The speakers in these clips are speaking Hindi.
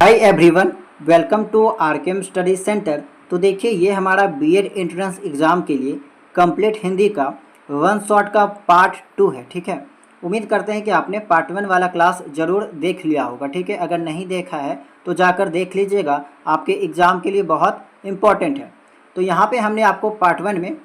Hi everyone, welcome to RKM study centre. तो देखिए, ये हमारा बीएड एंट्रेंस एग्ज़ाम के लिए कंप्लीट हिंदी का वन शॉट का पार्ट 2 है। ठीक है, उम्मीद करते हैं कि आपने पार्ट 1 वाला क्लास ज़रूर देख लिया होगा। ठीक है, अगर नहीं देखा है तो जाकर देख लीजिएगा, आपके एग्ज़ाम के लिए बहुत इम्पॉर्टेंट है। तो यहाँ पर हमने आपको पार्ट 1 में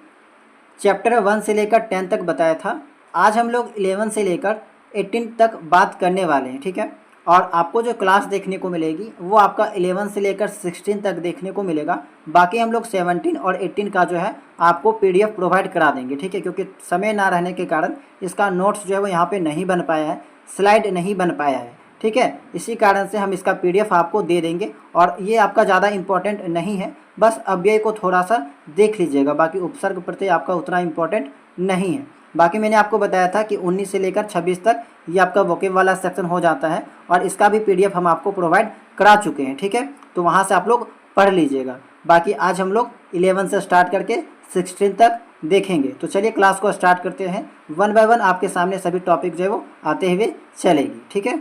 चैप्टर 1 से लेकर 10 तक बताया था। आज हम लोग 11 से लेकर 18 तक बात करने वाले हैं। ठीक है, और आपको जो क्लास देखने को मिलेगी वो आपका 11 से लेकर 16 तक देखने को मिलेगा। बाकी हम लोग 17 और 18 का जो है आपको पीडीएफ प्रोवाइड करा देंगे। ठीक है, क्योंकि समय ना रहने के कारण इसका नोट्स जो है वो यहाँ पे नहीं बन पाया है, स्लाइड नहीं बन पाया है। ठीक है, इसी कारण से हम इसका पीडीएफ आपको दे देंगे और ये आपका ज़्यादा इम्पोर्टेंट नहीं है, बस अव्यय को थोड़ा सा देख लीजिएगा। बाकी उपसर्ग प्रत्यय आपका उतना इम्पोर्टेंट नहीं है। बाकी मैंने आपको बताया था कि 19 से लेकर 26 तक ये आपका वोकेब वाला सेक्शन हो जाता है और इसका भी पीडीएफ हम आपको प्रोवाइड करा चुके हैं। ठीक है, तो वहाँ से आप लोग पढ़ लीजिएगा। बाकी आज हम लोग 11 से स्टार्ट करके 16 तक देखेंगे। तो चलिए क्लास को स्टार्ट करते हैं। वन बाय वन आपके सामने सभी टॉपिक जो है वो आते हुए चलेगी। ठीक है,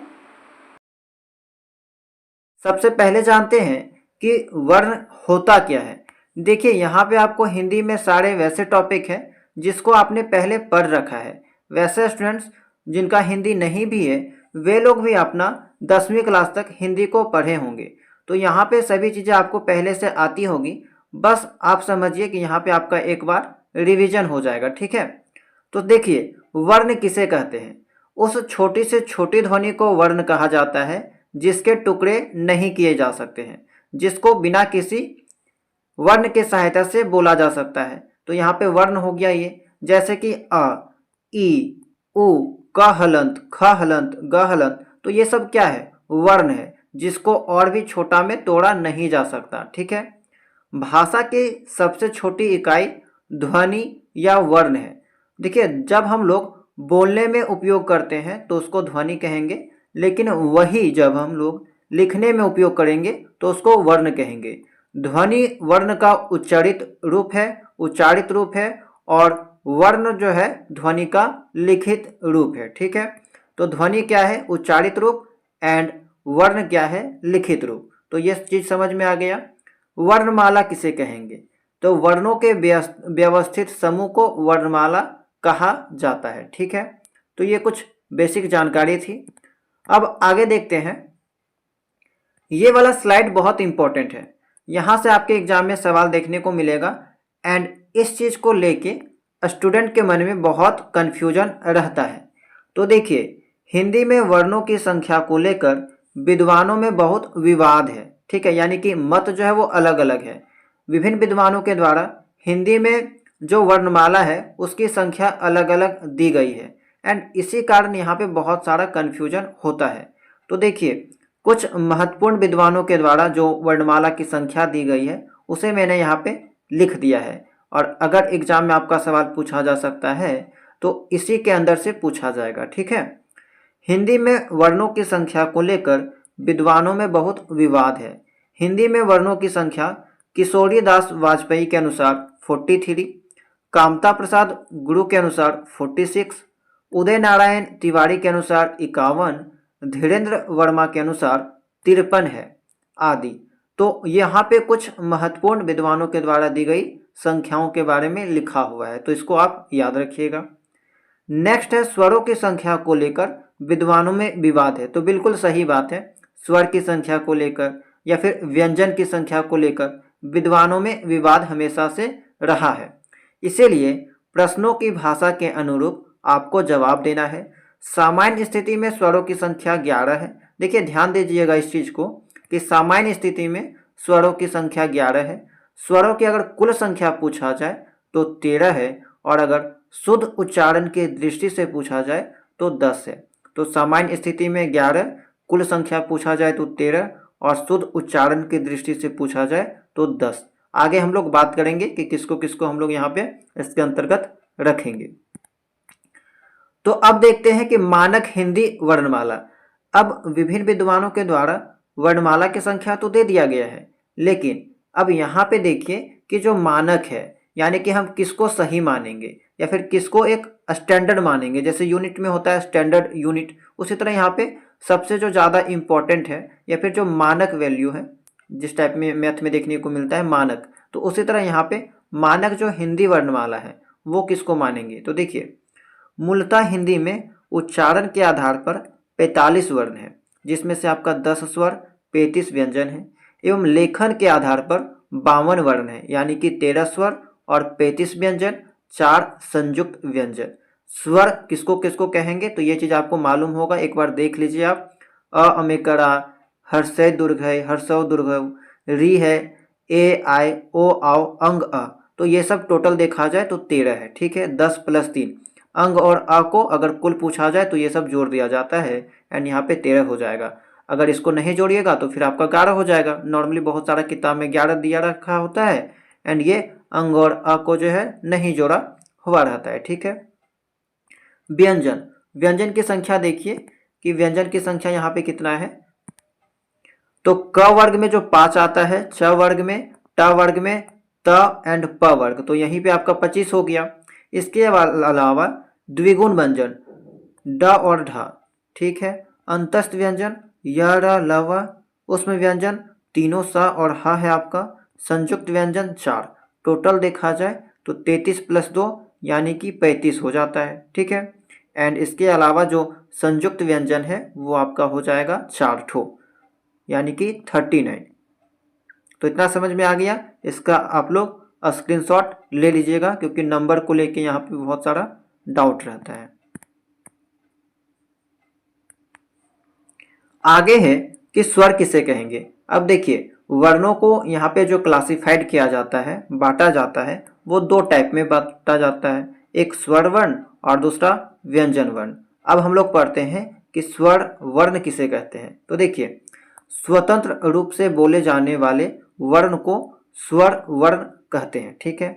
सबसे पहले जानते हैं कि वर्ण होता क्या है। देखिए, यहाँ पे आपको हिंदी में सारे वैसे टॉपिक हैं जिसको आपने पहले पढ़ रखा है। वैसे स्टूडेंट्स जिनका हिंदी नहीं भी है वे लोग भी अपना 10वीं क्लास तक हिंदी को पढ़े होंगे, तो यहाँ पे सभी चीज़ें आपको पहले से आती होगी। बस आप समझिए कि यहाँ पे आपका एक बार रिवीजन हो जाएगा। ठीक है, तो देखिए, वर्ण किसे कहते हैं? उस छोटी से छोटी ध्वनि को वर्ण कहा जाता है जिसके टुकड़े नहीं किए जा सकते हैं, जिसको बिना किसी वर्ण के सहायता से बोला जा सकता है। तो यहाँ पे वर्ण हो गया ये, जैसे कि अ, ई, उ, क हलंत, ख हलंत, ग हलंत। तो ये सब क्या है? वर्ण है, जिसको और भी छोटा में तोड़ा नहीं जा सकता। ठीक है, भाषा की सबसे छोटी इकाई ध्वनि या वर्ण है। देखिए, जब हम लोग बोलने में उपयोग करते हैं तो उसको ध्वनि कहेंगे, लेकिन वही जब हम लोग लिखने में उपयोग करेंगे तो उसको वर्ण कहेंगे। ध्वनि वर्ण का उच्चारित रूप है और वर्ण जो है ध्वनि का लिखित रूप है। ठीक है, तो ध्वनि क्या है? उच्चारित रूप, एंड वर्ण क्या है? लिखित रूप। तो ये चीज़ समझ में आ गया। वर्णमाला किसे कहेंगे? तो वर्णों के व्यवस्थित समूह को वर्णमाला कहा जाता है। ठीक है, तो ये कुछ बेसिक जानकारी थी। अब आगे देखते हैं। ये वाला स्लाइड बहुत इंपॉर्टेंट है, यहाँ से आपके एग्जाम में सवाल देखने को मिलेगा एंड इस चीज़ को लेके स्टूडेंट के मन में बहुत कन्फ्यूजन रहता है। तो देखिए, हिंदी में वर्णों की संख्या को लेकर विद्वानों में बहुत विवाद है। ठीक है, यानी कि मत जो है वो अलग अलग है। विभिन्न विद्वानों के द्वारा हिंदी में जो वर्णमाला है उसकी संख्या अलग अलग दी गई है एंड इसी कारण यहाँ पे बहुत सारा कन्फ्यूजन होता है। तो देखिए, कुछ महत्वपूर्ण विद्वानों के द्वारा जो वर्णमाला की संख्या दी गई है उसे मैंने यहाँ पे लिख दिया है, और अगर एग्जाम में आपका सवाल पूछा जा सकता है तो इसी के अंदर से पूछा जाएगा। ठीक है, हिंदी में वर्णों की संख्या को लेकर विद्वानों में बहुत विवाद है। हिंदी में वर्णों की संख्या किशोरी दास वाजपेयी के अनुसार 43, कामता प्रसाद गुरु के अनुसार 46, उदय नारायण तिवारी के अनुसार 51, धीरेन्द्र वर्मा के अनुसार 53 है आदि। तो यहाँ पे कुछ महत्वपूर्ण विद्वानों के द्वारा दी गई संख्याओं के बारे में लिखा हुआ है, तो इसको आप याद रखिएगा। नेक्स्ट है, स्वरों की संख्या को लेकर विद्वानों में विवाद है। तो बिल्कुल सही बात है, स्वर की संख्या को लेकर या फिर व्यंजन की संख्या को लेकर विद्वानों में विवाद हमेशा से रहा है। इसीलिए प्रश्नों की भाषा के अनुरूप आपको जवाब देना है। सामान्य स्थिति में स्वरों की संख्या 11 है। देखिए, ध्यान दीजिएगा इस चीज़ को कि सामान्य स्थिति में स्वरों की संख्या 11 है। स्वरों की अगर कुल संख्या पूछा जाए तो 13 है, और अगर शुद्ध उच्चारण की दृष्टि से पूछा जाए तो 10 है। तो सामान्य स्थिति में 11, कुल संख्या पूछा जाए तो 13, और शुद्ध उच्चारण की दृष्टि से पूछा जाए तो 10। आगे हम लोग बात करेंगे कि किसको किसको हम लोग यहाँ पे इसके अंतर्गत रखेंगे। तो अब देखते हैं कि मानक हिंदी वर्णमाला। अब विभिन्न विद्वानों के द्वारा वर्णमाला की संख्या तो दे दिया गया है, लेकिन अब यहाँ पे देखिए कि जो मानक है, यानी कि हम किसको सही मानेंगे या फिर किसको एक स्टैंडर्ड मानेंगे। जैसे यूनिट में होता है स्टैंडर्ड यूनिट, उसी तरह यहाँ पे सबसे जो ज़्यादा इम्पॉर्टेंट है या फिर जो मानक वैल्यू है, जिस टाइप में मैथ में देखने को मिलता है मानक, तो उसी तरह यहाँ पे मानक जो हिंदी वर्णमाला है वो किसको मानेंगे। तो देखिए, मूलतः हिंदी में उच्चारण के आधार पर 45 वर्ण है, जिसमें से आपका 10 स्वर 35 व्यंजन है, एवं लेखन के आधार पर 52 वर्ण है, यानी कि 13 स्वर और 35 व्यंजन, 4 संयुक्त व्यंजन। स्वर किसको किसको कहेंगे तो ये चीज़ आपको मालूम होगा, एक बार देख लीजिए आप। अ अमेकड़ा, हर्षय दुर्घय, हर्षव दुर्घव, री है, ए आय, ओ आओ, अंग अ, तो ये सब टोटल देखा जाए तो 13 है। ठीक है, 10 + 3 अंग और अ को अगर कुल पूछा जाए तो ये सब जोड़ दिया जाता है एंड यहाँ पे 13 हो जाएगा। अगर इसको नहीं जोड़िएगा तो फिर आपका 11 हो जाएगा। नॉर्मली बहुत सारा किताब में 11 दिया रखा होता है एंड ये अंग और अ को जो है नहीं जोड़ा हुआ रहता है। ठीक है, व्यंजन, व्यंजन की संख्या देखिए कि व्यंजन की संख्या यहाँ पे कितना है। तो क वर्ग में जो 5 आता है, च वर्ग में, ट वर्ग में, त एंड प वर्ग, तो यहीं पे आपका 25 हो गया। इसके अलावा द्विगुण व्यंजन ड और ढ, ठीक है, अंतस्थ व्यंजन य र ल व, उसमें व्यंजन तीनों स और ह है आपका, संयुक्त व्यंजन 4, टोटल देखा जाए तो 33 + 2 यानी कि 35 हो जाता है। ठीक है, एंड इसके अलावा जो संयुक्त व्यंजन है वो आपका हो जाएगा 4 ठो, यानी कि 39। तो इतना समझ में आ गया। इसका आप लोग स्क्रीनशॉट ले लीजिएगा क्योंकि नंबर को लेके यहाँ पे बहुत सारा डाउट रहता है। आगे है कि स्वर किसे कहेंगे। अब देखिए, वर्णों को यहाँ पे जो क्लासिफाइड किया जाता है, बांटा जाता है, वो 2 टाइप में बांटा जाता है, एक स्वर वर्ण और दूसरा व्यंजन वर्ण। अब हम लोग पढ़ते हैं कि स्वर वर्ण किसे कहते हैं। तो देखिए, स्वतंत्र रूप से बोले जाने वाले वर्ण को स्वर वर्ण कहते हैं। ठीक है,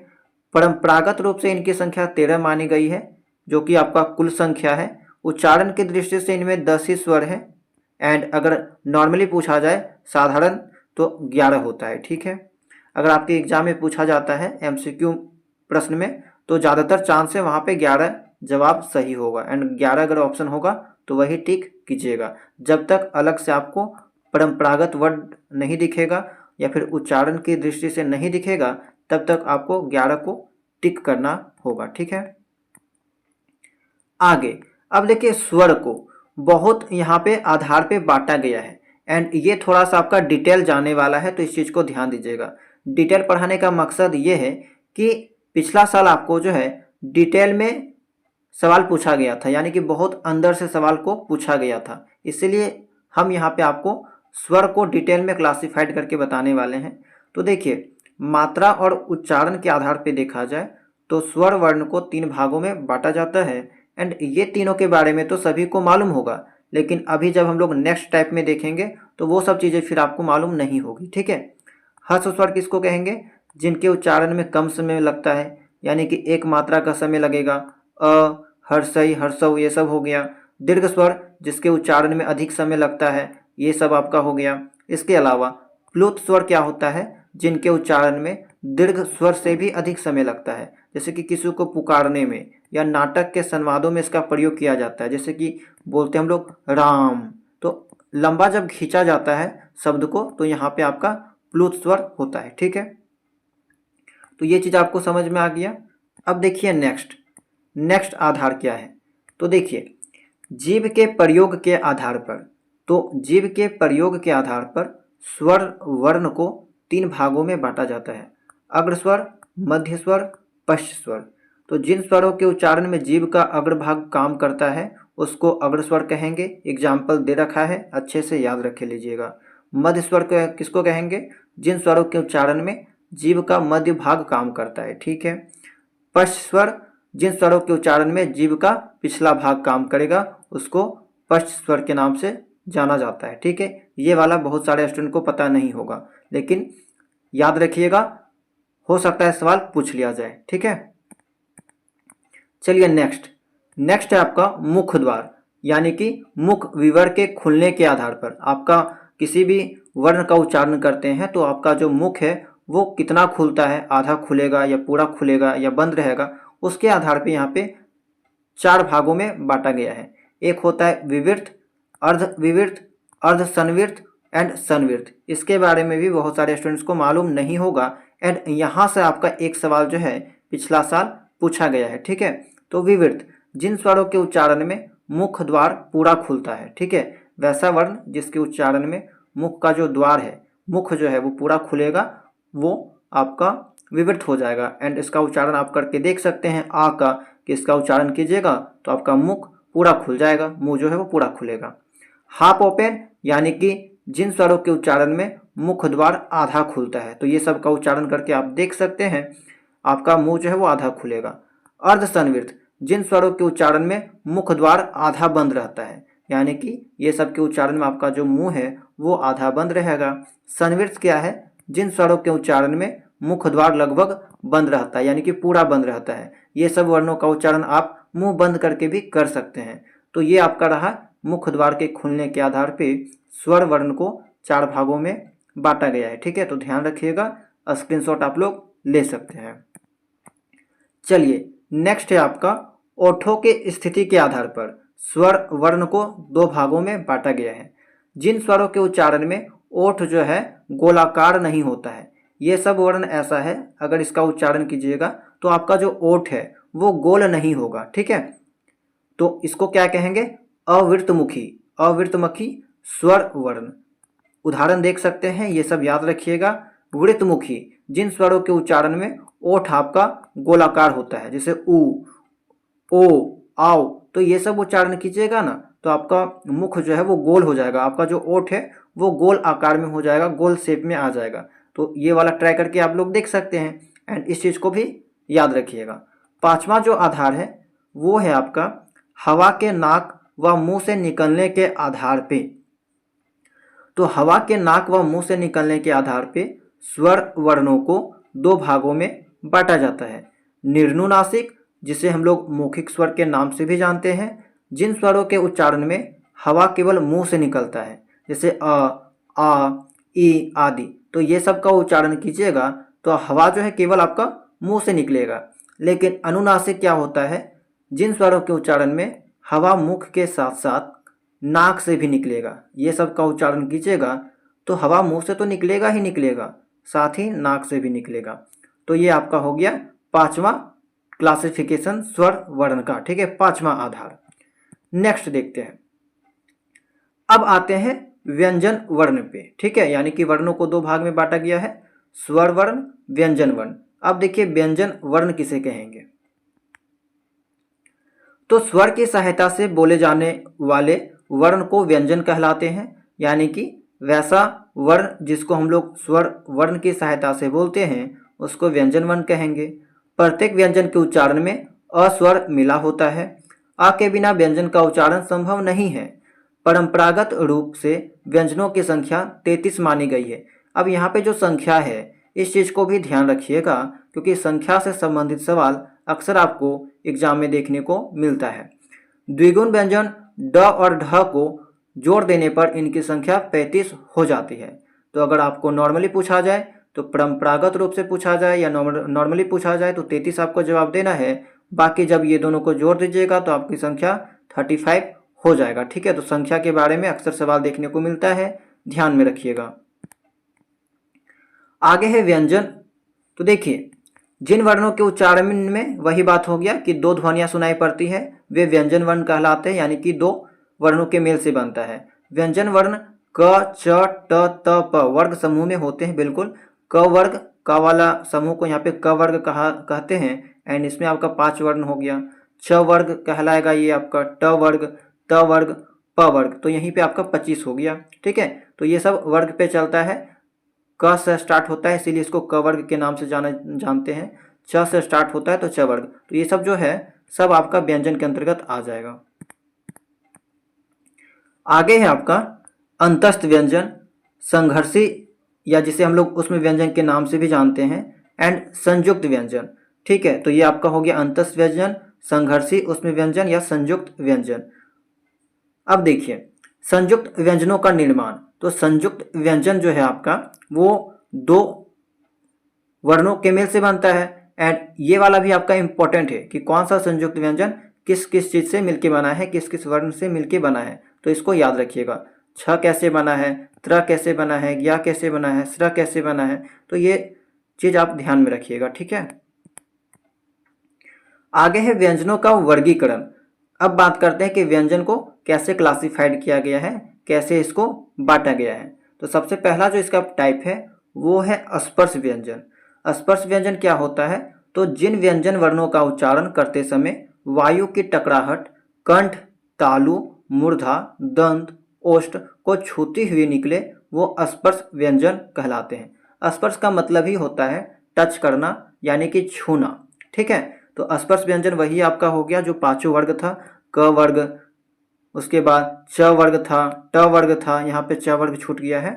परंपरागत रूप से इनकी संख्या 13 मानी गई है, जो कि आपका कुल संख्या है। उच्चारण की दृष्टि से इनमें 10 ही स्वर है एंड अगर नॉर्मली पूछा जाए साधारण तो 11 होता है। ठीक है, अगर आपके एग्जाम में पूछा जाता है MCQ प्रश्न में तो ज़्यादातर चांस है वहाँ पे 11 जवाब सही होगा एंड 11 अगर ऑप्शन होगा तो वही टिक कीजिएगा। जब तक अलग से आपको परंपरागत वर्ड नहीं दिखेगा या फिर उच्चारण की दृष्टि से नहीं दिखेगा तब तक आपको 11 को टिक करना होगा। ठीक है, आगे अब देखिए, स्वर को बहुत यहाँ पे आधार पे बांटा गया है एंड ये थोड़ा सा आपका डिटेल जाने वाला है, तो इस चीज़ को ध्यान दीजिएगा। डिटेल पढ़ाने का मकसद ये है कि पिछला साल आपको जो है डिटेल में सवाल पूछा गया था, यानी कि बहुत अंदर से सवाल को पूछा गया था, इसलिए हम यहाँ पे आपको स्वर को डिटेल में क्लासिफाइड करके बताने वाले हैं। तो देखिए, मात्रा और उच्चारण के आधार पे देखा जाए तो स्वर वर्ण को 3 भागों में बांटा जाता है एंड ये तीनों के बारे में तो सभी को मालूम होगा, लेकिन अभी जब हम लोग नेक्स्ट टाइप में देखेंगे तो वो सब चीज़ें फिर आपको मालूम नहीं होगी। ठीक है, ह्रस्व स्वर किसको कहेंगे, जिनके उच्चारण में कम समय लगता है, यानी कि एक मात्रा का समय लगेगा, अ, हर्षई, हर्षव, ये सब हो गया। दीर्घ स्वर जिसके उच्चारण में अधिक समय लगता है, ये सब आपका हो गया। इसके अलावा प्लुत स्वर क्या होता है, जिनके उच्चारण में दीर्घ स्वर से भी अधिक समय लगता है, जैसे कि किसी को पुकारने में या नाटक के संवादों में इसका प्रयोग किया जाता है, जैसे कि बोलते हैं हम लोग राम, तो लंबा जब खींचा जाता है शब्द को तो यहाँ पे आपका प्लुत स्वर होता है। ठीक है, तो ये चीज़ आपको समझ में आ गया। अब देखिए नेक्स्ट आधार क्या है। तो देखिए, जीव के प्रयोग के आधार पर, तो जीव के प्रयोग के आधार पर स्वर वर्ण को 3 भागों में बांटा जाता है, अग्रस्वर, मध्य स्वर, पश्च स्वर। तो जिन स्वरों के उच्चारण में जीव का अग्रभाग काम करता है उसको अग्रस्वर कहेंगे। एग्जाम्पल दे रखा है, अच्छे से याद रख लीजिएगा। मध्य स्वर किसको कहेंगे, जिन स्वरों के उच्चारण में जीव का मध्य भाग काम करता है। ठीक है, पश्च स्वर जिन स्वरों के उच्चारण में जीव का पिछला भाग काम करेगा उसको पश्च स्वर के नाम से जाना जाता है। ठीक है, ये वाला बहुत सारे स्टूडेंट को पता नहीं होगा, लेकिन याद रखिएगा, हो सकता है सवाल पूछ लिया जाए। ठीक है, चलिए नेक्स्ट है आपका मुख द्वार, यानी कि मुख विवर के खुलने के आधार पर आपका किसी भी वर्ण का उच्चारण करते हैं तो आपका जो मुख है वो कितना खुलता है, आधा खुलेगा या पूरा खुलेगा या बंद रहेगा, उसके आधार पे यहाँ पे 4 भागों में बांटा गया है। एक होता है विवृत, अर्धविवृत, अर्धसंवृत एंड संवृत। इसके बारे में भी बहुत सारे स्टूडेंट्स को मालूम नहीं होगा एंड यहाँ से आपका एक सवाल जो है पिछला साल पूछा गया है। ठीक है, तो विवृत, जिन स्वरों के उच्चारण में मुख द्वार पूरा खुलता है। ठीक है, वैसा वर्ण जिसके उच्चारण में मुख का जो द्वार है, मुख जो है वो पूरा खुलेगा, वो आपका विवृत हो जाएगा। एंड इसका उच्चारण आप करके देख सकते हैं आ का, कि इसका उच्चारण कीजिएगा तो आपका मुख पूरा खुल जाएगा, मुंह जो है वो पूरा खुलेगा। हाफ ओपन, यानी कि जिन स्वरों के उच्चारण में मुख द्वार आधा खुलता है, तो ये सब का उच्चारण करके आप देख सकते हैं, आपका मुंह जो है वो आधा खुलेगा। अर्धसंवृत, जिन स्वरों के उच्चारण में मुख द्वार आधा बंद रहता है, यानी कि ये सब के उच्चारण में आपका जो मुंह है वो आधा बंद रहेगा। संवृत क्या है, जिन स्वरों के उच्चारण में मुख द्वार लगभग बंद रहता है, यानी कि पूरा बंद रहता है। ये सब वर्णों का उच्चारण आप मुंह बंद करके भी कर सकते हैं। तो ये आपका रहा मुख द्वार के खुलने के आधार पे स्वर वर्ण को 4 भागों में बांटा गया है। ठीक है, तो ध्यान रखिएगा, स्क्रीनशॉट आप लोग ले सकते हैं। चलिए नेक्स्ट है आपका ओठों के स्थिति के आधार पर स्वर वर्ण को 2 भागों में बांटा गया है। जिन स्वरों के उच्चारण में ओठ जो है गोलाकार नहीं होता है, ये सब वर्ण ऐसा है, अगर इसका उच्चारण कीजिएगा तो आपका जो ओठ है वो गोल नहीं होगा। ठीक है, तो इसको क्या कहेंगे, अवृतमुखी, अवृतमुखी स्वर वर्ण। उदाहरण देख सकते हैं, ये सब याद रखिएगा। वृतमुखी, जिन स्वरों के उच्चारण में ओठ आपका गोलाकार होता है, जैसे उ, ओ, आओ, तो ये सब उच्चारण कीजिएगा ना तो आपका मुख जो है वो गोल हो जाएगा, आपका जो ओठ है वो गोल आकार में हो जाएगा, गोल शेप में आ जाएगा। तो ये वाला ट्राई करके आप लोग देख सकते हैं एंड इस चीज़ को भी याद रखिएगा। 5वां जो आधार है वो है आपका हवा के नाक व मुंह से निकलने के आधार पे। तो हवा के नाक व मुंह से निकलने के आधार पे स्वर वर्णों को 2 भागों में बांटा जाता है। निर्नुनासिक, जिसे हम लोग मौखिक स्वर के नाम से भी जानते हैं, जिन स्वरों के उच्चारण में हवा केवल मुंह से निकलता है, जैसे अ, आ, ई आदि, तो ये सब का उच्चारण कीजिएगा तो हवा जो है केवल आपका मुंह से निकलेगा। लेकिन अनुनासिक क्या होता है, जिन स्वरों के उच्चारण में हवा मुख के साथ साथ नाक से भी निकलेगा, ये सब का उच्चारण कीजिएगा तो हवा मुंह से तो निकलेगा ही निकलेगा, साथ ही नाक से भी निकलेगा। तो ये आपका हो गया 5वां क्लासिफिकेशन स्वर वर्ण का। ठीक है, 5वां आधार। नेक्स्ट देखते हैं, अब आते हैं व्यंजन वर्ण पे। ठीक है, यानी कि वर्णों को 2 भाग में बांटा गया है, स्वर वर्ण, व्यंजन वर्ण। अब देखिए व्यंजन वर्ण किसे कहेंगे, तो स्वर की सहायता से बोले जाने वाले वर्ण को व्यंजन कहलाते हैं, यानी कि वैसा वर्ण जिसको हम लोग स्वर वर्ण की सहायता से बोलते हैं उसको व्यंजन वर्ण कहेंगे। प्रत्येक व्यंजन के उच्चारण में अ स्वर मिला होता है। अ के बिना व्यंजन का उच्चारण संभव नहीं है। परंपरागत रूप से व्यंजनों की संख्या 33 मानी गई है। अब यहाँ पे जो संख्या है इस चीज़ को भी ध्यान रखिएगा, क्योंकि संख्या से संबंधित सवाल अक्सर आपको एग्जाम में देखने को मिलता है। द्विगुण व्यंजन ड और ढ को जोड़ देने पर इनकी संख्या 35 हो जाती है। तो अगर आपको नॉर्मली पूछा जाए, तो परंपरागत रूप से पूछा जाए या नॉर्मली पूछा जाए तो 33 आपको जवाब देना है। बाकी जब ये दोनों को जोड़ दीजिएगा तो आपकी संख्या 35 हो जाएगा। ठीक है, तो संख्या के बारे में अक्सर सवाल देखने को मिलता है, ध्यान में रखिएगा। आगे है व्यंजन। तो देखिए जिन वर्णों के उच्चारण में वही बात हो गया कि 2 ध्वनियां सुनाई पड़ती है, वे व्यंजन वर्ण कहलाते हैं, यानी कि 2 वर्णों के मेल से बनता है। व्यंजन वर्ण क, च, ट, त, प वर्ग समूह में होते हैं। बिल्कुल, क वर्ग, क वाला समूह को यहाँ पे क वर्ग कहते हैं एंड इसमें आपका 5 वर्ण हो गया। छ वर्ग कहलाएगा ये आपका ट वर्ग, त वर्ग, प वर्ग, तो यहीं पे आपका 25 हो गया। ठीक है, तो ये सब वर्ग पे चलता है। क से स्टार्ट होता है इसीलिए इसको क वर्ग के नाम से जानते हैं। च से स्टार्ट होता है तो च वर्ग, तो ये सब जो है सब आपका व्यंजन के अंतर्गत आ जाएगा। आगे है आपका अंतस्थ व्यंजन, संघर्षी या जिसे हम लोग उसमें व्यंजन के नाम से भी जानते हैं, एंड संयुक्त व्यंजन। ठीक है, तो ये आपका हो गया अंतस्थ व्यंजन, संघर्षी उसमें व्यंजन या संयुक्त व्यंजन। अब देखिए संयुक्त व्यंजनों का निर्माण। तो संयुक्त व्यंजन जो है आपका वो 2 वर्णों के मेल से बनता है एंड ये वाला भी आपका इंपॉर्टेंट है कि कौन सा संयुक्त व्यंजन किस किस चीज़ से मिलके बना है, किस किस वर्ण से मिलके बना है। तो इसको याद रखिएगा। छ कैसे बना है, त्र कैसे बना है, ज्ञा कैसे बना है, स्र कैसे बना है, तो ये चीज आप ध्यान में रखिएगा, ठीक है। आगे है व्यंजनों का वर्गीकरण। अब बात करते हैं कि व्यंजन को कैसे क्लासिफाइड किया गया है, कैसे इसको बांटा गया है। तो सबसे पहला जो इसका टाइप है वो है स्पर्श व्यंजन। स्पर्श व्यंजन क्या होता है, तो जिन व्यंजन वर्णों का उच्चारण करते समय वायु की टकराहट कंठ, तालु, मूर्धा, दंत, ओष्ठ को छूती हुई निकले वो स्पर्श व्यंजन कहलाते हैं। स्पर्श का मतलब ही होता है टच करना यानी कि छूना, ठीक है। तो स्पर्श व्यंजन वही आपका हो गया जो पांचों वर्ग था, क वर्ग, उसके बाद च वर्ग था, ट वर्ग था, यहाँ पे च वर्ग छूट गया है,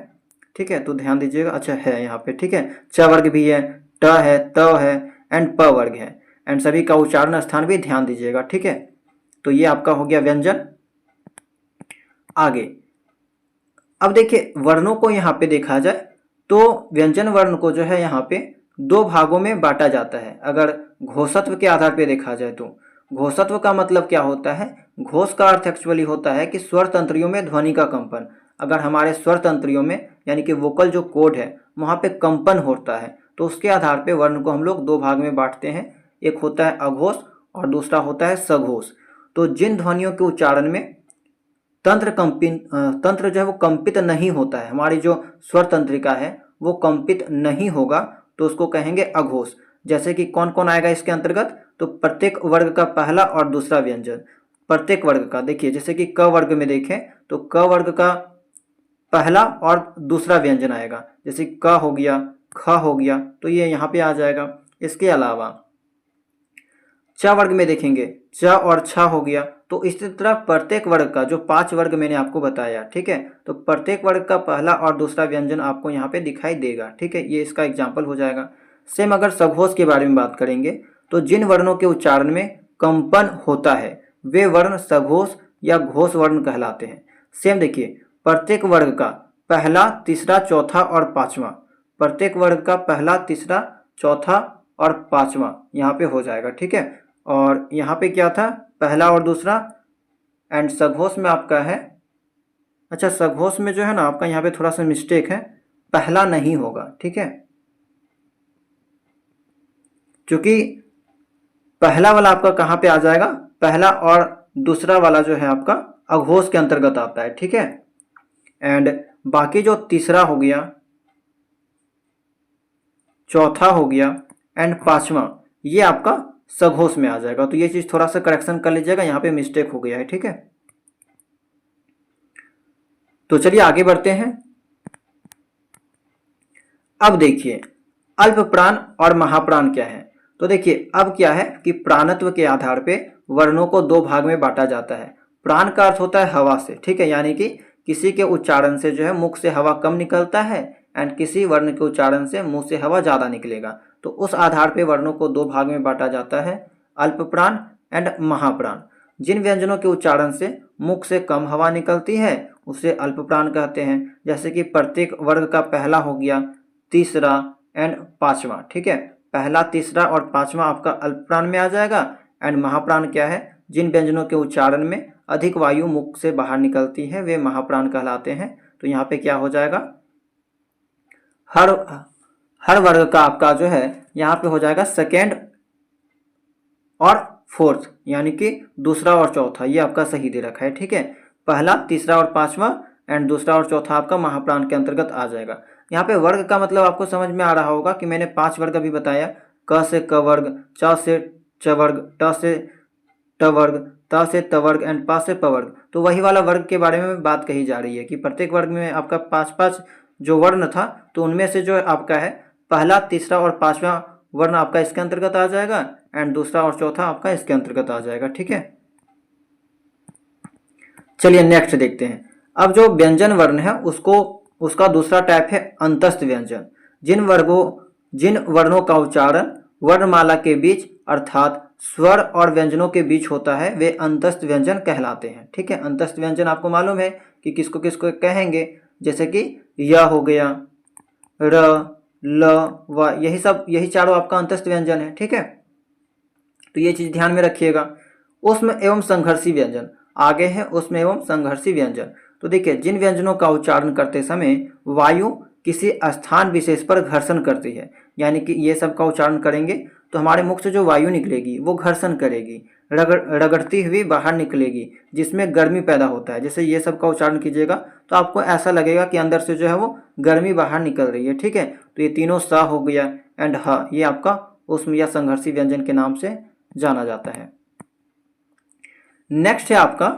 ठीक है, तो ध्यान दीजिएगा। अच्छा है यहाँ पे, ठीक है, च वर्ग भी है, ट है, त है एंड प वर्ग है, एंड सभी का उच्चारण स्थान भी ध्यान दीजिएगा, ठीक है। तो ये आपका हो गया व्यंजन। आगे अब देखिए वर्णों को यहाँ पे देखा जाए तो व्यंजन वर्ण को जो है यहाँ पे दो भागों में बांटा जाता है। अगर घोषत्व के आधार पे देखा जाए तो घोषत्व का मतलब क्या होता है, घोष का अर्थ एक्चुअली होता है कि स्वर तंत्रियों में ध्वनि का कंपन। अगर हमारे स्वर तंत्रियों में यानी कि वोकल जो कोड है वहाँ पे कंपन होता है तो उसके आधार पे वर्ण को हम लोग दो भाग में बांटते हैं, एक होता है अघोष और दूसरा होता है सघोष। तो जिन ध्वनियों के उच्चारण में तंत्र जो है वो कंपित नहीं होता है, हमारी जो स्वर तंत्रिका है वो कंपित नहीं होगा तो उसको कहेंगे अघोष। जैसे कि कौन कौन आएगा इसके अंतर्गत, तो प्रत्येक वर्ग का पहला और दूसरा व्यंजन, प्रत्येक वर्ग का। देखिए जैसे कि क वर्ग में देखें तो क वर्ग का पहला और दूसरा व्यंजन आएगा, जैसे क हो गया, ख हो गया, तो ये यहाँ पे आ जाएगा। इसके अलावा च वर्ग में देखेंगे च और छ हो गया, तो इसी तरह प्रत्येक वर्ग का जो 5 वर्ग मैंने आपको बताया, ठीक है, तो प्रत्येक वर्ग का पहला और दूसरा व्यंजन आपको यहाँ पे दिखाई देगा, ठीक है, ये इसका एग्जाम्पल हो जाएगा। सेम अगर सघोष के बारे में बात करेंगे तो जिन वर्णों के उच्चारण में कंपन होता है वे वर्ण सघोष या घोष वर्ण कहलाते हैं। सेम देखिए प्रत्येक वर्ग का पहला, तीसरा, चौथा और पांचवा, प्रत्येक वर्ग का पहला, तीसरा, चौथा और पांचवा यहाँ पे हो जाएगा, ठीक है। और यहाँ पे क्या था, पहला और दूसरा, एंड सघोष में आपका है, अच्छा सघोष में जो है ना आपका यहाँ पे थोड़ा सा मिस्टेक है, पहला नहीं होगा, ठीक है, क्योंकि पहला वाला आपका कहाँ पे आ जाएगा, पहला और दूसरा वाला जो है आपका अघोष के अंतर्गत आता है, ठीक है। एंड बाकी जो तीसरा हो गया, चौथा हो गया एंड पांचवा, ये आपका सघोष में आ जाएगा। तो ये चीज थोड़ा सा करेक्शन कर लीजिएगा, यहाँ पे मिस्टेक हो गया है, ठीक है। तो चलिए आगे बढ़ते हैं। अब देखिए अल्प प्राण और महाप्राण क्या है। तो देखिए अब क्या है कि प्राणत्व के आधार पे वर्णों को दो भाग में बांटा जाता है। प्राण का अर्थ होता है हवा से, ठीक है, यानी कि किसी के उच्चारण से जो है मुख से हवा कम निकलता है एंड किसी वर्ण के उच्चारण से मुंह से हवा ज्यादा निकलेगा। तो उस आधार पे वर्णों को दो भाग में बांटा जाता है, अल्प प्राण एंड महाप्राण। जिन व्यंजनों के उच्चारण से मुख से कम हवा निकलती है उसे अल्प प्राण कहते हैं। जैसे कि प्रत्येक वर्ग का पहला हो गया, तीसरा एंड पांचवा, ठीक है, पहला, तीसरा और पांचवा आपका अल्प प्राण में आ जाएगा। एंड महाप्राण क्या है, जिन व्यंजनों के उच्चारण में अधिक वायु मुख से बाहर निकलती है वे महाप्राण कहलाते हैं। तो यहाँ पे क्या हो जाएगा, हर वर्ग का आपका जो है यहाँ पे हो जाएगा सेकेंड और फोर्थ, यानी कि दूसरा और चौथा, ये आपका सही दे रखा है, ठीक है। पहला, तीसरा और पांचवा एंड दूसरा और चौथा आपका महाप्राण के अंतर्गत आ जाएगा। यहाँ पे वर्ग का मतलब आपको समझ में आ रहा होगा कि मैंने 5 वर्ग अभी बताया, क से क वर्ग, च से च वर्ग, ट से ट वर्ग, त से त वर्ग एंड प से प वर्ग। तो वही वाला वर्ग के बारे में बात कही जा रही है कि प्रत्येक वर्ग में आपका 5-5 जो वर्ण था, तो उनमें से जो आपका है पहला, तीसरा और पांचवा वर्ण आपका इसके अंतर्गत आ जाएगा एंड दूसरा और चौथा आपका इसके अंतर्गत आ जाएगा, ठीक है। चलिए नेक्स्ट देखते हैं। अब जो व्यंजन वर्ण है उसका दूसरा टाइप है अंतस्थ व्यंजन। जिन वर्णों का उच्चारण वर्णमाला के बीच अर्थात स्वर और व्यंजनों के बीच होता है वे अंतस्थ व्यंजन कहलाते हैं, ठीक है। अंतस्थ व्यंजन आपको मालूम है कि किसको किसको कहेंगे, जैसे कि य हो गया, र, ल, व, यही चारों आपका अंतस्थ व्यंजन है, ठीक है। तो ये चीज ध्यान में रखिएगा। उष्म एवं संघर्षी व्यंजन, आगे है उसमें एवं संघर्षी व्यंजन। तो देखिए, जिन व्यंजनों का उच्चारण करते समय वायु किसी स्थान विशेष पर घर्षण करती है, यानी कि ये सब का उच्चारण करेंगे तो हमारे मुख से जो वायु निकलेगी वो घर्षण करेगी, रगड़ती हुई बाहर निकलेगी, जिसमें गर्मी पैदा होता है। जैसे ये सब का उच्चारण कीजिएगा तो आपको ऐसा लगेगा कि अंदर से जो है वो गर्मी बाहर निकल रही है। ठीक है, तो ये तीनों सा हो गया एंड ह, ये आपका उष्म या संघर्षी व्यंजन के नाम से जाना जाता है। नेक्स्ट है आपका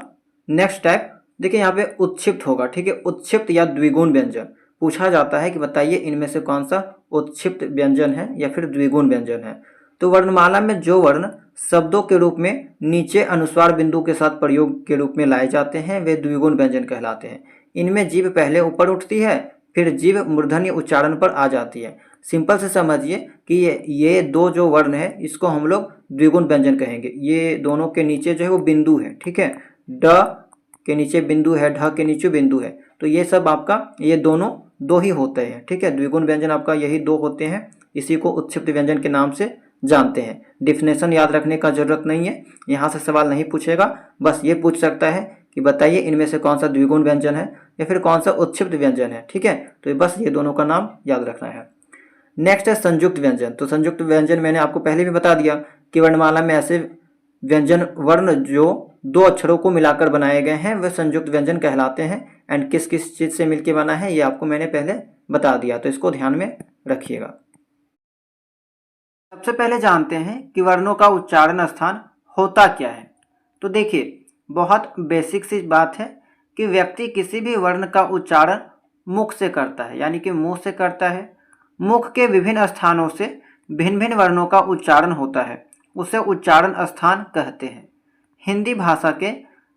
नेक्स्ट टाइप। देखिए यहाँ पे उत्क्षिप्त होगा। ठीक है, उत्क्षिप्त या द्विगुण व्यंजन पूछा जाता है कि बताइए इनमें से कौन सा उत्क्षिप्त व्यंजन है या फिर द्विगुण व्यंजन है। तो वर्णमाला में जो वर्ण शब्दों के रूप में नीचे अनुस्वार बिंदु के साथ प्रयोग के रूप में लाए जाते हैं वे द्विगुण व्यंजन कहलाते हैं। इनमें जीभ पहले ऊपर उठती है, फिर जीभ मूर्धन्य उच्चारण पर आ जाती है। सिंपल से समझिए कि ये दो जो वर्ण है इसको हम लोग द्विगुण व्यंजन कहेंगे। ये दोनों के नीचे जो है वो बिंदु है। ठीक है, ड के नीचे बिंदु है, ढ के नीचे बिंदु है, तो ये सब आपका ये दोनों दो ही होते हैं। ठीक है, द्विगुण व्यंजन आपका यही दो होते हैं, इसी को उत्क्षिप्त व्यंजन के नाम से जानते हैं। डिफिनेशन याद रखने का जरूरत नहीं है, यहाँ से सवाल नहीं पूछेगा, बस ये पूछ सकता है कि बताइए इनमें से कौन सा द्विगुण व्यंजन है या फिर कौन सा उत्क्षिप्त व्यंजन है। ठीक है, तो बस ये दोनों का नाम याद रखना है। नेक्स्ट है संयुक्त व्यंजन। तो संयुक्त व्यंजन मैंने आपको पहले भी बता दिया कि वर्णमाला में ऐसे व्यंजन वर्ण जो दो अक्षरों को मिलाकर बनाए गए हैं वे संयुक्त व्यंजन कहलाते हैं। एंड किस किस चीज़ से मिलकर बना है ये आपको मैंने पहले बता दिया, तो इसको ध्यान में रखिएगा। सबसे पहले जानते हैं कि वर्णों का उच्चारण स्थान होता क्या है। तो देखिए, बहुत बेसिक सी बात है कि व्यक्ति किसी भी वर्ण का उच्चारण मुख से करता है, यानी कि मुंह से करता है। मुख के विभिन्न स्थानों से भिन्न भिन्न वर्णों का उच्चारण होता है, उसे उच्चारण स्थान कहते हैं। हिंदी भाषा के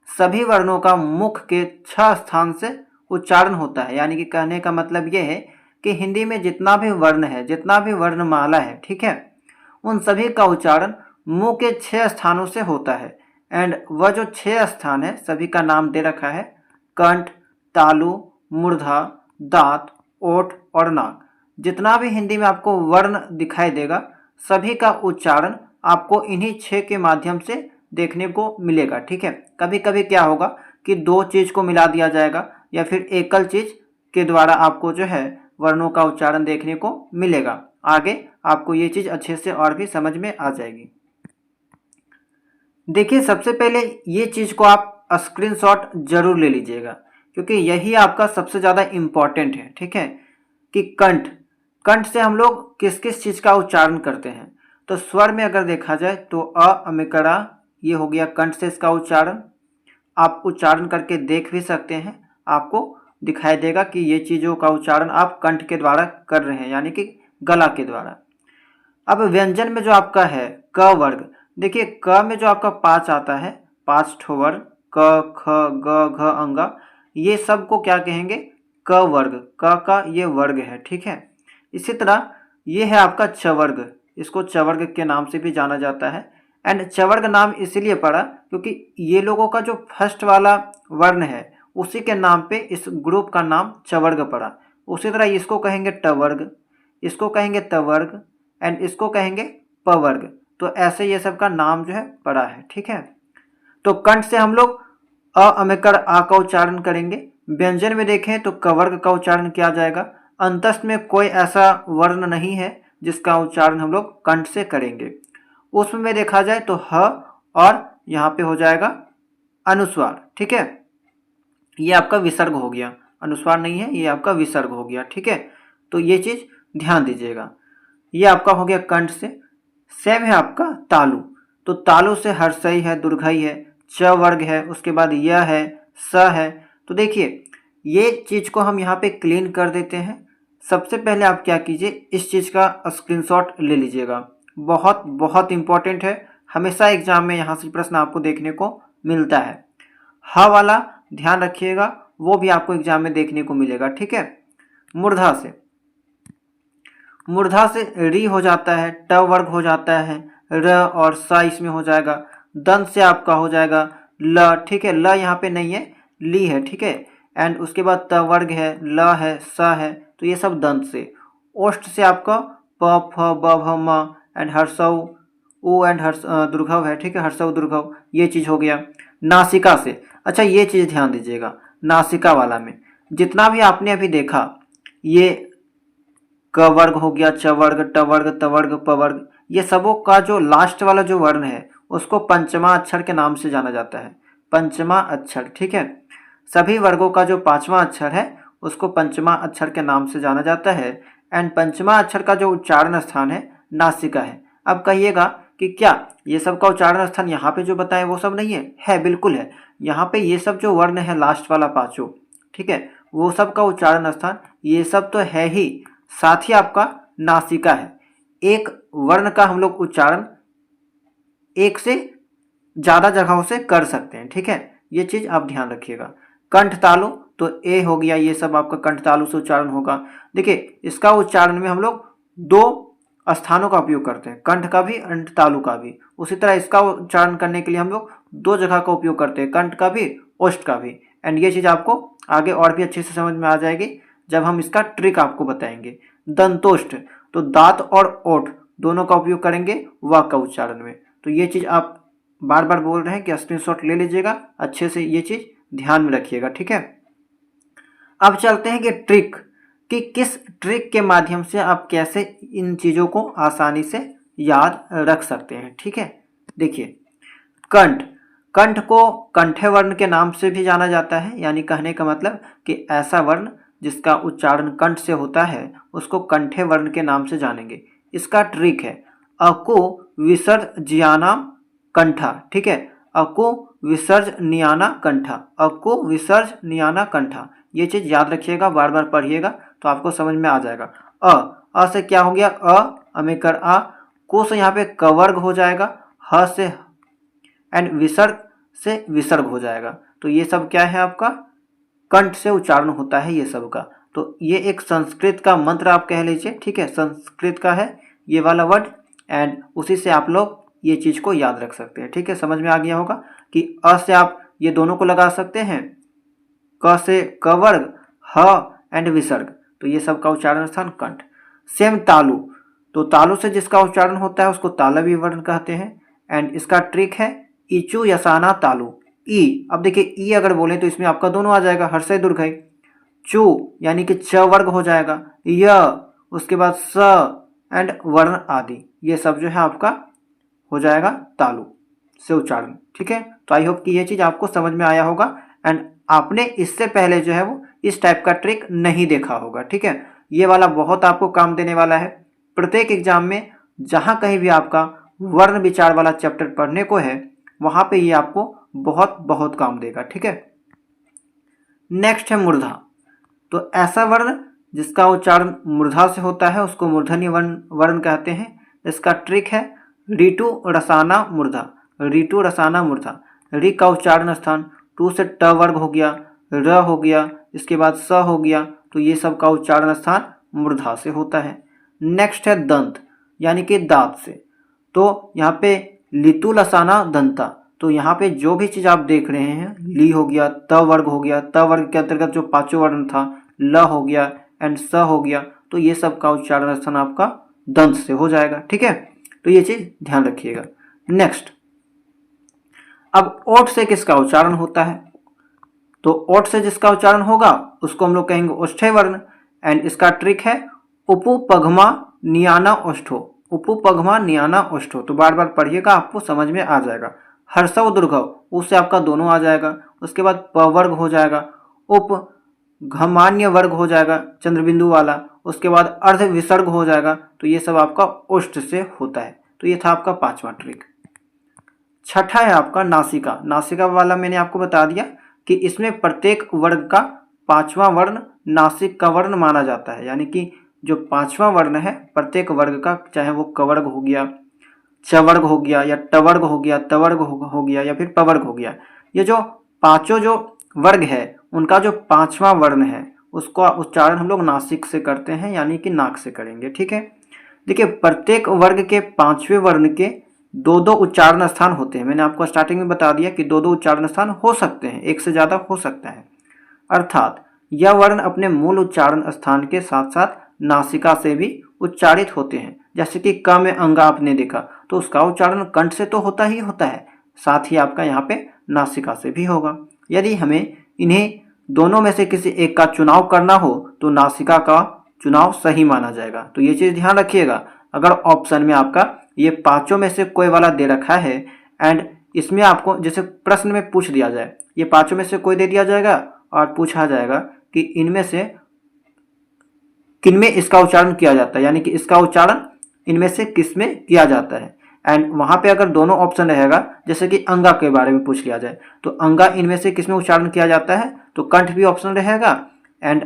सभी वर्णों का मुख के 6 स्थान से उच्चारण होता है, यानी कि कहने का मतलब ये है कि हिंदी में जितना भी वर्ण है, जितना भी वर्णमाला है, ठीक है, उन सभी का उच्चारण मुंह के 6 स्थानों से होता है। एंड वह जो 6 स्थान है सभी का नाम दे रखा है कंठ, तालु, मूर्धा, दांत, ओठ और नाक। जितना भी हिंदी में आपको वर्ण दिखाई देगा सभी का उच्चारण आपको इन्हीं 6 के माध्यम से देखने को मिलेगा। ठीक है, कभी कभी क्या होगा कि दो चीज़ को मिला दिया जाएगा या फिर एकल चीज़ के द्वारा आपको जो है वर्णों का उच्चारण देखने को मिलेगा। आगे आपको ये चीज़ अच्छे से और भी समझ में आ जाएगी। देखिए, सबसे पहले ये चीज़ को आप स्क्रीनशॉट जरूर ले लीजिएगा क्योंकि यही आपका सबसे ज़्यादा इम्पॉर्टेंट है। ठीक है, कि कंठ, कंठ से हम लोग किस किस चीज़ का उच्चारण करते हैं। तो स्वर में अगर देखा जाए तो अ, अमिकड़ा, ये हो गया कंठ से इसका उच्चारण। आप उच्चारण करके देख भी सकते हैं, आपको दिखाई देगा कि ये चीज़ों का उच्चारण आप कंठ के द्वारा कर रहे हैं, यानी कि गला के द्वारा। अब व्यंजन में जो आपका है क वर्ग, देखिए क में जो आपका 5 आता है, 5 ठो वर्ग, क, ख, ग, घ, अंगा, ये सब को क्या कहेंगे क वर्ग। क का ये वर्ग है। ठीक है, इसी तरह ये है आपका च वर्ग, इसको च वर्ग के नाम से भी जाना जाता है। एंड च वर्ग नाम इसीलिए पड़ा क्योंकि ये लोगों का जो फर्स्ट वाला वर्ण है उसी के नाम पे इस ग्रुप का नाम च वर्ग पड़ा। उसी तरह इसको कहेंगे ट वर्ग, इसको कहेंगे त वर्ग एंड इसको कहेंगे प वर्ग। तो ऐसे ये सब का नाम जो है पड़ा है। ठीक है, तो कंठ से हम लोग अ, अमेकर आ का उच्चारण करेंगे। व्यंजन में देखें तो क वर्ग का उच्चारण किया जाएगा। अंतस्थ में कोई ऐसा वर्ण नहीं है जिसका उच्चारण हम लोग कंठ से करेंगे। उसमें में देखा जाए तो ह और यहाँ पे हो जाएगा अनुस्वार। ठीक है, ये आपका विसर्ग हो गया, अनुस्वार नहीं है, ये आपका विसर्ग हो गया। ठीक है, तो ये चीज़ ध्यान दीजिएगा। ये आपका हो गया कंठ से। सेम है आपका तालु, तो तालु से हर्षई है, दुर्घई है, च वर्ग है, उसके बाद यह है, स है। तो देखिए ये चीज़ को हम यहाँ पे क्लीन कर देते हैं। सबसे पहले आप क्या कीजिए, इस चीज़ का स्क्रीनशॉट ले लीजिएगा, बहुत बहुत इम्पॉर्टेंट है। हमेशा एग्जाम में यहाँ से प्रश्न आपको देखने को मिलता है। ह वाला ध्यान रखिएगा, वो भी आपको एग्जाम में देखने को मिलेगा। ठीक है, मूर्धा से, मूर्धा से री हो जाता है, ट वर्ग हो जाता है, र और स इसमें हो जाएगा। दंत से आपका हो जाएगा ल। ठीक है, ल यहाँ पे नहीं है, ली है। ठीक है, एंड उसके बाद त वर्ग है, ल है, स है, तो ये सब दंत से। ओष्ठ से आपका प, फ, ब, भ, म एंड हर्षौ उ एंड हर्ष दुर्घव है। ठीक है, हर्षौ दुर्घव, ये चीज़ हो गया। नासिका से, अच्छा ये चीज़ ध्यान दीजिएगा, नासिका वाला में जितना भी आपने अभी देखा, ये क वर्ग हो गया, च वर्ग, ट वर्ग, त वर्ग, प वर्ग, ये सबों का जो लास्ट वाला जो वर्ण है उसको पंचमा अक्षर के नाम से जाना जाता है। पंचमा अक्षर, ठीक है। सभी वर्गों का जो पांचवा अक्षर है उसको पंचमा अक्षर के नाम से जाना जाता है। एंड पंचमा अक्षर का जो उच्चारण स्थान है नासिका है। अब कहिएगा कि क्या ये सब का उच्चारण स्थान यहाँ पे जो बताएं वो सब नहीं है? है, बिल्कुल है। यहाँ पे ये सब जो वर्ण है लास्ट वाला पांचों, ठीक है, वो सब का उच्चारण स्थान ये सब तो है ही, साथ ही आपका नासिका है। एक वर्ण का हम लोग उच्चारण एक से ज़्यादा जगहों से कर सकते हैं, ठीक है, ये चीज़ आप ध्यान रखिएगा। कंठ तालु तो ए हो गया, ये सब आपका कंठ तालु से उच्चारण होगा। देखिए इसका उच्चारण में हम लोग दो स्थानों का उपयोग करते हैं, कंठ का भी, कंठ तालु का भी। उसी तरह इसका उच्चारण करने के लिए हम लोग दो जगह का उपयोग करते हैं, कंठ का भी, ओष्ठ का भी। एंड ये चीज़ आपको आगे और भी अच्छे से समझ में आ जाएगी जब हम इसका ट्रिक आपको बताएंगे। दंतोष्ठ तो दांत और ओठ दोनों का उपयोग करेंगे व का उच्चारण में। तो ये चीज़ आप बार बार बोल रहे हैं कि स्क्रीनशॉट ले लीजिएगा, अच्छे से ये चीज़ ध्यान में रखिएगा, ठीक है। अब चलते हैं कि ट्रिक, कि किस ट्रिक के माध्यम से आप कैसे इन चीज़ों को आसानी से याद रख सकते हैं, ठीक है। देखिए कंठ, कंठ को कंठे वर्ण के नाम से भी जाना जाता है, यानी कहने का मतलब कि ऐसा वर्ण जिसका उच्चारण कंठ से होता है उसको कंठे वर्ण के नाम से जानेंगे। इसका ट्रिक है अको विसर्जयाना कंठा, ठीक है, अको विसर्जनियाना कंठा, अको विसर्जनियाना कंठा। ये चीज़ याद रखिएगा, बार बार पढ़िएगा तो आपको समझ में आ जाएगा। अ से क्या हो गया, अमेकर आ, को से यहाँ पे कवर्ग हो जाएगा, ह से एंड विसर्ग से विसर्ग हो जाएगा। तो ये सब क्या है आपका कंठ से उच्चारण होता है ये सब का। तो ये एक संस्कृत का मंत्र आप कह लीजिए, ठीक है, संस्कृत का है ये वाला वर्ड। एंड उसी से आप लोग ये चीज़ को याद रख सकते हैं, ठीक है। समझ में आ गया होगा कि अ से आप ये दोनों को लगा सकते हैं, क से कवर्ग, ह एंड विसर्ग, तो ये सब का उच्चारण स्थान कंठ। सेम तालु, तो तालु से जिसका उच्चारण होता है उसको तालवी वर्ण कहते हैं। एंड इसका ट्रिक है इचु यसाना तालु, ई। अब देखिए ई अगर बोले तो इसमें आपका दोनों आ जाएगा, हर्षय दुर्घय। चु यानी कि च वर्ग हो जाएगा, य, उसके बाद स एंड वर्ण आदि, ये सब जो है आपका हो जाएगा तालु से उच्चारण, ठीक है। तो आई होप कि ये चीज़ आपको समझ में आया होगा। एंड आपने इससे पहले जो है वो इस टाइप का ट्रिक नहीं देखा होगा, ठीक है। ये वाला बहुत आपको काम देने वाला है। प्रत्येक एग्जाम में जहाँ कहीं भी आपका वर्ण विचार वाला चैप्टर पढ़ने को है वहाँ पे ये आपको बहुत बहुत काम देगा, ठीक है। नेक्स्ट है मूर्धा, तो ऐसा वर्ण जिसका उच्चारण मूर्धा से होता है उसको मूर्धन्य वर्ण कहते हैं। इसका ट्रिक है ऋतु रसाना मूर्धा, ऋतु रसाना मूर्धा। ऋ का उच्चारण स्थान टू से ट वर्ग हो गया, र हो गया, इसके बाद स हो गया, तो ये सब का उच्चारण स्थान मूर्धा से होता है। नेक्स्ट है दंत यानी कि दांत से, तो यहाँ पे लितु लसाना दंता, तो यहाँ पे जो भी चीज़ आप देख रहे हैं, ली हो गया, त वर्ग हो गया, त वर्ग के अंतर्गत जो पांचों वर्ण था, ल हो गया एंड स हो गया, तो ये सब का उच्चारण स्थान आपका दंत से हो जाएगा, ठीक है। तो ये चीज़ ध्यान रखिएगा। नेक्स्ट, अब ओठ से किसका उच्चारण होता है, तो ओठ से जिसका उच्चारण होगा उसको हम लोग कहेंगे ओष्ठे वर्ण। एंड इसका ट्रिक है उपपघमा नियाना ओष्ठो, उपपघमा नियाना ओष्ठो, तो बार बार पढ़िएगा आपको समझ में आ जाएगा। हर्षव दुर्घव उससे आपका दोनों आ जाएगा, उसके बाद प वर्ग हो जाएगा, उप घमान्य वर्ग हो जाएगा चंद्रबिंदु वाला, उसके बाद अर्ध विसर्ग हो जाएगा, तो ये सब आपका ओष्ठ से होता है। तो ये था आपका पांचवा ट्रिक। छठा है आपका नासिका, नासिका वाला मैंने आपको बता दिया कि इसमें प्रत्येक वर्ग का पांचवा वर्ण नासिक का वर्ण माना जाता है, यानी कि जो पांचवा वर्ण है प्रत्येक वर्ग का, चाहे वो कवर्ग हो गया, च वर्ग हो गया, या ट वर्ग हो गया, त वर्ग हो गया, या फिर प वर्ग हो गया, ये जो पांचों जो वर्ग है उनका जो पांचवा वर्ण है उसको उच्चारण हम लोग नासिक से करते हैं, यानी कि नाक से करेंगे, ठीक है। देखिए प्रत्येक वर्ग के पांचवें वर्ण के दो दो उच्चारण स्थान होते हैं। मैंने आपको स्टार्टिंग में बता दिया कि दो दो उच्चारण स्थान हो सकते हैं, एक से ज़्यादा हो सकता है। अर्थात यह वर्ण अपने मूल उच्चारण स्थान के साथ साथ नासिका से भी उच्चारित होते हैं। जैसे कि क में अंगा आपने देखा तो उसका उच्चारण कंठ से तो होता ही होता है, साथ ही आपका यहाँ पे नासिका से भी होगा। यदि हमें इन्हें दोनों में से किसी एक का चुनाव करना हो तो नासिका का चुनाव सही माना जाएगा। तो ये चीज़ ध्यान रखिएगा, अगर ऑप्शन में आपका ये पांचों में से कोई वाला दे रखा है एंड इसमें आपको जैसे प्रश्न में पूछ दिया जाए, ये पांचों में से कोई दे दिया जाएगा और पूछा जाएगा कि इनमें से किनमें इसका उच्चारण किया जाता है, यानी कि इसका उच्चारण इनमें से किस में किया जाता है। एंड वहाँ पे अगर दोनों ऑप्शन रहेगा, जैसे कि अंगा के बारे में पूछ लिया जाए तो अंगा इनमें से किस में उच्चारण किया जाता है, तो कंठ भी ऑप्शन रहेगा एंड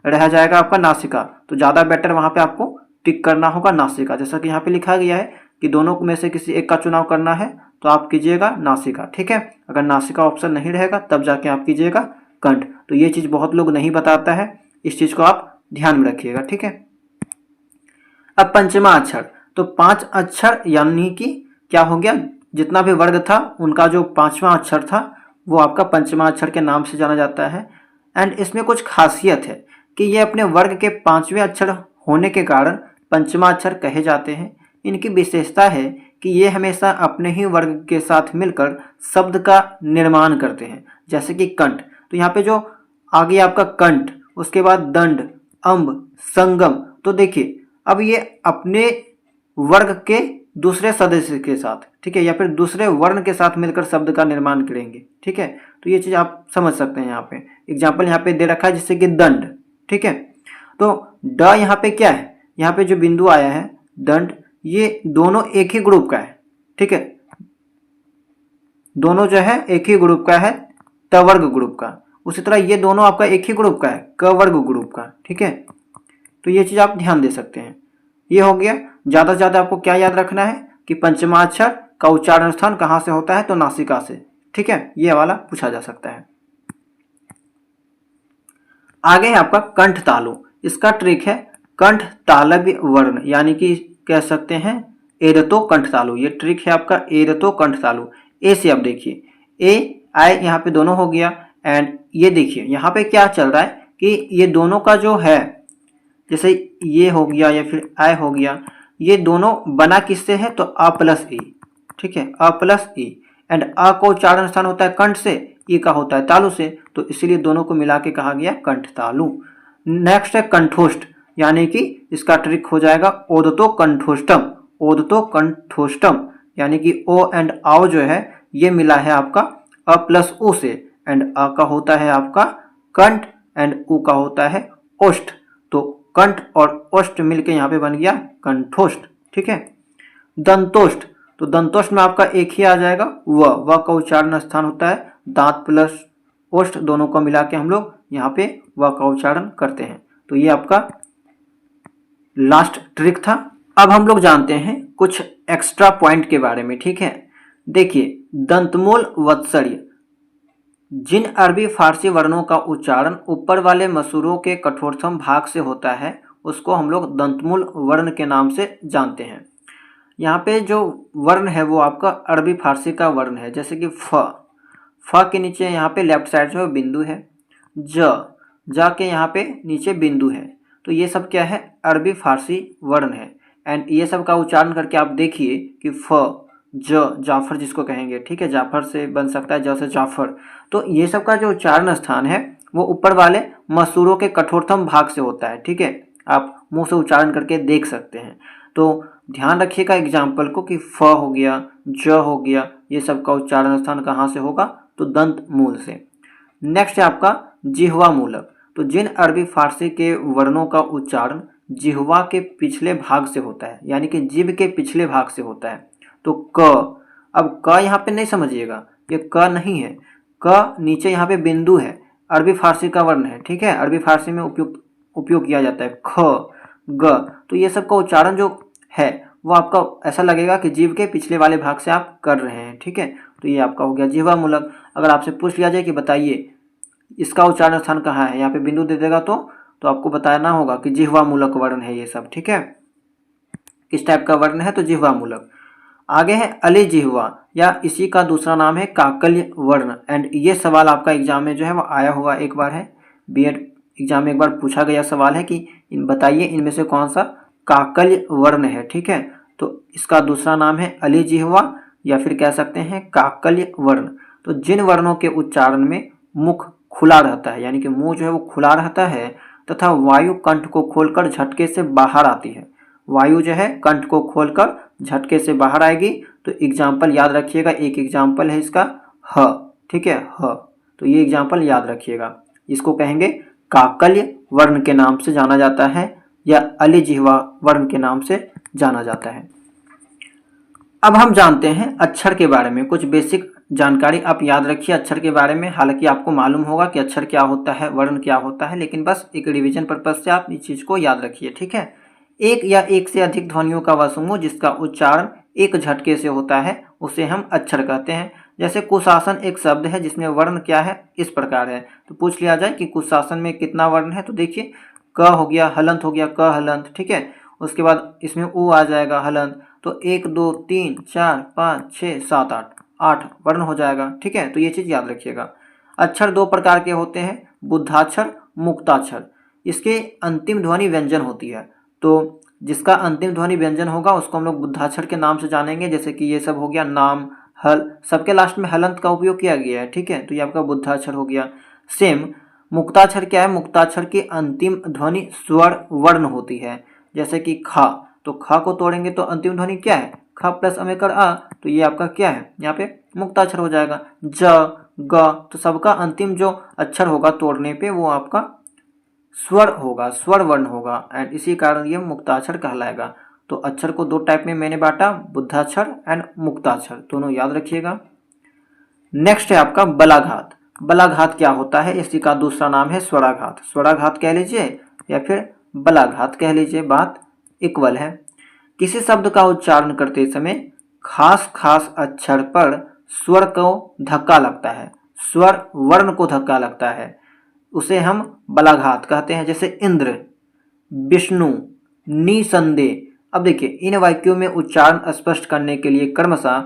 रह जाएगा आपका नासिका। तो ज़्यादा बेटर वहाँ पे आपको टिक करना होगा नासिका। जैसा कि यहाँ पे लिखा गया है कि दोनों में से किसी एक का चुनाव करना है तो आप कीजिएगा नासिका, ठीक है। अगर नासिका ऑप्शन नहीं रहेगा तब जाके आप कीजिएगा कंठ। तो ये चीज़ बहुत लोग नहीं बताता है, इस चीज़ को आप ध्यान में रखिएगा, ठीक है। अब पंचमा अक्षर, तो 5 अक्षर यानी कि क्या हो गया, जितना भी वर्ग था उनका जो पांचवा अक्षर था वो आपका पंचमा अक्षर के नाम से जाना जाता है। एंड इसमें कुछ खासियत है कि ये अपने वर्ग के पांचवें अक्षर होने के कारण पंचमा अक्षर कहे जाते हैं। इनकी विशेषता है कि ये हमेशा अपने ही वर्ग के साथ मिलकर शब्द का निर्माण करते हैं, जैसे कि कंठ। तो यहाँ पे जो आगे आपका कंठ, उसके बाद दंड, अम्ब, संगम, तो देखिए अब ये अपने वर्ग के दूसरे सदस्य के साथ, ठीक है, या फिर दूसरे वर्ण के साथ मिलकर शब्द का निर्माण करेंगे, ठीक है। तो ये चीज़ आप समझ सकते हैं। यहाँ पे एग्जाम्पल यहाँ पे दे रखा है जैसे कि दंड, ठीक है। तो ड यहाँ पे क्या है, यहाँ पे जो बिंदु आया है दंड, ये दोनों एक ही ग्रुप का है, ठीक है। दोनों जो है एक ही ग्रुप का है, तवर्ग ग्रुप का। उसी तरह ये दोनों आपका एक ही ग्रुप का है, क वर्ग ग्रुप का, ठीक है। तो ये चीज़ आप ध्यान दे सकते हैं। ये हो गया। ज़्यादा से ज़्यादा आपको क्या याद रखना है कि पंचमाक्षर का उच्चारण स्थान कहाँ से होता है, तो नासिका से, ठीक है। ये वाला पूछा जा सकता है। आगे है आपका कंठ तालु। इसका ट्रिक है कंठ तालव्य वर्ण, यानी कि कह सकते हैं एरतो कंठ तालु। ये ट्रिक है आपका एरतो कंठ तालु। ए से आप देखिए, ए आई यहाँ पे दोनों हो गया। एंड ये देखिए यहाँ पे क्या चल रहा है कि ये दोनों का जो है, जैसे ये हो गया या फिर आई हो गया, ये दोनों बना किससे है, तो अ प्लस ई, ठीक है, अ प्लस ई। एंड अ का उच्चारण स्थान होता है कंठ से, ई का होता है तालु से, तो इसीलिए दोनों को मिला के कहा गया कंठ तालु। नेक्स्ट है कंठोष्ठ, यानी कि इसका ट्रिक हो जाएगा ओदतो कंठोष्टम। ओदतो कंठोष्टम यानी कि ओ एंड आओ जो है ये मिला है आपका अ प्लस उ से। एंड अ का होता है आपका कंठ एंड उ का होता है ओष्ठ। तो कंठ और ओष्ठ मिलके यहाँ पे बन गया कंठोष्ठ, ठीक है। दंतोष्ठ, तो दंतोष्ठ में आपका एक ही आ जाएगा व का उच्चारण स्थान होता है दांत प्लस ओष्ठ, दोनों को मिला के हम लोग यहाँ पे व का उच्चारण करते हैं। तो ये आपका लास्ट ट्रिक था। अब हम लोग जानते हैं कुछ एक्स्ट्रा पॉइंट के बारे में, ठीक है। देखिए दंतमूल वत्सर्य, जिन अरबी फारसी वर्णों का उच्चारण ऊपर वाले मसूरों के कठोरतम भाग से होता है उसको हम लोग दंतमूल वर्ण के नाम से जानते हैं। यहाँ पे जो वर्ण है वो आपका अरबी फारसी का वर्ण है, जैसे कि फ के नीचे यहाँ पे लेफ्ट साइड जो है बिंदु है, जा के यहाँ पे नीचे बिंदु है। तो ये सब क्या है, अरबी फारसी वर्ण है। एंड ये सब का उच्चारण करके आप देखिए कि फ जाफर जिसको कहेंगे, ठीक है, जाफर से बन सकता है, ज से जाफर। तो ये सब का जो उच्चारण स्थान है वो ऊपर वाले मसूरों के कठोरतम भाग से होता है, ठीक है। आप मुंह से उच्चारण करके देख सकते हैं। तो ध्यान रखिएगा एग्जाम्पल को कि फ हो गया, ज हो गया, ये सब का उच्चारण स्थान कहाँ से होगा, तो दंत मूल से। नेक्स्ट है आपका जिह्वा मूलक। तो जिन अरबी फारसी के वर्णों का उच्चारण जिह्वा के पिछले भाग से होता है, यानी कि जिभ के पिछले भाग से होता है, तो क। अब क यहाँ पे नहीं समझिएगा, ये क नहीं है, क नीचे यहाँ पे बिंदु है, अरबी फारसी का वर्ण है, ठीक है। अरबी फारसी में उपयोग किया जाता है ख ग। तो ये सब का उच्चारण जो है वो आपका ऐसा लगेगा कि जीभ के पिछले वाले भाग से आप कर रहे हैं, ठीक है। तो ये आपका हो गया जिह्वा मूलक। अगर आपसे पूछ लिया जाए कि बताइए इसका उच्चारण स्थान कहाँ है, यहाँ पे बिंदु दे देगा तो आपको बताना होगा कि जिह्वा मूलक वर्ण है ये सब, ठीक है। किस टाइप का वर्ण है, तो जिह्वा मूलक। आगे है अली जिह्वा, या इसी का दूसरा नाम है काकल्य वर्ण। एंड ये सवाल आपका एग्जाम में जो है वो आया हुआ एक बार है, बीएड एग्जाम में एक बार पूछा गया सवाल है कि बताइए इनमें से कौन सा काकल्य वर्ण है, ठीक है। तो इसका दूसरा नाम है अली जिह्वा या फिर कह सकते हैं काकल्य वर्ण। तो जिन वर्णों के उच्चारण में मुख खुला रहता है, यानी कि मुंह जो है वो खुला रहता है तथा वायु कंठ को खोलकर झटके से बाहर आती है। वायु जो है कंठ को खोलकर झटके से बाहर आएगी। तो एग्जाम्पल याद रखिएगा, एक एग्जाम्पल है इसका ह, ठीक है, ह। तो ये एग्जाम्पल याद रखिएगा। इसको कहेंगे काकल्य वर्ण के नाम से जाना जाता है या अलिजिह्वा वर्ण के नाम से जाना जाता है। अब हम जानते हैं अक्षर के बारे में। कुछ बेसिक जानकारी आप याद रखिए अक्षर के बारे में। हालांकि आपको मालूम होगा कि अक्षर क्या होता है, वर्ण क्या होता है, लेकिन बस एक रिवीजन पर्पज से आप इस चीज को याद रखिए, ठीक है। एक या एक से अधिक ध्वनियों का वह समूह जिसका उच्चारण एक झटके से होता है उसे हम अक्षर कहते हैं। जैसे कुशासन एक शब्द है जिसमें वर्ण क्या है, इस प्रकार है। तो पूछ लिया जाए कि कुशासन में कितना वर्ण है, तो देखिए क हो गया, हलंत हो गया, क हलंत, ठीक है। उसके बाद इसमें उ आ जाएगा हलंत। तो 1 2 3 4 5 6 7 8 वर्ण हो जाएगा, ठीक है। तो ये चीज याद रखिएगा। अक्षर दो प्रकार के होते हैं, बुद्धाक्षर, मुक्ताक्षर। इसके अंतिम ध्वनि व्यंजन होती है। तो जिसका अंतिम ध्वनि व्यंजन होगा उसको हम लोग बुद्धाक्षर के नाम से जानेंगे। जैसे कि ये सब हो गया नाम, हल, सबके लास्ट में हलंत का उपयोग किया गया है, ठीक है। तो ये आपका बुद्धाक्षर हो गया। सेम मुक्ताक्षर क्या है, मुक्ताक्षर की अंतिम ध्वनि स्वर वर्ण होती है। जैसे कि खा, तो खा को तोड़ेंगे तो अंतिम ध्वनि क्या है, ख प्लस अमेकर आ। तो ये आपका क्या है, यहाँ पे मुक्ताक्षर हो जाएगा। ज, ग, तो सबका अंतिम जो अक्षर होगा तोड़ने पे वो आपका स्वर होगा, स्वर वर्ण होगा, एंड इसी कारण ये मुक्ताक्षर कहलाएगा। तो अक्षर को दो टाइप में मैंने बांटा, बुद्धाक्षर एंड मुक्ताक्षर, दोनों याद रखिएगा। नेक्स्ट है आपका बलाघात। बलाघात क्या होता है, इसी का दूसरा नाम है स्वराघात। स्वराघात कह लीजिए या फिर बलाघात कह लीजिए, बात इक्वल है। किसी शब्द का उच्चारण करते समय खास खास अक्षर पर स्वर को धक्का लगता है, स्वर वर्ण को धक्का लगता है, उसे हम बलाघात कहते हैं। जैसे इंद्र, विष्णु, निसंदेह। अब देखिए इन वाक्यों में उच्चारण स्पष्ट करने के लिए क्रमशः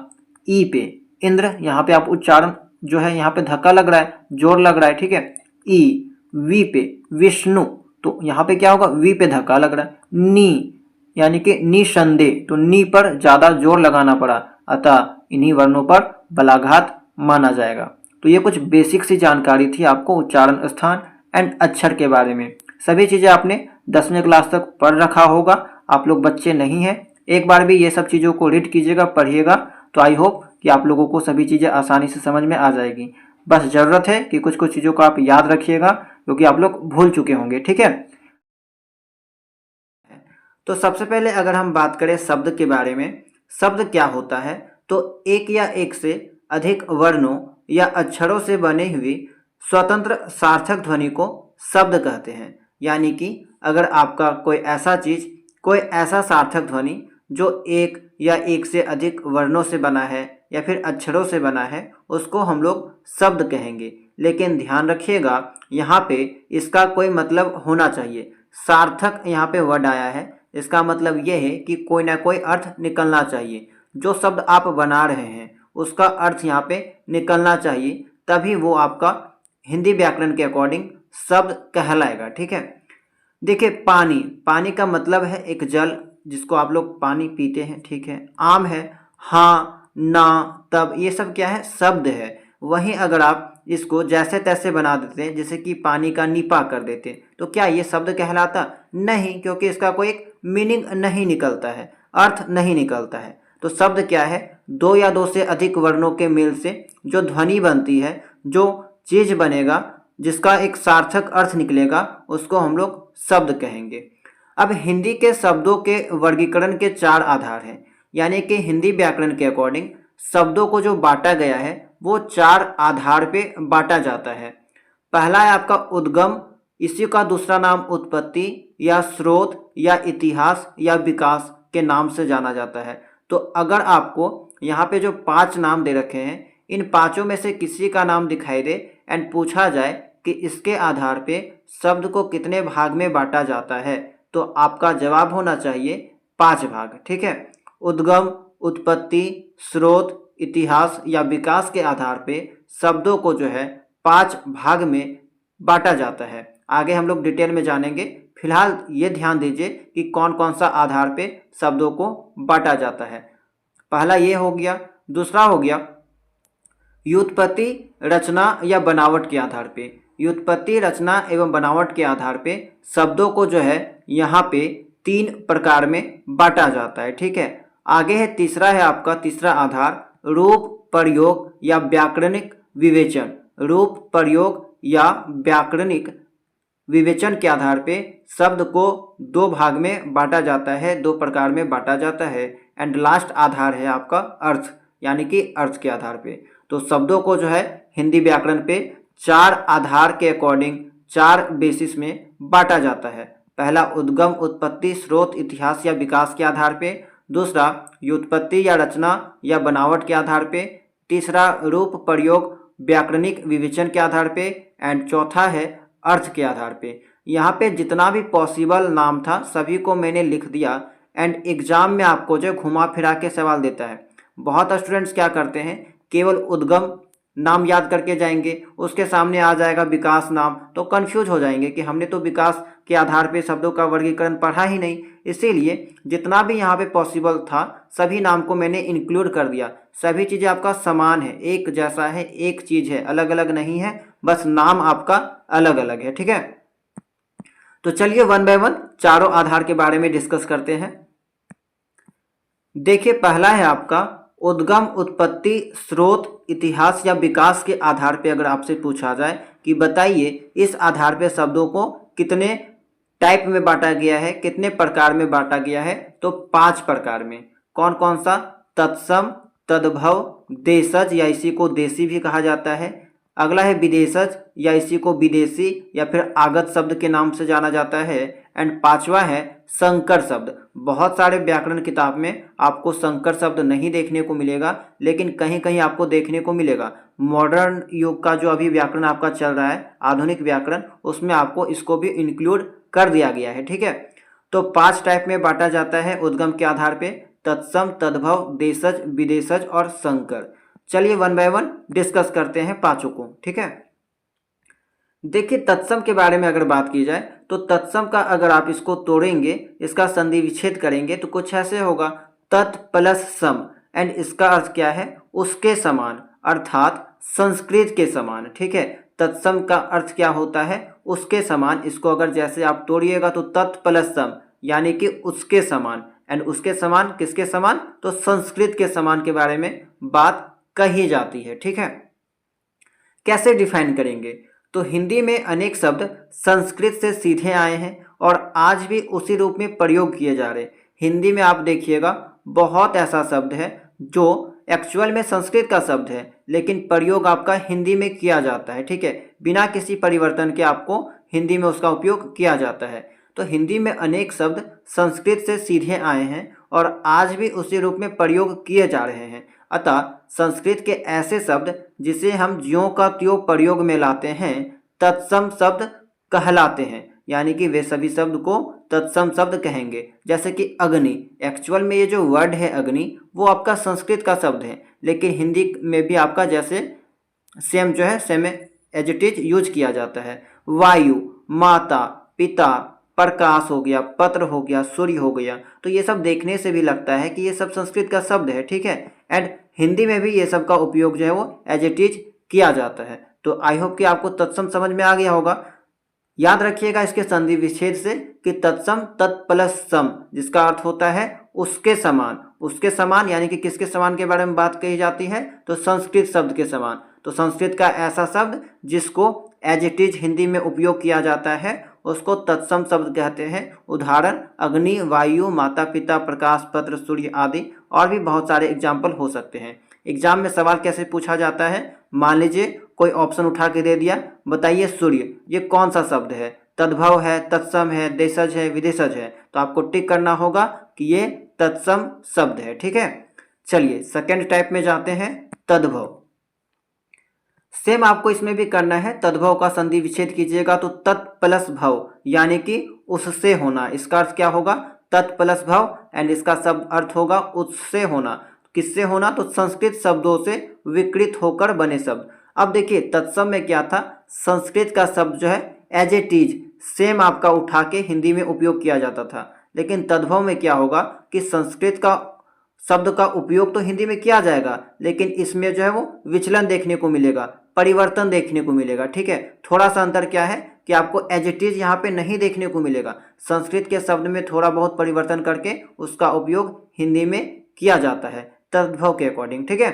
ई पे, इंद्र यहाँ पे आप उच्चारण जो है यहाँ पे धक्का लग रहा है, जोर लग रहा है, ठीक है। ई, वी पे विष्णु, तो यहाँ पे क्या होगा, वी पे धक्का लग रहा है। नी यानी कि निसंदेह, तो नी पर ज्यादा जोर लगाना पड़ा, अतः इन्हीं वर्णों पर बलाघात माना जाएगा। तो ये कुछ बेसिक सी जानकारी थी आपको उच्चारण स्थान एंड अक्षर के बारे में। सभी चीजें आपने 10वीं क्लास तक पढ़ रखा होगा। आप लोग बच्चे नहीं हैं, एक बार भी ये सब चीज़ों को रीड कीजिएगा, पढ़िएगा, तो आई होप कि आप लोगों को सभी चीज़ें आसानी से समझ में आ जाएगी। बस ज़रूरत है कि कुछ कुछ चीज़ों को आप याद रखिएगा क्योंकि आप लोग भूल चुके होंगे, ठीक है। तो सबसे पहले अगर हम बात करें शब्द के बारे में, शब्द क्या होता है, तो एक या एक से अधिक वर्णों या अक्षरों से बने हुई स्वतंत्र सार्थक ध्वनि को शब्द कहते हैं। यानी कि अगर आपका कोई ऐसा चीज, कोई ऐसा सार्थक ध्वनि जो एक या एक से अधिक वर्णों से बना है या फिर अक्षरों से बना है, उसको हम लोग शब्द कहेंगे। लेकिन ध्यान रखिएगा यहाँ पे इसका कोई मतलब होना चाहिए। सार्थक यहाँ पे वर्ड आया है, इसका मतलब यह है कि कोई ना कोई अर्थ निकलना चाहिए। जो शब्द आप बना रहे हैं उसका अर्थ यहाँ पे निकलना चाहिए, तभी वो आपका हिंदी व्याकरण के अकॉर्डिंग शब्द कहलाएगा, ठीक है। देखिए पानी, पानी का मतलब है एक जल जिसको आप लोग पानी पीते हैं, ठीक है। आम है, हाँ, ना, तब, ये सब क्या है, शब्द है। वहीं अगर आप इसको जैसे तैसे बना देते हैं, जैसे कि पानी का निपा कर देते, तो क्या ये शब्द कहलाता? नहीं, क्योंकि इसका कोई मीनिंग नहीं निकलता है, अर्थ नहीं निकलता है। तो शब्द क्या है, दो या दो से अधिक वर्णों के मेल से जो ध्वनि बनती है, जो चीज बनेगा, जिसका एक सार्थक अर्थ निकलेगा, उसको हम लोग शब्द कहेंगे। अब हिंदी के शब्दों के वर्गीकरण के 4 आधार हैं, यानी कि हिंदी व्याकरण के अकॉर्डिंग शब्दों को जो बांटा गया है वो 4 आधार पे बांटा जाता है। पहला है आपका उद्गम, इसी का दूसरा नाम उत्पत्ति या स्रोत या इतिहास या विकास के नाम से जाना जाता है। तो अगर आपको यहाँ पे जो 5 नाम दे रखे हैं, इन पांचों में से किसी का नाम दिखाई दे एंड पूछा जाए कि इसके आधार पे शब्द को कितने भाग में बांटा जाता है, तो आपका जवाब होना चाहिए 5 भाग, ठीक है। उद्गम, उत्पत्ति, स्रोत, इतिहास या विकास के आधार पे शब्दों को जो है 5 भाग में बांटा जाता है। आगे हम लोग डिटेल में जानेंगे, फिलहाल ये ध्यान दीजिए कि कौन कौन सा आधार पे शब्दों को बांटा जाता है। पहला ये हो गया। दूसरा हो गया व्युत्पत्ति, रचना या बनावट के आधार पे, व्युत्पत्ति, रचना एवं बनावट के आधार पे शब्दों को जो है यहाँ पे 3 प्रकार में बांटा जाता है। ठीक है, आगे है तीसरा है आपका तीसरा आधार रूप, प्रयोग या व्याकरणिक विवेचन। रूप, प्रयोग या व्याकरणिक विवेचन के आधार पे शब्द को 2 भाग में बांटा जाता है, 2 प्रकार में बांटा जाता है। एंड लास्ट आधार है आपका अर्थ, यानी कि अर्थ के आधार पे। तो शब्दों को जो है हिंदी व्याकरण पे 4 आधार के अकॉर्डिंग 4 बेसिस में बांटा जाता है। पहला उद्गम, उत्पत्ति, स्रोत, इतिहास या विकास के आधार पे। दूसरा व्युत्पत्ति या रचना या बनावट के आधार पे। तीसरा रूप, प्रयोग, व्याकरणिक विवेचन के आधार पे। एंड चौथा है अर्थ के आधार पे। यहाँ पे जितना भी पॉसिबल नाम था सभी को मैंने लिख दिया। एंड एग्जाम में आपको जो घुमा फिरा के सवाल देता है। बहुत स्टूडेंट्स क्या करते हैं, केवल उद्गम नाम याद करके जाएंगे, उसके सामने आ जाएगा विकास नाम, तो कंफ्यूज हो जाएंगे कि हमने तो विकास के आधार पे शब्दों का वर्गीकरण पढ़ा ही नहीं। इसीलिए जितना भी यहाँ पे पॉसिबल था सभी नाम को मैंने इंक्लूड कर दिया। सभी चीज़ें आपका समान है, एक जैसा है, एक चीज़ है, अलग अलग नहीं है, बस नाम आपका अलग अलग है। ठीक है, तो चलिए 1 बाय 1 चारों आधार के बारे में डिस्कस करते हैं। देखिए, पहला है आपका उद्गम, उत्पत्ति, स्रोत, इतिहास या विकास के आधार पे अगर आपसे पूछा जाए कि बताइए इस आधार पे शब्दों को कितने टाइप में बांटा गया है, कितने प्रकार में बांटा गया है, तो 5 प्रकार में। कौन कौन सा? तत्सम, तद्भव, देशज या इसी को देशी भी कहा जाता है। अगला है विदेशज या इसी को विदेशी या फिर आगत शब्द के नाम से जाना जाता है। एंड 5वां है संकर शब्द। बहुत सारे व्याकरण किताब में आपको संकर शब्द नहीं देखने को मिलेगा, लेकिन कहीं कहीं आपको देखने को मिलेगा। मॉडर्न युग का जो अभी व्याकरण आपका चल रहा है, आधुनिक व्याकरण, उसमें आपको इसको भी इंक्लूड कर दिया गया है। ठीक है, तो 5 टाइप में बांटा जाता है उद्गम के आधार पे, तत्सम, तद्भव, देशज, विदेशज और संकर। चलिए 1 बाय 1 डिस्कस करते हैं पांचों को। ठीक है, देखिए तत्सम के बारे में अगर बात की जाए तो तत्सम का अगर आप इसको तोड़ेंगे, इसका संधि विच्छेद करेंगे तो कुछ ऐसे होगा, तत् प्लस सम। एंड इसका अर्थ क्या है? उसके समान, अर्थात संस्कृत के समान। ठीक है, तत्सम का अर्थ क्या होता है? उसके समान। इसको अगर जैसे आप तोड़िएगा तो तत् प्लस सम यानी कि उसके समान। एंड उसके समान किसके समान? तो संस्कृत के समान के बारे में बात कही जाती है। ठीक है, कैसे डिफाइन करेंगे? तो हिंदी में अनेक शब्द संस्कृत से सीधे आए हैं और आज भी उसी रूप में प्रयोग किए जा रहे हैं। हिंदी में आप देखिएगा बहुत ऐसा शब्द है जो एक्चुअल में संस्कृत का शब्द है, लेकिन प्रयोग आपका हिंदी में किया जाता है। ठीक है, बिना किसी परिवर्तन के आपको हिंदी में उसका उपयोग किया जाता है। तो हिंदी में अनेक शब्द संस्कृत से सीधे आए हैं और आज भी उसी रूप में प्रयोग किए जा रहे हैं। अतः संस्कृत के ऐसे शब्द जिसे हम ज्यों का त्यों प्रयोग में लाते हैं तत्सम शब्द कहलाते हैं, यानी कि वे सभी शब्द को तत्सम शब्द कहेंगे। जैसे कि अग्नि, एक्चुअल में ये जो वर्ड है अग्नि वो आपका संस्कृत का शब्द है, लेकिन हिंदी में भी आपका जैसे सेम जो है same as it is use किया जाता है। वायु, माता, पिता, प्रकाश हो गया, पत्र हो गया, सूर्य हो गया, तो ये सब देखने से भी लगता है कि ये सब संस्कृत का शब्द है। ठीक है, एंड हिंदी में भी ये सब का उपयोग जो है वो एज इट इज किया जाता है। तो आई होप कि आपको तत्सम समझ में आ गया होगा। याद रखिएगा इसके संधि विच्छेद से कि तत्सम तत् प्लस सम, जिसका अर्थ होता है उसके समान। उसके समान यानी कि किसके समान के बारे में बात कही जाती है? तो संस्कृत शब्द के समान। तो संस्कृत का ऐसा शब्द जिसको एज इट इज हिंदी में उपयोग किया जाता है उसको तत्सम शब्द कहते हैं। उदाहरण अग्नि, वायु, माता पिता, प्रकाश, पत्र, सूर्य आदि और भी बहुत सारे एग्जाम्पल हो सकते हैं। एग्जाम में सवाल कैसे पूछा जाता है? मान लीजिए कोई ऑप्शन उठा के दे दिया, बताइए सूर्य ये कौन सा शब्द है? तद्भव है, तत्सम है, देशज है, विदेशज है? तो आपको टिक करना होगा कि ये तत्सम शब्द है। ठीक है, चलिए सेकेंड टाइप में जाते हैं, तद्भव। सेम आपको इसमें भी करना है। तद्भव का संधि विच्छेद कीजिएगा तो तत् प्लस भव यानी कि उससे होना। इसका अर्थ क्या होगा? तत् प्लस भव एंड इसका शब्द अर्थ होगा उससे होना। किससे होना? तो संस्कृत शब्दों से विकृत होकर बने शब्द। अब देखिए तत्सम में क्या था, संस्कृत का शब्द जो है एज इट इज सेम आपका उठा के हिंदी में उपयोग किया जाता था, लेकिन तद्भव में क्या होगा कि संस्कृत का शब्द का उपयोग तो हिंदी में किया जाएगा, लेकिन इसमें जो है वो विचलन देखने को मिलेगा, परिवर्तन देखने को मिलेगा। ठीक है, थोड़ा सा अंतर क्या है कि आपको एज इट इज यहाँ पे नहीं देखने को मिलेगा। संस्कृत के शब्द में थोड़ा बहुत परिवर्तन करके उसका उपयोग हिंदी में किया जाता है तद्भव के अकॉर्डिंग। ठीक है,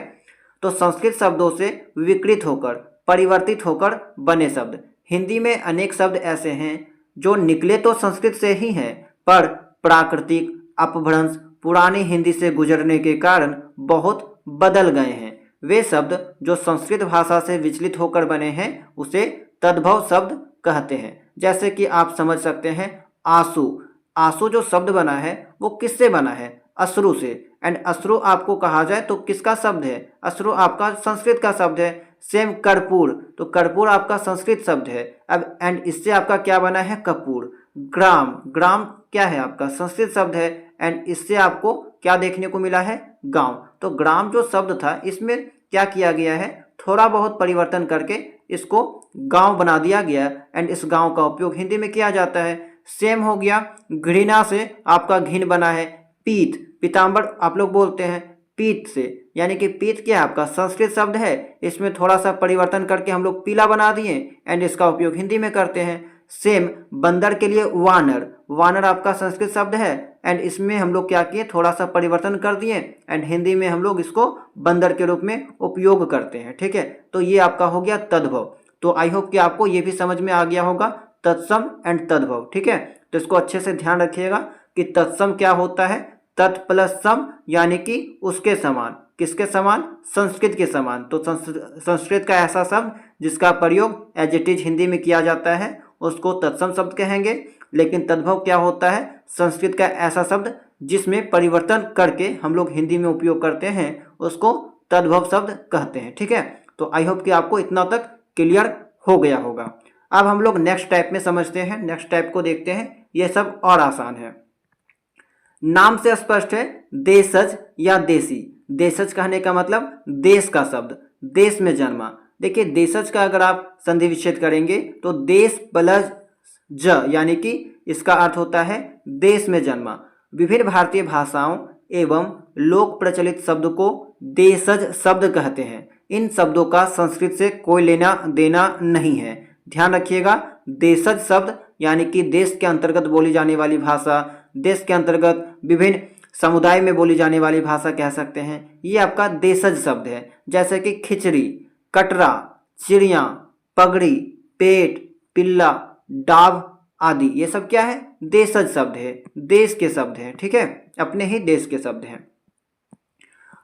तो संस्कृत शब्दों से विकृत होकर, परिवर्तित होकर बने शब्द। हिंदी में अनेक शब्द ऐसे हैं जो निकले तो संस्कृत से ही हैं, पर प्राकृतिक अपभ्रंश पुरानी हिंदी से गुजरने के कारण बहुत बदल गए हैं। वे शब्द जो संस्कृत भाषा से विचलित होकर बने हैं उसे तद्भव शब्द कहते हैं। जैसे कि आप समझ सकते हैं आंसू। आंसू जो शब्द बना है वो किससे बना है? अश्रु से। एंड अश्रु आपको कहा जाए तो किसका शब्द है? अश्रु आपका संस्कृत का शब्द है। सेम कर्पूर, तो कर्पूर आपका संस्कृत शब्द है। अब एंड इससे आपका क्या बना है? कपूर। ग्राम, ग्राम क्या है? आपका संस्कृत शब्द है। एंड इससे आपको क्या देखने को मिला है? गांव। तो ग्राम जो शब्द था इसमें क्या किया गया है? थोड़ा बहुत परिवर्तन करके इसको गांव बना दिया गया एंड इस गांव का उपयोग हिंदी में किया जाता है। सेम हो गया घृणा से आपका घिन बना है। पीत, पीताम्बर आप लोग बोलते हैं पीत से, यानी कि पीत क्या आपका संस्कृत शब्द है, इसमें थोड़ा सा परिवर्तन करके हम लोग पीला बना दिए एंड इसका उपयोग हिंदी में करते हैं। सेम बंदर के लिए वानर, वानर आपका संस्कृत शब्द है एंड इसमें हम लोग क्या किए? थोड़ा सा परिवर्तन कर दिए एंड हिंदी में हम लोग इसको बंदर के रूप में उपयोग करते हैं। ठीक है, तो ये आपका हो गया तद्भव। तो आई होप कि आपको ये भी समझ में आ गया होगा तत्सम एंड तद्भव। ठीक है, तो इसको अच्छे से ध्यान रखिएगा कि तत्सम क्या होता है? तत् प्लस सम, यानी कि उसके समान। किसके समान? संस्कृत के समान। तो संस्कृत का ऐसा शब्द जिसका प्रयोग एज इट इज हिंदी में किया जाता है उसको तत्सम शब्द कहेंगे। लेकिन तद्भव क्या होता है? संस्कृत का ऐसा शब्द जिसमें परिवर्तन करके हम लोग हिंदी में उपयोग करते हैं उसको तद्भव शब्द कहते हैं। ठीक है, तो आई होप कि आपको इतना तक क्लियर हो गया होगा। अब हम लोग नेक्स्ट टाइप में समझते हैं। नेक्स्ट टाइप को देखते हैं, ये सब और आसान है। नाम से स्पष्ट है देशज या देसी। देशज कहने का मतलब देश का शब्द, देश में जन्मा। देखिए देशज का अगर आप संधि विच्छेद करेंगे तो देश प्लस ज, यानी कि इसका अर्थ होता है देश में जन्मा। विभिन्न भारतीय भाषाओं एवं लोक प्रचलित शब्द को देशज शब्द कहते हैं। इन शब्दों का संस्कृत से कोई लेना देना नहीं है। ध्यान रखिएगा, देशज शब्द यानी कि देश के अंतर्गत बोली जाने वाली भाषा, देश के अंतर्गत विभिन्न समुदाय में बोली जाने वाली भाषा कह सकते हैं, ये आपका देशज शब्द है। जैसे कि खिचड़ी, कटरा, चिड़िया, पगड़ी, पेट, पिल्ला, डाब आदि, ये सब क्या है? देशज शब्द है, देश के शब्द हैं। ठीक है, अपने ही देश के शब्द हैं।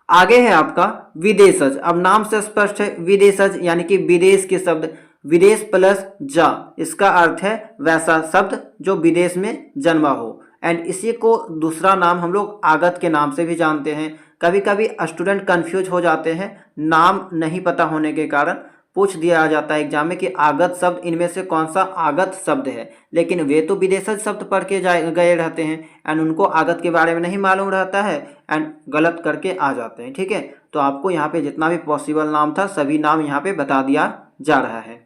आगे है आपका विदेशज। अब नाम से स्पष्ट है विदेशज यानी कि विदेश के शब्द। विदेश प्लस जा, इसका अर्थ है वैसा शब्द जो विदेश में जन्मा हो। एंड इसी को दूसरा नाम हम लोग आगत के नाम से भी जानते हैं। कभी कभी स्टूडेंट कंफ्यूज हो जाते हैं, नाम नहीं पता होने के कारण पूछ दिया जाता है एग्जाम में कि आगत शब्द इनमें से कौन सा आगत शब्द है, लेकिन वे तो विदेशज शब्द पढ़ के गए रहते हैं एंड उनको आगत के बारे में नहीं मालूम रहता है एंड गलत करके आ जाते हैं। ठीक है, तो आपको यहाँ पे जितना भी पॉसिबल नाम था सभी नाम यहाँ पे बता दिया जा रहा है।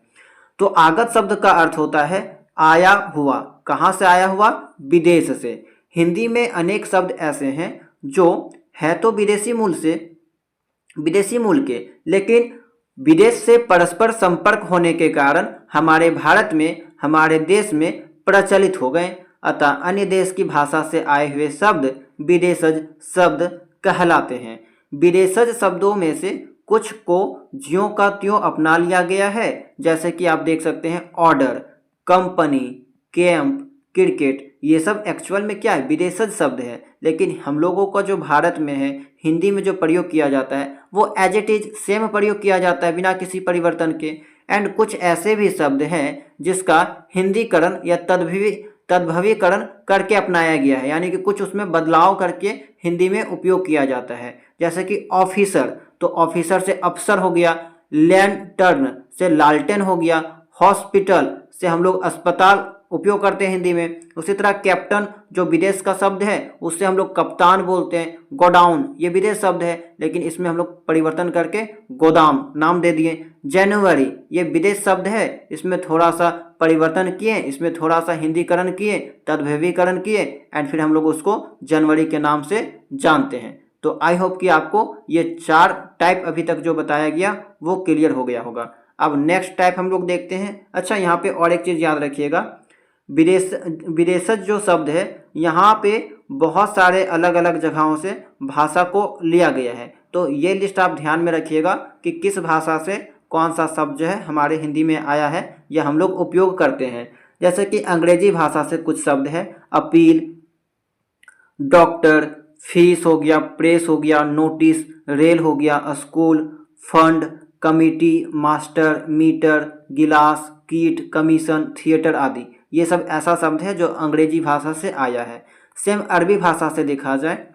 तो आगत शब्द का अर्थ होता है आया हुआ। कहाँ से आया हुआ? विदेश से। हिंदी में अनेक शब्द ऐसे हैं जो है तो विदेशी मूल के, लेकिन विदेश से परस्पर संपर्क होने के कारण हमारे भारत में, हमारे देश में प्रचलित हो गए। अतः अन्य देश की भाषा से आए हुए शब्द विदेशज शब्द कहलाते हैं। विदेशज शब्दों में से कुछ को ज्यों का त्यों अपना लिया गया है। जैसे कि आप देख सकते हैं ऑर्डर, कंपनी, कैंप, क्रिकेट, ये सब एक्चुअल में क्या है? विदेशज शब्द है। लेकिन हम लोगों का जो भारत में है हिंदी में जो प्रयोग किया जाता है वो एज इट इज सेम प्रयोग किया जाता है बिना किसी परिवर्तन के। एंड कुछ ऐसे भी शब्द हैं जिसका हिंदीकरण या तद्भवीकरण करके अपनाया गया है, यानी कि कुछ उसमें बदलाव करके हिंदी में उपयोग किया जाता है। जैसे कि ऑफिसर, तो ऑफिसर से अफसर हो गया। लैंटर्न से लालटेन हो गया। हॉस्पिटल से हम लोग अस्पताल उपयोग करते हैं हिंदी में। उसी तरह कैप्टन जो विदेश का शब्द है उससे हम लोग कप्तान बोलते हैं। गोडाउन ये विदेश शब्द है लेकिन इसमें हम लोग परिवर्तन करके गोदाम नाम दे दिए। जनवरी ये विदेश शब्द है, इसमें थोड़ा सा परिवर्तन किए, इसमें थोड़ा सा हिंदीकरण किए, तद्भवीकरण किए एंड फिर हम लोग उसको जनवरी के नाम से जानते हैं। तो आई होप कि आपको ये 4 टाइप अभी तक जो बताया गया वो क्लियर हो गया होगा। अब नेक्स्ट टाइप हम लोग देखते हैं। अच्छा, यहाँ पे और एक चीज़ याद रखिएगा, विदेशज जो शब्द है यहाँ पे बहुत सारे अलग अलग जगहों से भाषा को लिया गया है। तो ये लिस्ट आप ध्यान में रखिएगा कि किस भाषा से कौन सा शब्द जो है हमारे हिंदी में आया है या हम लोग उपयोग करते हैं। जैसे कि अंग्रेजी भाषा से कुछ शब्द है, अपील, डॉक्टर, फीस हो गया, प्रेस हो गया, नोटिस, रेल हो गया, school, fund, committee, master, metre, गिलास, कीट, कमीशन, थिएटर आदि। ये सब ऐसा शब्द है जो अंग्रेजी भाषा से आया है। सेम अरबी भाषा से देखा जाए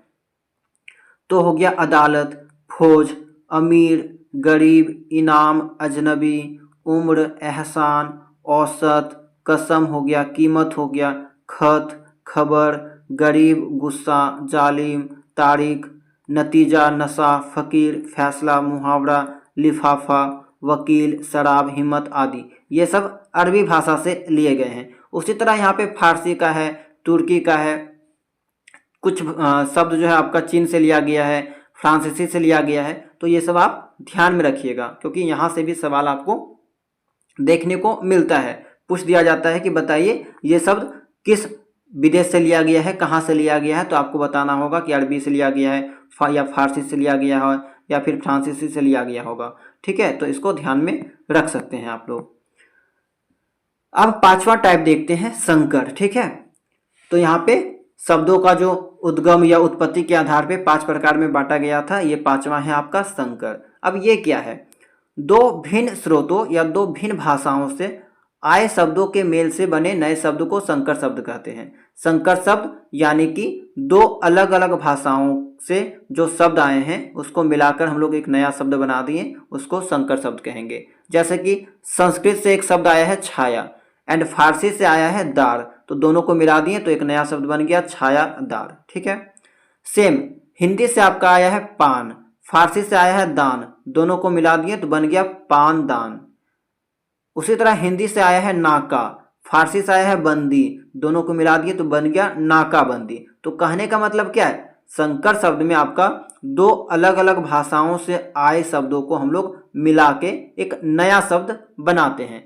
तो हो गया अदालत, फौज, अमीर, गरीब, इनाम, अजनबी, उम्र, एहसान, औसत, कसम हो गया, कीमत हो गया, खत, खबर, गरीब, गुस्सा, जालिम, तारीख, नतीजा, नशा, फ़कीर, फैसला, मुहावरा, लिफाफा, वकील, शराब, हिम्मत आदि। ये सब अरबी भाषा से लिए गए हैं। उसी तरह यहाँ पे फारसी का है, तुर्की का है, कुछ शब्द जो है आपका चीन से लिया गया है, फ्रांसीसी से लिया गया है। तो ये सब आप ध्यान में रखिएगा, क्योंकि यहाँ से भी सवाल आपको देखने को मिलता है। पूछ दिया जाता है कि बताइए ये शब्द किस विदेश से लिया गया है, कहाँ से लिया गया है। तो आपको बताना होगा कि अरबी से लिया गया है, या फारसी से लिया गया है, या फिर फ्रांसीसी से लिया गया होगा। ठीक है, तो इसको ध्यान में रख सकते हैं आप लोग। अब 5वां टाइप देखते हैं, संकर। ठीक है, तो यहाँ पे शब्दों का जो उद्गम या उत्पत्ति के आधार पे 5 प्रकार में बांटा गया था, ये 5वां है आपका संकर। अब ये क्या है? 2 भिन्न स्रोतों या 2 भिन्न भाषाओं से आए शब्दों के मेल से बने नए शब्द को संकर शब्द कहते हैं। संकर शब्द यानी कि 2 अलग अलग भाषाओं से जो शब्द आए हैं उसको मिलाकर हम लोग एक नया शब्द बना दिए, उसको संकर शब्द कहेंगे। जैसे कि संस्कृत से एक शब्द आया है छाया, एंड फारसी से आया है दार, तो दोनों को मिला दिए तो एक नया शब्द बन गया छायादार। ठीक है। सेम हिंदी से आपका आया है पान, फारसी से आया है दान, दोनों को मिला दिए तो बन गया पान दान। उसी तरह हिंदी से आया है नाका, फारसी से आया है बंदी, दोनों को मिला दिए तो बन गया नाका बंदी। तो कहने का मतलब क्या है? संकर शब्द में आपका 2 अलग अलग भाषाओं से आए शब्दों को हम लोग मिला के एक नया शब्द बनाते हैं।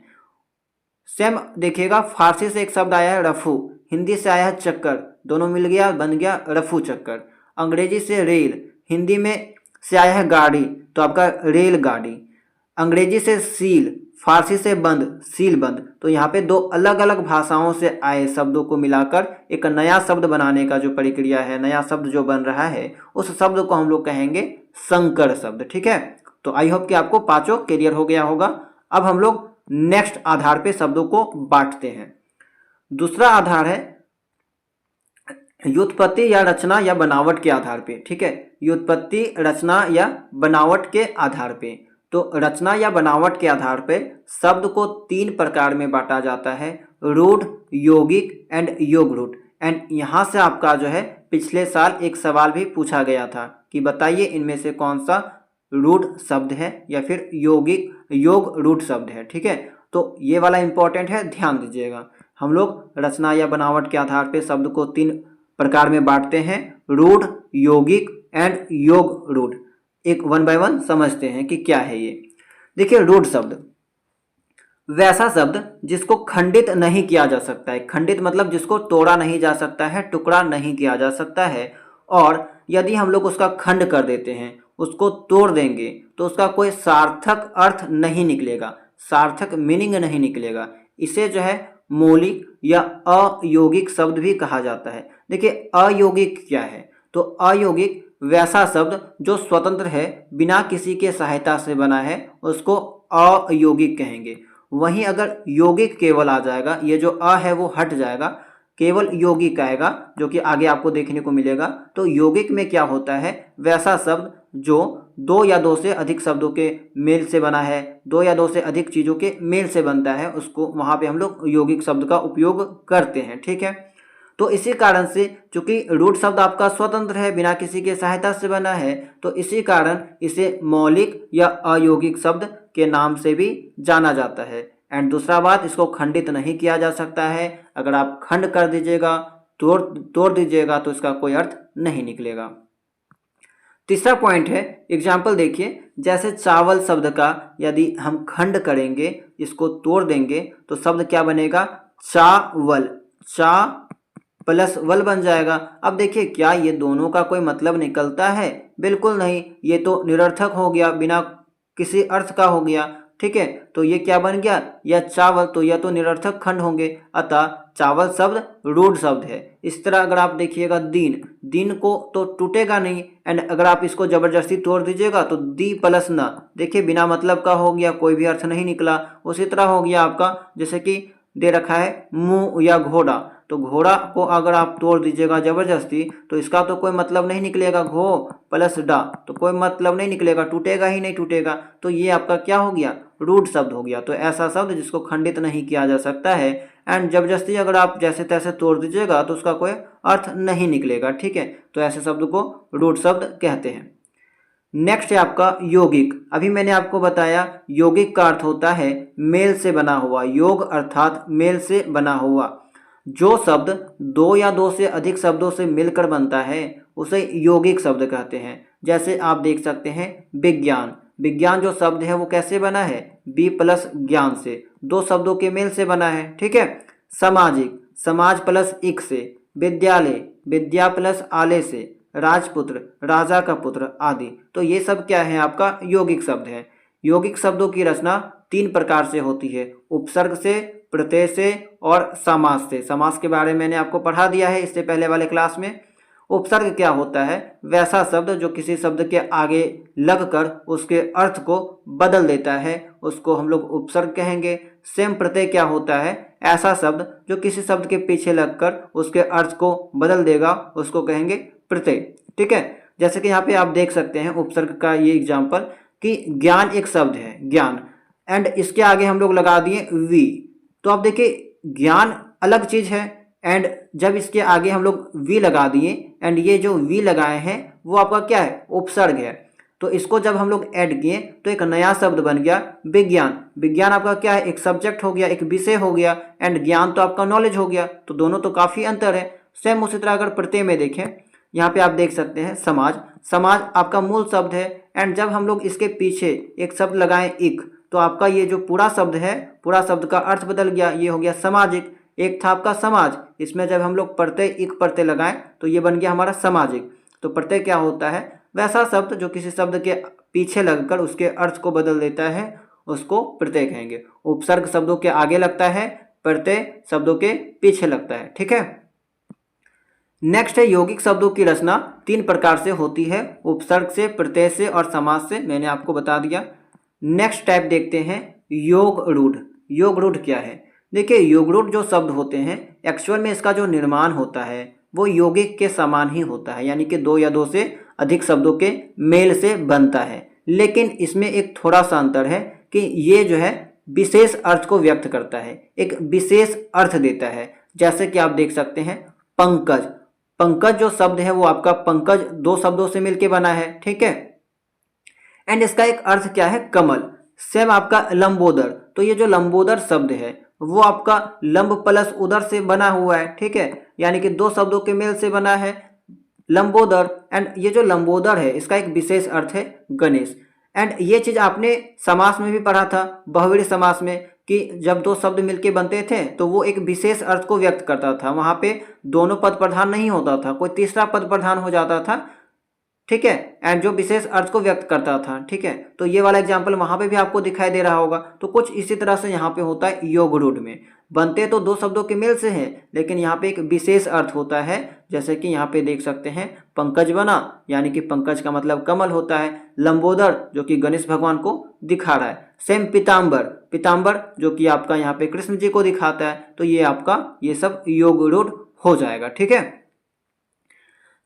सेम देखिएगा, फारसी से एक शब्द आया है रफू, हिंदी से आया है चक्कर, दोनों मिल गया बन गया रफू चक्कर। अंग्रेजी से रेल, हिंदी में से आया है गाड़ी, तो आपका रेल गाड़ी। अंग्रेजी से सील, फारसी से बंद, सील बंद। तो यहाँ पे 2 अलग अलग भाषाओं से आए शब्दों को मिलाकर एक नया शब्द बनाने का जो प्रक्रिया है, नया शब्द जो बन रहा है, उस शब्द को हम लोग कहेंगे संकर शब्द। ठीक है, तो आई होप कि आपको 5 क्लियर हो गया होगा। अब हम लोग नेक्स्ट आधार पे शब्दों को बांटते हैं। दूसरा आधार है व्युत्पत्ति या रचना या बनावट के आधार पे। ठीक है, व्युत्पत्ति, रचना या बनावट के आधार पे। तो रचना या बनावट के आधार पे शब्द को 3 प्रकार में बांटा जाता है, रूढ़, यौगिक एंड योग रूढ़। एंड यहाँ से आपका जो है पिछले साल एक सवाल भी पूछा गया था कि बताइए इनमें से कौन सा रूढ़ शब्द है या फिर यौगिक योग रूढ़ शब्द है। ठीक है, तो ये वाला इंपॉर्टेंट है, ध्यान दीजिएगा। हम लोग रचना या बनावट के आधार पे शब्द को 3 प्रकार में बांटते हैं, रूढ़, यौगिक एंड योग रूढ़। एक 1 बाय 1 समझते हैं कि क्या है ये। देखिए, रूढ़ शब्द वैसा शब्द जिसको खंडित नहीं किया जा सकता है। खंडित मतलब जिसको तोड़ा नहीं जा सकता है, टुकड़ा नहीं किया जा सकता है। और यदि हम लोग उसका खंड कर देते हैं, उसको तोड़ देंगे, तो उसका कोई सार्थक अर्थ नहीं निकलेगा, सार्थक मीनिंग नहीं निकलेगा। इसे जो है मौलिक या अयौगिक शब्द भी कहा जाता है। देखिए, अयौगिक क्या है? तो अयौगिक वैसा शब्द जो स्वतंत्र है, बिना किसी के सहायता से बना है, उसको अयौगिक कहेंगे। वहीं अगर यौगिक केवल आ जाएगा, ये जो अ है वो हट जाएगा, केवल यौगिक आएगा, जो कि आगे आपको देखने को मिलेगा। तो यौगिक में क्या होता है? वैसा शब्द जो 2 या 2 से अधिक शब्दों के मेल से बना है, 2 या 2 से अधिक चीज़ों के मेल से बनता है, उसको वहाँ पे हम लोग यौगिक शब्द का उपयोग करते हैं। ठीक है, तो इसी कारण से चूंकि रूढ़ शब्द आपका स्वतंत्र है, बिना किसी के सहायता से बना है, तो इसी कारण इसे मौलिक या अयौगिक शब्द के नाम से भी जाना जाता है। एंड दूसरा बात, इसको खंडित नहीं किया जा सकता है। अगर आप खंड कर दीजिएगा, तोड़ दीजिएगा, तो इसका कोई अर्थ नहीं निकलेगा। तीसरा पॉइंट है, एग्जाम्पल देखिए, जैसे चावल शब्द का यदि हम खंड करेंगे, इसको तोड़ देंगे तो शब्द क्या बनेगा, चावल, चा प्लस वल बन जाएगा। अब देखिए क्या ये दोनों का कोई मतलब निकलता है, बिल्कुल नहीं, ये तो निरर्थक हो गया, बिना किसी अर्थ का हो गया। ठीक है, तो ये क्या बन गया, यह चावल, तो यह तो निरर्थक खंड होंगे, अतः चावल शब्द रूढ़ शब्द है। इस तरह अगर आप देखिएगा दिन, दिन को तो टूटेगा नहीं, एंड अगर आप इसको जबरदस्ती तोड़ दीजिएगा तो दी प्लस न, देखिए बिना मतलब का हो गया, कोई भी अर्थ नहीं निकला। उसी तरह हो गया आपका, जैसे कि दे रखा है मुंह या घोड़ा, तो घोड़ा को अगर आप तोड़ दीजिएगा जबरदस्ती तो इसका तो कोई मतलब नहीं निकलेगा, घो प्लस डा, तो कोई मतलब नहीं निकलेगा, टूटेगा ही नहीं टूटेगा, तो ये आपका क्या हो गया, रूढ़ शब्द हो गया। तो ऐसा शब्द जिसको खंडित नहीं किया जा सकता है, एंड जबरदस्ती अगर आप जैसे तैसे तोड़ दीजिएगा तो उसका कोई अर्थ नहीं निकलेगा। ठीक है, तो ऐसे शब्द को रूढ़ शब्द कहते हैं। नेक्स्ट है आपका यौगिक। अभी मैंने आपको बताया यौगिक का अर्थ होता है मेल से बना हुआ, योग अर्थात मेल से बना हुआ। जो शब्द दो या दो से अधिक शब्दों से मिलकर बनता है उसे यौगिक शब्द कहते हैं। जैसे आप देख सकते हैं विज्ञान, विज्ञान जो शब्द है वो कैसे बना है, बी प्लस ज्ञान से, दो शब्दों के मेल से बना है। ठीक है, सामाजिक, समाज प्लस इक से, विद्यालय, विद्या प्लस आले से, राजपुत्र, राजा का पुत्र आदि। तो ये सब क्या है, आपका यौगिक शब्द है। यौगिक शब्दों की रचना तीन प्रकार से होती है, उपसर्ग से, प्रत्यय से और समास से। समास के बारे में मैंने आपको पढ़ा दिया है इससे पहले वाले क्लास में। उपसर्ग क्या होता है, वैसा शब्द जो किसी शब्द के आगे लगकर उसके अर्थ को बदल देता है, उसको हम लोग उपसर्ग कहेंगे। सेम प्रत्यय क्या होता है, ऐसा शब्द जो किसी शब्द के पीछे लगकर उसके अर्थ को बदल देगा, उसको कहेंगे प्रत्यय। ठीक है, जैसे कि यहाँ पे आप देख सकते हैं उपसर्ग का ये एग्जाम्पल कि ज्ञान एक शब्द है, ज्ञान, एंड इसके आगे हम लोग लगा दिए वी, तो आप देखिए ज्ञान अलग चीज है, एंड जब इसके आगे हम लोग वी लगा दिए, एंड ये जो वी लगाए हैं वो आपका क्या है, उपसर्ग है। तो इसको जब हम लोग ऐड किए तो एक नया शब्द बन गया विज्ञान। विज्ञान आपका क्या है, एक सब्जेक्ट हो गया, एक विषय हो गया, एंड ज्ञान तो आपका नॉलेज हो गया। तो दोनों तो काफी अंतर है। सेम उसी तरह अगर प्रत्यय में देखें, यहाँ पे आप देख सकते हैं समाज, समाज आपका मूल शब्द है, एंड जब हम लोग इसके पीछे एक शब्द लगाएं इक, तो आपका ये जो पूरा शब्द है, पूरा शब्द का अर्थ बदल गया, ये हो गया सामाजिक। एक था आपका समाज, इसमें जब हम लोग प्रत्यय इक प्रत्यय लगाएं तो ये बन गया हमारा सामाजिक। तो प्रत्यय क्या होता है, वैसा शब्द जो किसी शब्द के पीछे लगकर उसके अर्थ को बदल देता है, उसको प्रत्यय कहेंगे। उपसर्ग शब्दों के आगे लगता है, प्रत्यय शब्दों के पीछे लगता है। ठीक है, नेक्स्ट है यौगिक शब्दों की रचना तीन प्रकार से होती है, उपसर्ग से, प्रत्यय से और समास से, मैंने आपको बता दिया। नेक्स्ट टाइप देखते हैं योग रूढ़। योग रूढ़ क्या है, देखिए योग रूढ़ जो शब्द होते हैं एक्चुअल में इसका जो निर्माण होता है वो यौगिक के समान ही होता है, यानी कि दो या दो से अधिक शब्दों के मेल से बनता है। लेकिन इसमें एक थोड़ा सा अंतर है कि ये जो है विशेष अर्थ को व्यक्त करता है, एक विशेष अर्थ देता है। जैसे कि आप देख सकते हैं पंकज, पंकज जो शब्द है वो आपका पंकज दो शब्दों से मिलकर बना है। ठीक है, एंड इसका एक अर्थ क्या है, कमल। सेम आपका लंबोदर, तो ये जो लंबोदर शब्द है वो आपका लंब प्लस उदर से बना हुआ है। ठीक है, यानी कि दो शब्दों के मेल से बना है लंबोदर, एंड ये जो लंबोदर है इसका एक विशेष अर्थ है गणेश। एंड ये चीज आपने समास में भी पढ़ा था, बहुव्रीहि समास में, कि जब दो शब्द मिलके बनते थे तो वो एक विशेष अर्थ को व्यक्त करता था, वहां पे दोनों पद प्रधान नहीं होता था, कोई तीसरा पद प्रधान हो जाता था। ठीक है, एंड जो विशेष अर्थ को व्यक्त करता था। ठीक है, तो ये वाला एग्जाम्पल वहां पे भी आपको दिखाई दे रहा होगा। तो कुछ इसी तरह से यहाँ पे होता है योग रूढ़ में, बनते तो दो शब्दों के मेल से हैं, लेकिन यहाँ पे एक विशेष अर्थ होता है। जैसे कि यहाँ पे देख सकते हैं पंकज बना, यानी कि पंकज का मतलब कमल होता है। लंबोदर जो कि गणेश भगवान को दिखा रहा है। सेम पीताम्बर, पीताम्बर जो कि आपका यहाँ पे कृष्ण जी को दिखाता है। तो ये आपका ये सब योग रूढ़ हो जाएगा। ठीक है,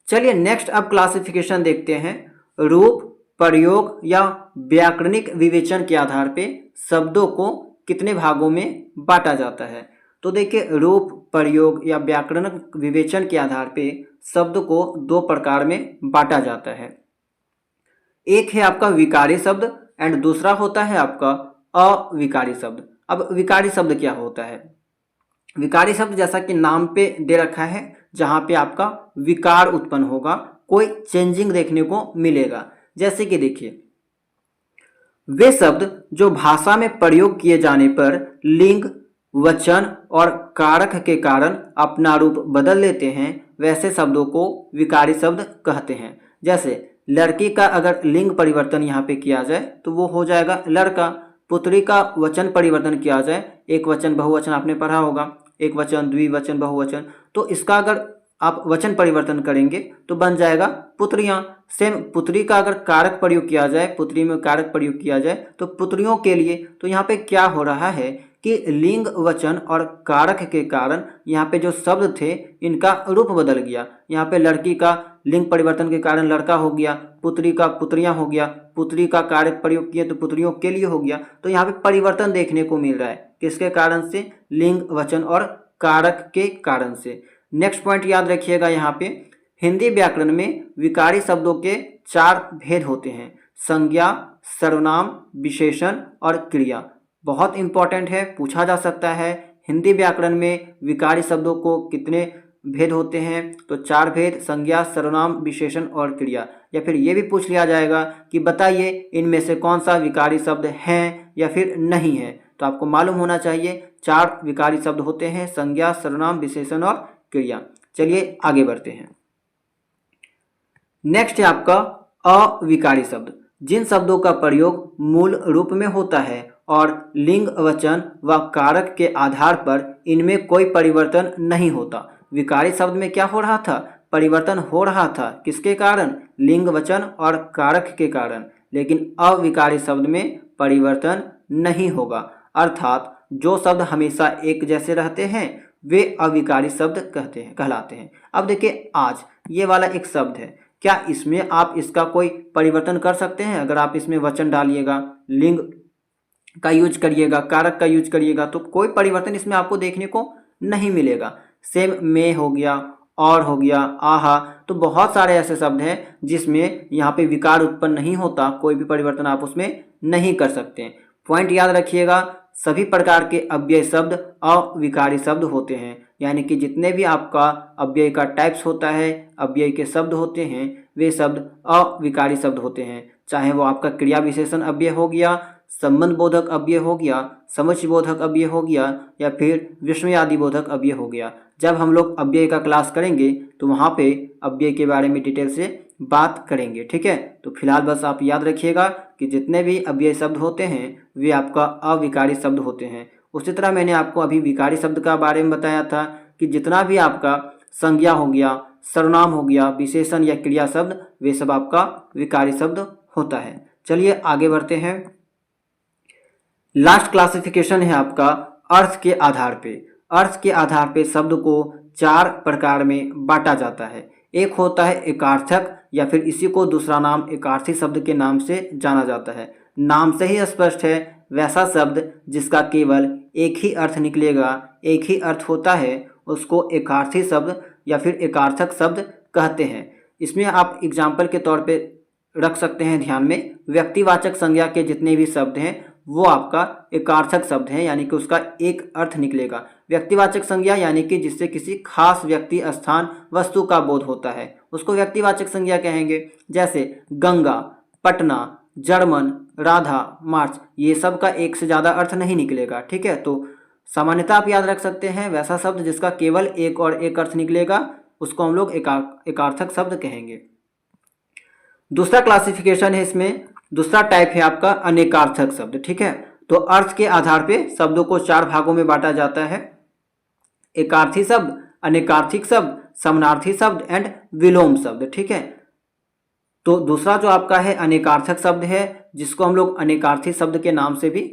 चलिए नेक्स्ट अब क्लासिफिकेशन देखते हैं। रूप, प्रयोग या व्याकरणिक विवेचन के आधार पे शब्दों को कितने भागों में बांटा जाता है। तो देखिए रूप, प्रयोग या व्याकरणिक विवेचन के आधार पे शब्द को दो प्रकार में बांटा जाता है। एक है आपका विकारी शब्द एंड दूसरा होता है आपका अविकारी शब्द। अब विकारी शब्द क्या होता है, विकारी शब्द जैसा कि नाम पे दे रखा है, जहां पे आपका विकार उत्पन्न होगा, कोई चेंजिंग देखने को मिलेगा। जैसे कि देखिए, वे शब्द जो भाषा में प्रयोग किए जाने पर लिंग, वचन और कारक के कारण अपना रूप बदल लेते हैं, वैसे शब्दों को विकारी शब्द कहते हैं। जैसे लड़की का अगर लिंग परिवर्तन यहाँ पे किया जाए तो वो हो जाएगा लड़का। पुत्री का वचन परिवर्तन किया जाए, एक वचन बहुवचन आपने पढ़ा होगा, एक वचन द्विवचन बहुवचन, तो इसका अगर आप वचन परिवर्तन करेंगे तो बन जाएगा पुत्रियां। सेम पुत्री का अगर कारक प्रयोग किया जाए, पुत्री में कारक प्रयोग किया जाए तो पुत्रियों के लिए, तो यहाँ पे क्या हो रहा है कि लिंग, वचन और कारक के कारण यहाँ पे जो शब्द थे इनका रूप बदल गया। यहाँ पे लड़की का लिंग परिवर्तन के कारण लड़का हो गया, पुत्री का पुत्रियां हो गया, पुत्री का कारक प्रयोग किया तो पुत्रियों के लिए हो गया। तो यहाँ पे परिवर्तन देखने को मिल रहा है, किसके कारण से? लिंग, वचन और कारक के कारण से। नेक्स्ट पॉइंट याद रखिएगा, यहाँ पे हिंदी व्याकरण में विकारी शब्दों के 4 भेद होते हैं: संज्ञा, सर्वनाम, विशेषण और क्रिया। बहुत इंपॉर्टेंट है, पूछा जा सकता है हिंदी व्याकरण में विकारी शब्दों को कितने भेद होते हैं, तो 4 भेद: संज्ञा, सर्वनाम, विशेषण और क्रिया। या फिर ये भी पूछ लिया जाएगा कि बताइए इनमें से कौन सा विकारी शब्द हैं या फिर नहीं है, तो आपको मालूम होना चाहिए 4 विकारी शब्द होते हैं: संज्ञा, सर्वनाम, विशेषण और क्रिया। चलिए आगे बढ़ते हैं। नेक्स्ट है आपका अविकारी शब्द, जिन शब्दों का प्रयोग मूल रूप में होता है और लिंग, वचन व कारक के आधार पर इनमें कोई परिवर्तन नहीं होता। विकारी शब्द में क्या हो रहा था? परिवर्तन हो रहा था, किसके कारण? लिंग, वचन और कारक के कारण। लेकिन अविकारी शब्द में परिवर्तन नहीं होगा, अर्थात जो शब्द हमेशा एक जैसे रहते हैं वे अविकारी शब्द कहलाते हैं। अब देखिए, आज ये वाला एक शब्द है, क्या इसमें आप इसका कोई परिवर्तन कर सकते हैं? अगर आप इसमें वचन डालिएगा, लिंग का यूज करिएगा, कारक का यूज करिएगा, तो कोई परिवर्तन इसमें आपको देखने को नहीं मिलेगा। सेम में हो गया, और हो गया, आहा, तो बहुत सारे ऐसे शब्द हैं जिसमें यहाँ पे विकार उत्पन्न नहीं होता, कोई भी परिवर्तन आप उसमें नहीं कर सकते। पॉइंट याद रखिएगा, सभी प्रकार के अव्यय शब्द अविकारी शब्द होते हैं, यानी कि जितने भी आपका अव्यय का टाइप्स होता है, अव्यय के शब्द होते हैं, वे शब्द अविकारी शब्द होते हैं। चाहे वो आपका क्रिया विशेषण अव्यय हो गया, संबंध बोधक अव्यय हो गया, समुच्चय बोधक अव्यय हो गया, या फिर विस्मयादि बोधक अव्यय हो गया। जब हम लोग अव्यय का क्लास करेंगे तो वहाँ पे अव्यय के बारे में डिटेल से बात करेंगे, ठीक है। तो फिलहाल बस आप याद रखिएगा कि जितने भी अव्यय शब्द होते हैं वे आपका अविकारी शब्द होते हैं। उसी तरह मैंने आपको अभी विकारी शब्द का बारे में बताया था कि जितना भी आपका संज्ञा हो गया, सर्वनाम हो गया, विशेषण या क्रिया शब्द, वे सब आपका विकारी शब्द होता है। चलिए आगे बढ़ते हैं। लास्ट क्लासिफिकेशन है आपका अर्थ के आधार पे। अर्थ के आधार पे शब्द को 4 प्रकार में बांटा जाता है। एक होता है एकार्थक, या फिर इसी को दूसरा नाम एकार्थी शब्द के नाम से जाना जाता है। नाम से ही स्पष्ट है, वैसा शब्द जिसका केवल एक ही अर्थ निकलेगा, एक ही अर्थ होता है, उसको एकार्थी शब्द या फिर एकार्थक शब्द कहते हैं। इसमें आप एग्जाम्पल के तौर पे रख सकते हैं ध्यान में, व्यक्तिवाचक संज्ञा के जितने भी शब्द हैं वो आपका एकार्थक शब्द है, यानी कि उसका एक अर्थ निकलेगा। व्यक्तिवाचक संज्ञा यानी कि जिससे किसी खास व्यक्ति, स्थान, वस्तु का बोध होता है, उसको व्यक्तिवाचक संज्ञा कहेंगे। जैसे गंगा, पटना, जर्मन, राधा, मार्च, ये सब का एक से ज़्यादा अर्थ नहीं निकलेगा, ठीक है। तो सामान्यतः आप याद रख सकते हैं, वैसा शब्द जिसका केवल एक और एक अर्थ निकलेगा उसको हम लोग एकार्थक शब्द कहेंगे। दूसरा क्लासिफिकेशन है, इसमें दूसरा टाइप है आपका अनेकार्थक शब्द, ठीक है। तो अर्थ के आधार पे शब्दों को 4 भागों में बांटा जाता है: एकार्थी शब्द, अनेकार्थिक शब्द, समानार्थी शब्द एंड विलोम शब्द, ठीक है। तो दूसरा जो आपका है अनेकार्थक शब्द है, जिसको हम लोग अनेकार्थी शब्द के नाम से भी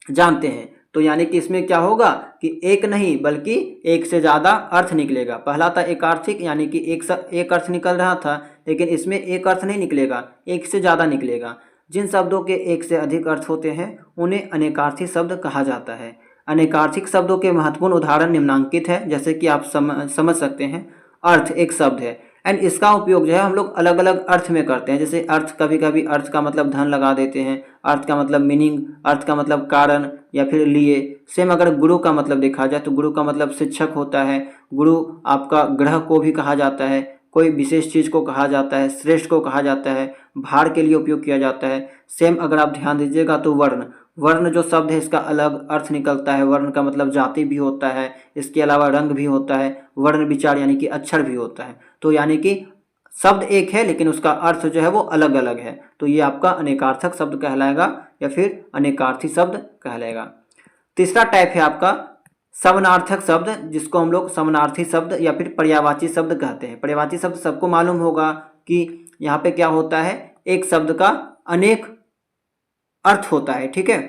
जानते हैं। तो यानी कि इसमें क्या होगा कि एक नहीं बल्कि एक से ज़्यादा अर्थ निकलेगा। पहला था एकार्थिक, यानी कि एक अर्थ निकल रहा था, लेकिन इसमें एक अर्थ नहीं निकलेगा, एक से ज़्यादा निकलेगा। जिन शब्दों के एक से अधिक अर्थ होते हैं उन्हें अनेकार्थी शब्द कहा जाता है। अनेकार्थिक शब्दों के महत्वपूर्ण उदाहरण निम्नांकित है, जैसे कि आप समझ सकते हैं। अर्थ एक शब्द है एंड इसका उपयोग जो है हम लोग अलग अलग अर्थ में करते हैं। जैसे अर्थ, कभी कभी अर्थ का मतलब धन लगा देते हैं, अर्थ का मतलब मीनिंग, अर्थ का मतलब कारण या फिर लिए। सेम अगर गुरु का मतलब देखा जाए तो गुरु का मतलब शिक्षक होता है। गुरु आपका ग्रह को भी कहा जाता है, कोई विशेष चीज़ को कहा जाता है, श्रेष्ठ को कहा जाता है, भार के लिए उपयोग किया जाता है। सेम अगर आप ध्यान दीजिएगा तो वर्ण, वर्ण जो शब्द है इसका अलग अर्थ निकलता है। वर्ण का मतलब जाति भी होता है, इसके अलावा रंग भी होता है, वर्ण विचार यानी कि अक्षर भी होता है। तो यानी कि शब्द एक है लेकिन उसका अर्थ जो है वो अलग अलग है। तो ये आपका अनेकार्थक शब्द कहलाएगा या फिर अनेकार्थी शब्द कहलाएगा। तीसरा टाइप है आपका समानार्थक शब्द, जिसको हम लोग समानार्थी शब्द या फिर पर्यायवाची शब्द कहते हैं। पर्यायवाची शब्द सबको मालूम होगा कि यहाँ पे क्या होता है, एक शब्द का अनेक अर्थ होता है। ठीक है,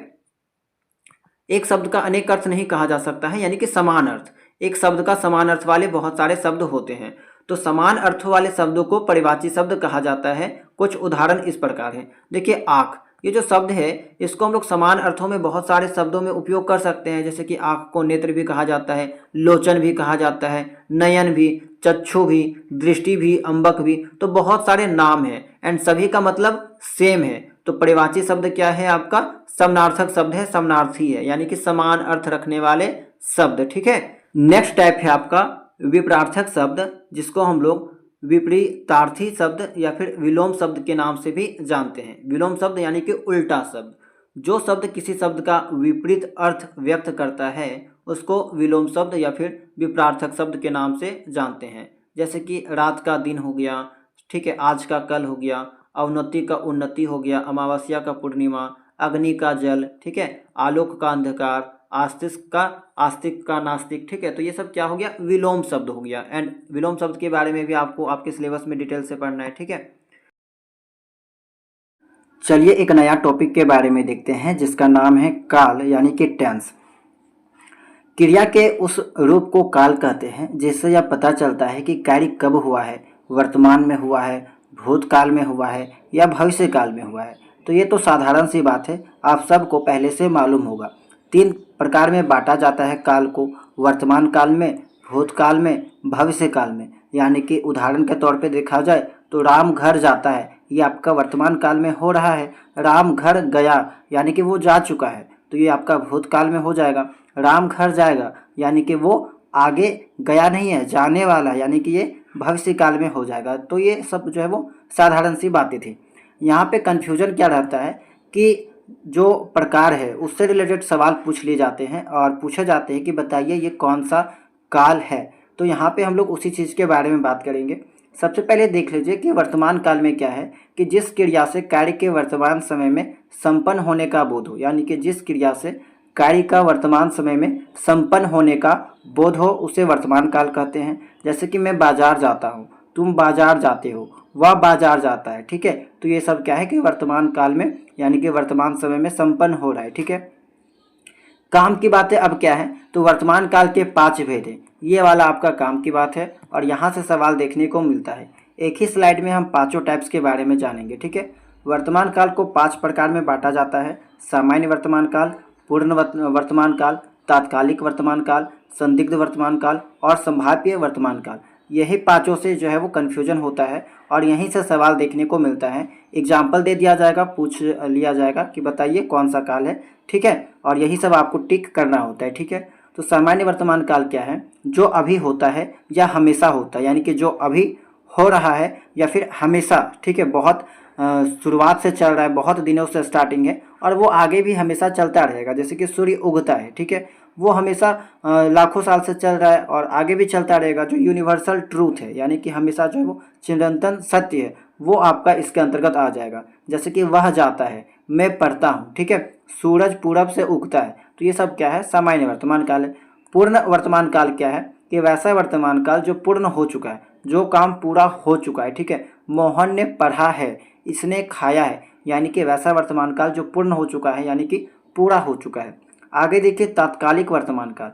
एक शब्द का अनेक अर्थ नहीं कहा जा सकता है, यानी कि समान अर्थ। एक शब्द का समान अर्थ वाले बहुत सारे शब्द होते हैं, तो समान अर्थों वाले शब्दों को पर्यायवाची शब्द कहा जाता है। कुछ उदाहरण इस प्रकार हैं। देखिए आँख, ये जो शब्द है इसको हम लोग समान अर्थों में बहुत सारे शब्दों में उपयोग कर सकते हैं। जैसे कि आँख को नेत्र भी कहा जाता है, लोचन भी कहा जाता है, नयन भी, चक्षु भी, दृष्टि भी, अंबक भी। तो बहुत सारे नाम हैं एंड सभी का मतलब सेम है। तो पर्यायवाची शब्द क्या है आपका, समानार्थक शब्द है, समानार्थी है, यानी कि समान अर्थ रखने वाले शब्द। ठीक है, नेक्स्ट टाइप है आपका विपरार्थक शब्द, जिसको हम लोग विपरीतार्थी शब्द या फिर विलोम शब्द के नाम से भी जानते हैं। विलोम शब्द यानी कि उल्टा शब्द, जो शब्द किसी शब्द का विपरीत अर्थ व्यक्त करता है उसको विलोम शब्द या फिर विपरार्थक शब्द के नाम से जानते हैं। जैसे कि रात का दिन हो गया, ठीक है, आज का कल हो गया, अवनति का उन्नति हो गया, अमावस्या का पूर्णिमा, अग्नि का जल, ठीक है, आलोक का अंधकार, आस्तिक का नास्तिक। ठीक है, तो ये सब क्या हो गया, विलोम शब्द हो गया। एंड विलोम शब्द के बारे में भी आपको आपके सिलेबस में डिटेल से पढ़ना है। ठीक है, चलिए एक नया टॉपिक के बारे में देखते हैं जिसका नाम है काल यानी कि टेंस। क्रिया के उस रूप को काल कहते हैं जिससे यह पता चलता है कि कार्य कब हुआ है, वर्तमान में हुआ है, भूतकाल में हुआ है या भविष्य काल में हुआ है। तो ये तो साधारण सी बात है, आप सबको पहले से मालूम होगा। 3 प्रकार में बांटा जाता है काल को, वर्तमान काल में, भूतकाल में, भविष्य काल में। यानी कि उदाहरण के तौर पे देखा जाए तो राम घर जाता है, ये आपका वर्तमान काल में हो रहा है। राम घर गया यानी कि वो जा चुका है, तो ये आपका भूतकाल में हो जाएगा। राम घर जाएगा यानी कि वो आगे गया नहीं है, जाने वाला, यानी कि ये भविष्य काल में हो जाएगा। तो ये सब जो है वो साधारण सी बातें थी। यहाँ पे कन्फ्यूजन क्या रहता है कि जो प्रकार है उससे रिलेटेड सवाल पूछ लिए जाते हैं और पूछे जाते हैं कि बताइए ये कौन सा काल है। तो यहाँ पे हम लोग उसी चीज़ के बारे में बात करेंगे। सबसे पहले देख लीजिए कि वर्तमान काल में क्या है, कि जिस क्रिया से कार्य के वर्तमान समय में संपन्न होने का बोध हो, यानी कि जिस क्रिया से कार्य का वर्तमान समय में संपन्न होने का बोध हो उसे वर्तमान काल कहते हैं। जैसे कि मैं बाजार जाता हूँ, तुम बाजार जाते हो, वह बाजार जाता है। ठीक है, तो ये सब क्या है कि वर्तमान काल में यानी कि वर्तमान समय में संपन्न हो रहा है। ठीक है, काम की बातें अब क्या है, तो वर्तमान काल के 5 भेद हैं। ये वाला आपका काम की बात है और यहाँ से सवाल देखने को मिलता है। एक ही स्लाइड में हम 5 टाइप्स के बारे में जानेंगे। ठीक है, वर्तमान काल को 5 प्रकार में बांटा जाता है। सामान्य वर्तमान काल, पूर्ण वर्तमान काल, तात्कालिक वर्तमान काल, संदिग्ध वर्तमान काल और संभाव्य वर्तमान काल। यही 5 से जो है वो कन्फ्यूजन होता है और यहीं से सवाल देखने को मिलता है। एग्जाम्पल दे दिया जाएगा, पूछ लिया जाएगा कि बताइए कौन सा काल है। ठीक है, और यही सब आपको टिक करना होता है। ठीक है, तो सामान्य वर्तमान काल क्या है, जो अभी होता है या हमेशा होता है, यानी कि जो अभी हो रहा है या फिर हमेशा। ठीक है, बहुत शुरुआत से चल रहा है, बहुत दिनों से स्टार्टिंग है और वो आगे भी हमेशा चलता रहेगा। जैसे कि सूर्य उगता है, ठीक है, वो हमेशा लाखों साल से चल रहा है और आगे भी चलता रहेगा। जो यूनिवर्सल ट्रूथ है यानी कि हमेशा जो है वो चिरंतन सत्य है, वो आपका इसके अंतर्गत आ जाएगा। जैसे कि वह जाता है, मैं पढ़ता हूँ, ठीक है, सूरज पूरब से उगता है। तो ये सब क्या है, सामान्य वर्तमान काल है। पूर्ण वर्तमान काल क्या है, कि वैसा वर्तमान काल जो पूर्ण हो चुका है, जो काम पूरा हो चुका है। ठीक है, मोहन ने पढ़ा है, इसने खाया है, यानी कि वैसा वर्तमान काल जो पूर्ण हो चुका है, यानी कि पूरा हो चुका है। आगे देखिए तात्कालिक वर्तमान काल।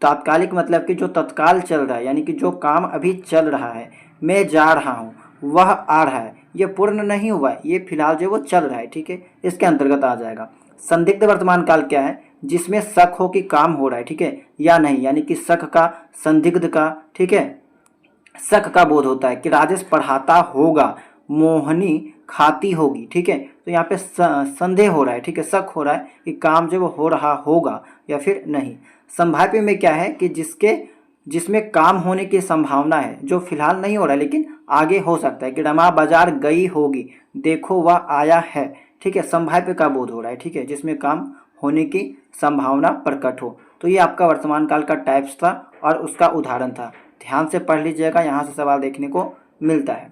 तात्कालिक मतलब कि जो तत्काल चल रहा है, यानी कि जो काम अभी चल रहा है। मैं जा रहा हूँ, वह आ रहा है, ये पूर्ण नहीं हुआ है, ये फिलहाल जो वो चल रहा है। ठीक है, इसके अंतर्गत आ जाएगा। संदिग्ध वर्तमान काल क्या है, जिसमें शक हो कि काम हो रहा है, ठीक है, या नहीं, यानी कि शक का, संदिग्ध का, ठीक है, शक का बोध होता है कि राजेश पढ़ाता होगा, मोहनी खाती होगी। ठीक है, तो यहाँ पे संदेह हो रहा है, ठीक है, शक हो रहा है कि काम जो वो हो रहा होगा या फिर नहीं। संभाव्य में क्या है कि जिसमें काम होने की संभावना है, जो फिलहाल नहीं हो रहा है लेकिन आगे हो सकता है कि रमा बाजार गई होगी, देखो वह आया है। ठीक है, संभाव्य का बोध हो रहा है, ठीक है, जिसमें काम होने की संभावना प्रकट हो। तो ये आपका वर्तमान काल का टाइप्स था और उसका उदाहरण था। ध्यान से पढ़ लीजिएगा, यहाँ से सवाल देखने को मिलता है।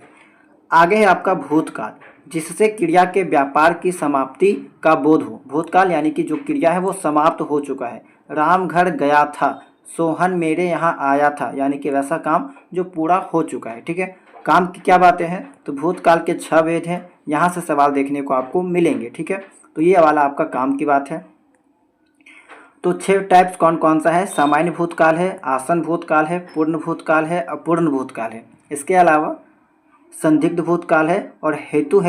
आगे है आपका भूतकाल, जिससे क्रिया के व्यापार की समाप्ति का बोध हो। भूतकाल यानी कि जो क्रिया है वो समाप्त हो चुका है। राम घर गया था, सोहन मेरे यहाँ आया था, यानी कि वैसा काम जो पूरा हो चुका है। ठीक है, काम की क्या बातें हैं, तो भूतकाल के 6 भेद हैं, यहाँ से सवाल देखने को आपको मिलेंगे। ठीक है, तो ये वाला आपका काम की बात है। तो 6 टाइप्स कौन कौन सा है, सामान्य भूतकाल है, आसन भूतकाल है, पूर्ण भूतकाल है, अपूर्ण भूतकाल है। इसके अलावा संदिग्ध भूतकाल है और हेतु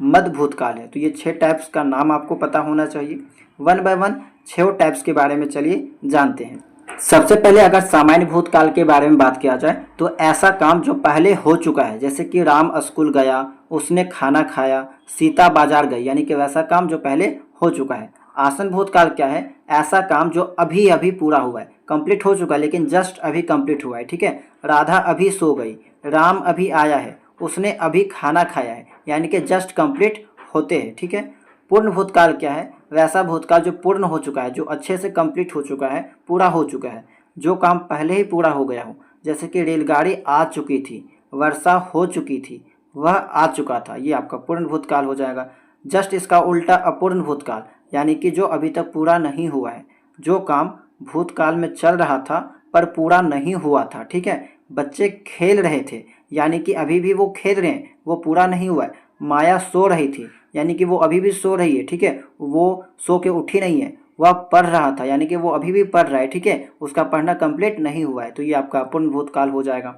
मद भूतकाल है। तो ये 6 टाइप्स का नाम आपको पता होना चाहिए। वन बाय वन 6 टाइप्स के बारे में चलिए जानते हैं। सबसे पहले अगर सामान्य भूतकाल के बारे में बात किया जाए तो ऐसा काम जो पहले हो चुका है, जैसे कि राम स्कूल गया, उसने खाना खाया, सीता बाजार गई, यानी कि वैसा काम जो पहले हो चुका है। आसन भूतकाल क्या है, ऐसा काम जो अभी अभी पूरा हुआ है, कंप्लीट हो चुका है लेकिन जस्ट अभी कंप्लीट हुआ है। ठीक है, राधा अभी सो गई, राम अभी आया है, उसने अभी खाना खाया है, यानी कि जस्ट कंप्लीट होते हैं। ठीक है, पूर्ण भूतकाल क्या है, वैसा भूतकाल जो पूर्ण हो चुका है, जो अच्छे से कंप्लीट हो चुका है, पूरा हो चुका है, जो काम पहले ही पूरा हो गया हो। जैसे कि रेलगाड़ी आ चुकी थी, वर्षा हो चुकी थी, वह आ चुका था, ये आपका पूर्ण भूतकाल हो जाएगा। जस्ट इसका उल्टा अपूर्ण भूतकाल, यानी कि जो अभी तक पूरा नहीं हुआ है, जो काम भूतकाल में चल रहा था पर पूरा नहीं हुआ था। ठीक है, बच्चे खेल रहे थे, यानी कि अभी भी वो खेल रहे हैं, वो पूरा नहीं हुआ है। माया सो रही थी, यानी कि वो अभी भी सो रही है। ठीक है, वो सो के उठी नहीं है, वह पढ़ रहा था, यानी कि वो अभी भी पढ़ रहा है। ठीक है, उसका पढ़ना कंप्लीट नहीं हुआ है, तो ये आपका अपूर्ण भूतकाल हो जाएगा।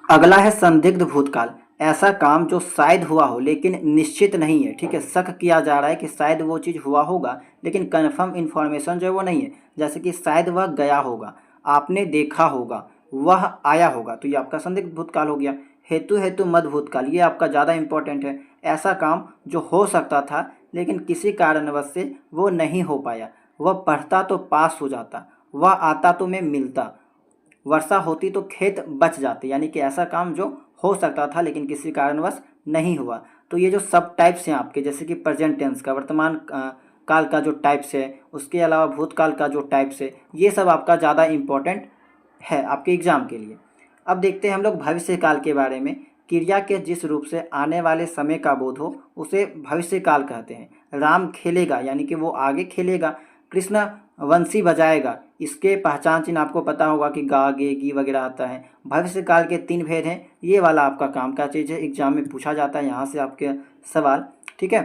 अगला है संदिग्ध भूतकाल, ऐसा काम जो शायद हुआ हो लेकिन निश्चित नहीं है। ठीक है, शक किया जा रहा है कि शायद वो चीज़ हुआ होगा लेकिन कन्फर्म इन्फॉर्मेशन जो है वो नहीं है। जैसे कि शायद वह गया होगा, आपने देखा होगा, वह आया होगा, तो ये आपका संदिग्ध भूतकाल हो गया। हेतु मद भूतकाल, ये आपका ज़्यादा इंपॉर्टेंट है। ऐसा काम जो हो सकता था लेकिन किसी कारणवश से वो नहीं हो पाया। वह पढ़ता तो पास हो जाता, वह आता तो मैं मिलता, वर्षा होती तो खेत बच जाते, यानी कि ऐसा काम जो हो सकता था लेकिन किसी कारणवश नहीं हुआ। तो ये जो सब टाइप्स हैं आपके, जैसे कि प्रेजेंट टेंस का, वर्तमान काल का जो टाइप्स है, उसके अलावा भूतकाल का जो टाइप्स है, ये सब आपका ज़्यादा इम्पोर्टेंट है आपके एग्जाम के लिए। अब देखते हैं हम लोग भविष्य काल के बारे में। क्रिया के जिस रूप से आने वाले समय का बोध हो उसे भविष्य काल कहते हैं। राम खेलेगा, यानी कि वो आगे खेलेगा। कृष्ण वंशी बजाएगा, इसके पहचान चिन्ह आपको पता होगा कि गा गे गी वगैरह आता है। भविष्य काल के 3 भेद हैं, ये वाला आपका काम का चीज़ है, एग्जाम में पूछा जाता है यहाँ से आपके सवाल। ठीक है,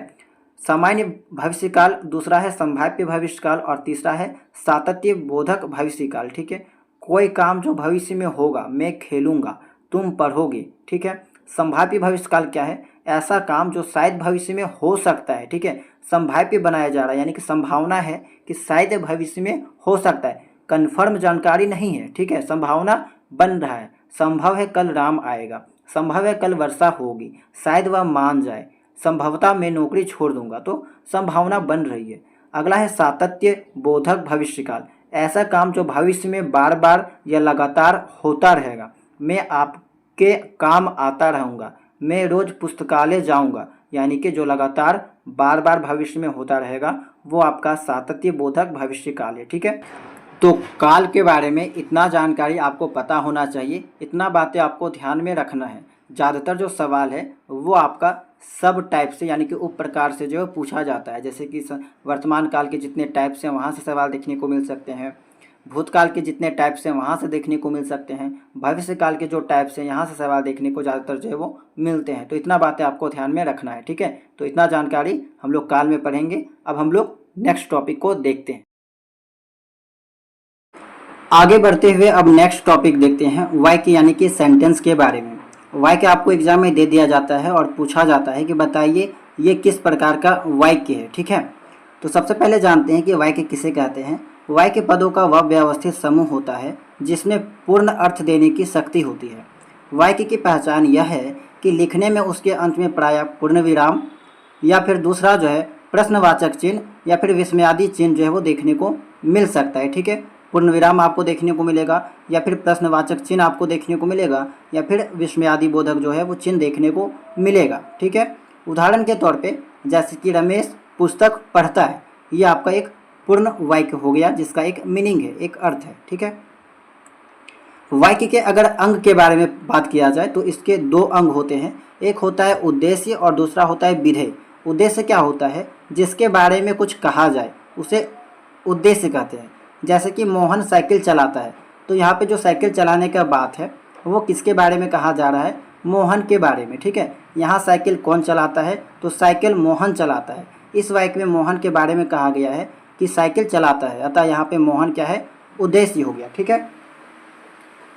सामान्य भविष्य काल, दूसरा है संभाव्य भविष्य काल और तीसरा है सातत्य बोधक भविष्य काल। ठीक है, कोई काम जो भविष्य में होगा, मैं खेलूंगा, तुम पढ़ोगे। ठीक है, संभाव्य भविष्य काल क्या है, ऐसा काम जो शायद भविष्य में हो सकता है। ठीक है, संभाव्य बनाया जा रहा है, यानी कि संभावना है कि शायद भविष्य में हो सकता है, कन्फर्म जानकारी नहीं है। ठीक है, संभावना बन रहा है। संभव है कल राम आएगा, संभव है कल वर्षा होगी, शायद वह मान जाए, संभवतः मैं नौकरी छोड़ दूंगा, तो संभावना बन रही है। अगला है सातत्य बोधक भविष्य काल, ऐसा काम जो भविष्य में बार बार या लगातार होता रहेगा। मैं आपके काम आता रहूँगा, मैं रोज़ पुस्तकालय जाऊँगा, यानी कि जो लगातार बार बार भविष्य में होता रहेगा वो आपका सातत्य बोधक भविष्य काल है। ठीक है, तो काल के बारे में इतना जानकारी आपको पता होना चाहिए, इतना बातें आपको ध्यान में रखना है। ज़्यादातर जो सवाल है वो आपका सब टाइप से, यानी कि उप प्रकार से जो है पूछा जाता है। जैसे कि वर्तमान काल के जितने टाइप्स हैं वहाँ से सवाल देखने को मिल सकते हैं, भूतकाल के जितने टाइप्स हैं वहाँ से देखने को मिल सकते हैं, भविष्य काल के जो टाइप्स हैं यहाँ से सवाल देखने को ज़्यादातर जो है वो मिलते हैं। तो इतना बातें आपको ध्यान में रखना है। ठीक है, तो इतना जानकारी हम लोग काल में पढ़ेंगे। अब हम लोग नेक्स्ट टॉपिक को देखते हैं। आगे बढ़ते हुए अब नेक्स्ट टॉपिक देखते हैं वाक्य यानी कि सेंटेंस के बारे में। वाक्य आपको एग्जाम में दे दिया जाता है और पूछा जाता है कि बताइए ये किस प्रकार का वाक्य है। ठीक है, तो सबसे पहले जानते हैं कि वाक्य किसे कहते हैं। वाक्य पदों का वह व्यवस्थित समूह होता है जिसमें पूर्ण अर्थ देने की शक्ति होती है। वाक्य की पहचान यह है कि लिखने में उसके अंत में प्रायः पूर्ण विराम या फिर दूसरा जो है प्रश्नवाचक चिन्ह या फिर विस्मयादि चिन्ह जो है वो देखने को मिल सकता है। ठीक है, पूर्ण विराम आपको देखने को मिलेगा, या फिर प्रश्नवाचक चिन्ह आपको देखने को मिलेगा, या फिर विस्मयादि बोधक जो है वो चिन्ह देखने को मिलेगा। ठीक है, उदाहरण के तौर पे जैसे कि रमेश पुस्तक पढ़ता है, ये आपका एक पूर्ण वाक्य हो गया जिसका एक मीनिंग है, एक अर्थ है। ठीक है, वाक्य के अगर अंग के बारे में बात किया जाए तो इसके दो अंग होते हैं, एक होता है उद्देश्य और दूसरा होता है विधेय। उद्देश्य क्या होता है, जिसके बारे में कुछ कहा जाए उसे उद्देश्य कहते हैं। जैसे कि मोहन साइकिल चलाता है, तो यहाँ पे जो साइकिल चलाने का बात है वो किसके बारे में कहा जा रहा है, मोहन के बारे में। ठीक है, यहाँ साइकिल कौन चलाता है, तो साइकिल मोहन चलाता है। इस वाक्य में मोहन के बारे में कहा गया है कि साइकिल चलाता है, अतः यहाँ पे मोहन क्या है, उद्देश्य हो गया। ठीक है,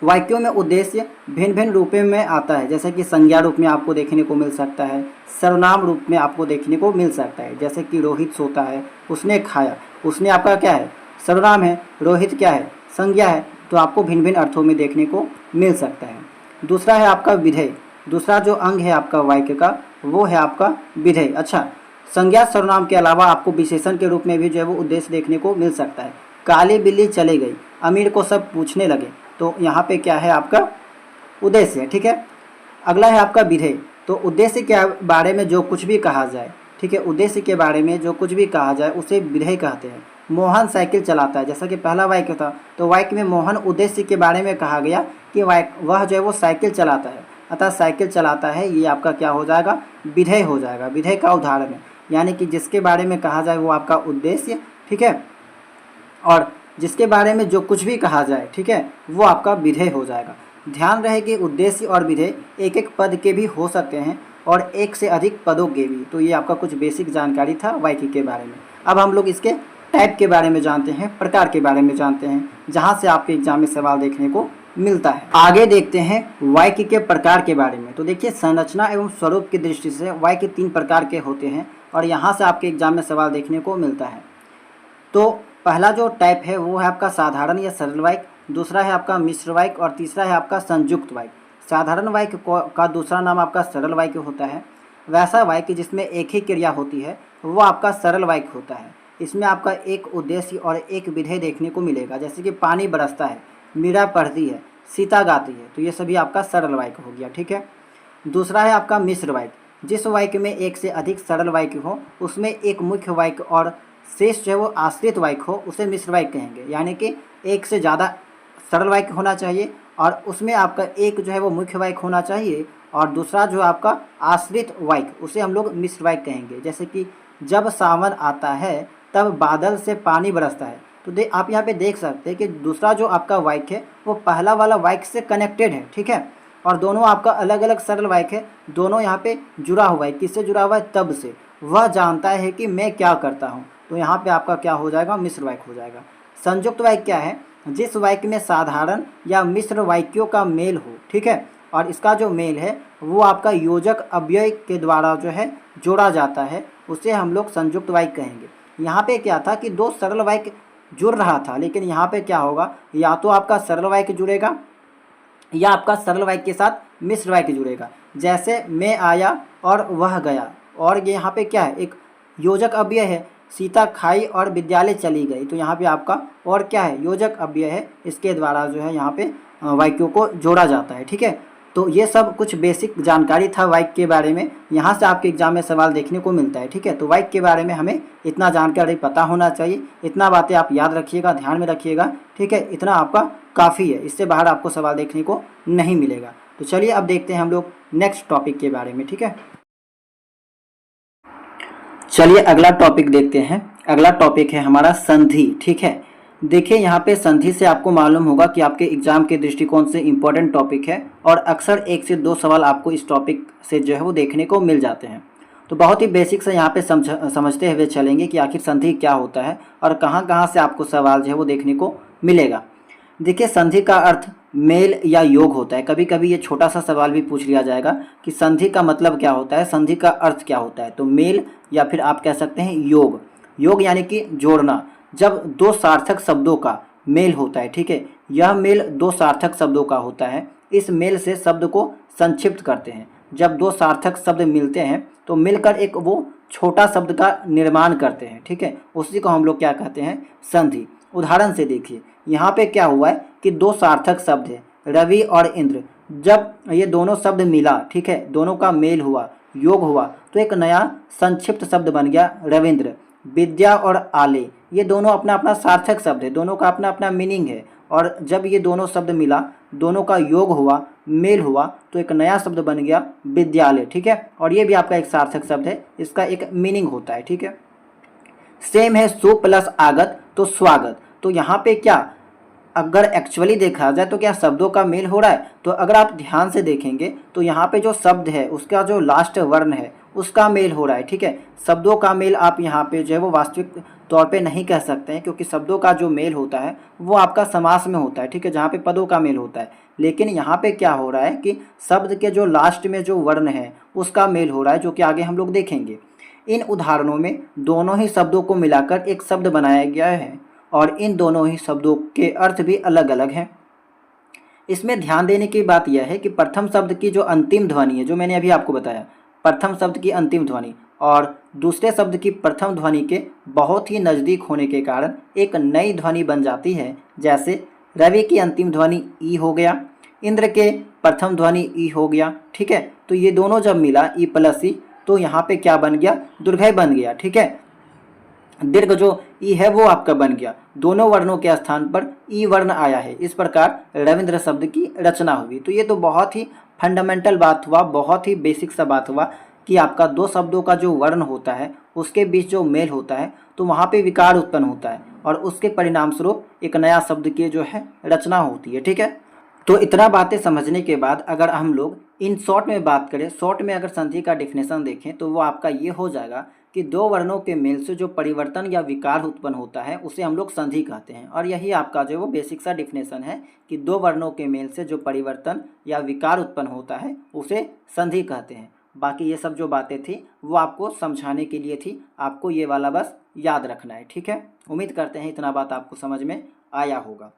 वाक्यों में उद्देश्य भिन्न भिन्न रूपों में आता है, जैसे कि संज्ञा रूप में आपको देखने को मिल सकता है, सर्वनाम रूप में आपको देखने को मिल सकता है। जैसे कि रोहित सोता है, उसने खाया, उसने आपका क्या है, सर्वनाम है, रोहित क्या है, संज्ञा है, तो आपको भिन्न भिन्न अर्थों में देखने को मिल सकता है। दूसरा है आपका विधेय, दूसरा जो अंग है आपका वाक्य का वो है आपका विधेय। अच्छा, संज्ञा सर्वनाम के अलावा आपको विशेषण के रूप में भी जो है वो उद्देश्य देखने को मिल सकता है। काली बिल्ली चली गई, अमीर को सब पूछने लगे, तो यहाँ पे क्या है, आपका उद्देश्य है। ठीक है, अगला है आपका विधेय। तो उद्देश्य के बारे में जो कुछ भी कहा जाए, ठीक है, उद्देश्य के बारे में जो कुछ भी कहा जाए उसे विधेय कहते हैं। मोहन साइकिल चलाता है, जैसा कि पहला वाक्य था, तो वाक्य में मोहन उद्देश्य के बारे में कहा गया कि वह जो है वो साइकिल चलाता है, अतः साइकिल चलाता है, ये आपका क्या हो जाएगा, विधेय हो जाएगा। विधेय का उदाहरण है, यानी कि जिसके बारे में कहा जाए वो आपका उद्देश्य, ठीक है, और जिसके बारे में जो कुछ भी कहा जाए, ठीक है, वो आपका विधेय हो जाएगा। ध्यान रहे कि उद्देश्य और विधेय एक एक पद के भी हो सकते हैं और एक से अधिक पदों के भी। तो ये आपका कुछ बेसिक जानकारी था वाक्य के बारे में। अब हम लोग इसके टाइप के बारे में जानते हैं, प्रकार के बारे में जानते हैं, जहाँ से आपके एग्जाम में सवाल देखने को मिलता है। आगे देखते हैं वाक्य के प्रकार के बारे में। तो देखिए, संरचना एवं स्वरूप की दृष्टि से वाक्य 3 प्रकार के होते हैं और यहाँ से आपके एग्जाम में सवाल देखने को मिलता है। तो पहला जो टाइप है वो है आपका साधारण या सरल वाक्य, दूसरा है आपका मिश्र वाक्य और तीसरा है आपका संयुक्त वाक्य। साधारण वाक्य का दूसरा नाम आपका सरल वाक्य होता है। वैसा वाक्य जिसमें एक ही क्रिया होती है वो आपका सरल वाक्य होता है। इसमें आपका एक उद्देश्य और एक विधेय देखने को मिलेगा, जैसे कि पानी बरसता है, मीरा पढ़ती है, सीता गाती है, तो ये सभी आपका सरल वाक्य हो गया। ठीक है, दूसरा है आपका मिश्र वाक्य। जिस वाक्य में एक से अधिक सरल वाक्य हो उसमें एक मुख्य वाक्य और शेष जो है वो आश्रित वाक्य हो, उसे मिश्र वाक्य कहेंगे। यानी कि एक से ज़्यादा सरल वाक्य होना चाहिए और उसमें आपका एक जो है वो मुख्य वाक्य होना चाहिए और दूसरा जो आपका आश्रित वाक्य, उसे हम लोग मिश्र वाक्य कहेंगे। जैसे कि जब सावन आता है तब बादल से पानी बरसता है, तो आप यहाँ पे देख सकते हैं कि दूसरा जो आपका वाक्य है वो पहला वाला वाक्य से कनेक्टेड है। ठीक है, और दोनों आपका अलग अलग सरल वाक्य है, दोनों यहाँ पे जुड़ा हुआ है। किससे जुड़ा हुआ है, तब से, वह जानता है कि मैं क्या करता हूँ, तो यहाँ पे आपका क्या हो जाएगा, मिश्र वाक्य हो जाएगा। संयुक्त वाक्य क्या है, जिस वाक्य में साधारण या मिश्र वाक्यों का मेल हो, ठीक है, और इसका जो मेल है वो आपका योजक अव्यय के द्वारा जो है जोड़ा जाता है, उसे हम लोग संयुक्त वाक्य कहेंगे। यहाँ पे क्या था कि 2 सरल वाक्य जुड़ रहा था, लेकिन यहाँ पे क्या होगा, या तो आपका सरल वाक्य जुड़ेगा या आपका सरल वाक्य के साथ मिश्र वाक्य जुड़ेगा। जैसे मैं आया और वह गया, और ये यहाँ पे क्या है, एक योजक अव्यय है, सीता खाई और विद्यालय चली गई, तो यहाँ पे आपका और क्या है, योजक अव्यय है, इसके द्वारा जो है यहाँ पे वाक्यों को जोड़ा जाता है। ठीक है, तो ये सब कुछ बेसिक जानकारी था वाक्य के बारे में, यहाँ से आपके एग्जाम में सवाल देखने को मिलता है। ठीक है, तो वाक्य के बारे में हमें इतना जानकारी पता होना चाहिए, इतना बातें आप याद रखिएगा, ध्यान में रखिएगा। ठीक है, इतना आपका काफ़ी है, इससे बाहर आपको सवाल देखने को नहीं मिलेगा। तो चलिए अब देखते हैं हम लोग नेक्स्ट टॉपिक के बारे में। ठीक है, चलिए अगला टॉपिक देखते हैं। अगला टॉपिक है हमारा संधि। ठीक है, देखिए यहाँ पे संधि से आपको मालूम होगा कि आपके एग्जाम के दृष्टिकोण से इम्पोर्टेंट टॉपिक है और अक्सर 1 से 2 सवाल आपको इस टॉपिक से जो है वो देखने को मिल जाते हैं। तो बहुत ही बेसिक से यहाँ पे समझते हुए चलेंगे कि आखिर संधि क्या होता है और कहाँ कहाँ से आपको सवाल जो है वो देखने को मिलेगा। देखिए, संधि का अर्थ मेल या योग होता है। कभी कभी ये छोटा सा सवाल भी पूछ लिया जाएगा कि संधि का मतलब क्या होता है, संधि का अर्थ क्या होता है। तो मेल या फिर आप कह सकते हैं योग। योग यानी कि जोड़ना, जब 2 सार्थक शब्दों का मेल होता है। ठीक है, यह मेल 2 सार्थक शब्दों का होता है। इस मेल से शब्द को संक्षिप्त करते हैं। जब 2 सार्थक शब्द मिलते हैं तो मिलकर एक वो छोटा शब्द का निर्माण करते हैं। ठीक है, उसी को हम लोग क्या कहते हैं, संधि। उदाहरण से देखिए, यहाँ पे क्या हुआ है कि दो सार्थक शब्द है रवि और इंद्र, जब ये दोनों शब्द मिला, ठीक है, दोनों का मेल हुआ, योग हुआ, तो एक नया संक्षिप्त शब्द बन गया रविंद्र। विद्या और आले ये दोनों अपना अपना सार्थक शब्द है, दोनों का अपना अपना मीनिंग है, और जब ये दोनों शब्द मिला, दोनों का योग हुआ, मेल हुआ, तो एक नया शब्द बन गया विद्यालय, ठीक है। और ये भी आपका एक सार्थक शब्द है, इसका एक मीनिंग होता है, ठीक है। सेम है सु प्लस आगत तो स्वागत। तो यहाँ पे क्या अगर एक्चुअली देखा जाए तो क्या शब्दों का मेल हो रहा है? तो अगर आप ध्यान से देखेंगे तो यहाँ पे जो शब्द है उसका जो लास्ट वर्ण है उसका मेल हो रहा है, ठीक है। शब्दों का मेल आप यहाँ पे जो है वो वास्तविक तौर पे नहीं कह सकते हैं, क्योंकि शब्दों का जो मेल होता है वो आपका समास में होता है, ठीक है, जहाँ पे पदों का मेल होता है। लेकिन यहाँ पे क्या हो रहा है कि शब्द के जो लास्ट में जो वर्ण है उसका मेल हो रहा है, जो कि आगे हम लोग देखेंगे। इन उदाहरणों में दोनों ही शब्दों को मिलाकर एक शब्द बनाया गया है और इन दोनों ही शब्दों के अर्थ भी अलग अलग हैं। इसमें ध्यान देने की बात यह है कि प्रथम शब्द की जो अंतिम ध्वनि है, जो मैंने अभी आपको बताया, प्रथम शब्द की अंतिम ध्वनि और दूसरे शब्द की प्रथम ध्वनि के बहुत ही नज़दीक होने के कारण एक नई ध्वनि बन जाती है। जैसे रवि की अंतिम ध्वनि ई हो गया, इंद्र के प्रथम ध्वनि ई हो गया, ठीक है। तो ये दोनों जब मिला ई प्लस ई, तो यहाँ पे क्या बन गया? दुर्घय बन गया, ठीक है। दीर्घ जो ई है वो आपका बन गया, दोनों वर्णों के स्थान पर ई वर्ण आया है। इस प्रकार रविंद्र शब्द की रचना हुई। तो ये तो बहुत ही फंडामेंटल बात हुआ, बहुत ही बेसिक सा बात हुआ कि आपका दो शब्दों का जो वर्ण होता है उसके बीच जो मेल होता है तो वहाँ पे विकार उत्पन्न होता है और उसके परिणाम स्वरूप एक नया शब्द की जो है रचना होती है, ठीक है। तो इतना बातें समझने के बाद अगर हम लोग इन शॉर्ट में बात करें, शॉर्ट में अगर संधि का डिफिनेशन देखें तो वो आपका ये हो जाएगा कि दो वर्णों के मेल से जो परिवर्तन या विकार उत्पन्न होता है उसे हम लोग संधि कहते हैं। और यही आपका जो है वो बेसिक सा डिफिनेशन है कि दो वर्णों के मेल से जो परिवर्तन या विकार उत्पन्न होता है उसे संधि कहते हैं। बाकी ये सब जो बातें थी वो आपको समझाने के लिए थी, आपको ये वाला बस याद रखना है, ठीक है। उम्मीद करते हैं इतना बात आपको समझ में आया होगा।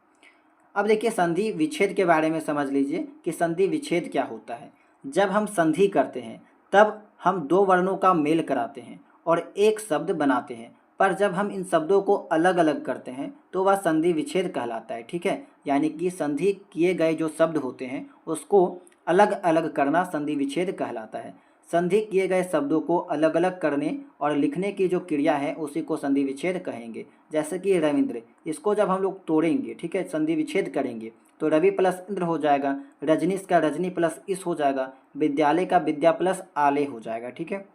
अब देखिए संधि विच्छेद के बारे में समझ लीजिए कि संधि विच्छेद क्या होता है। जब हम संधि करते हैं तब हम दो वर्णों का मेल कराते हैं और एक शब्द बनाते हैं, पर जब हम इन शब्दों को अलग अलग करते हैं तो वह संधि विच्छेद कहलाता है, ठीक है। यानी कि संधि किए गए जो शब्द होते हैं उसको अलग अलग करना संधि विच्छेद कहलाता है। संधि किए गए शब्दों को अलग अलग करने और लिखने की जो क्रिया है उसी को संधि विच्छेद कहेंगे। जैसे कि रविंद्र, इसको जब हम लोग तोड़ेंगे, ठीक है, संधि विच्छेद करेंगे तो रवि प्लस इंद्र हो जाएगा, रजनीश का रजनी प्लस इस हो जाएगा, विद्यालय का विद्या प्लस आले हो जाएगा, ठीक है।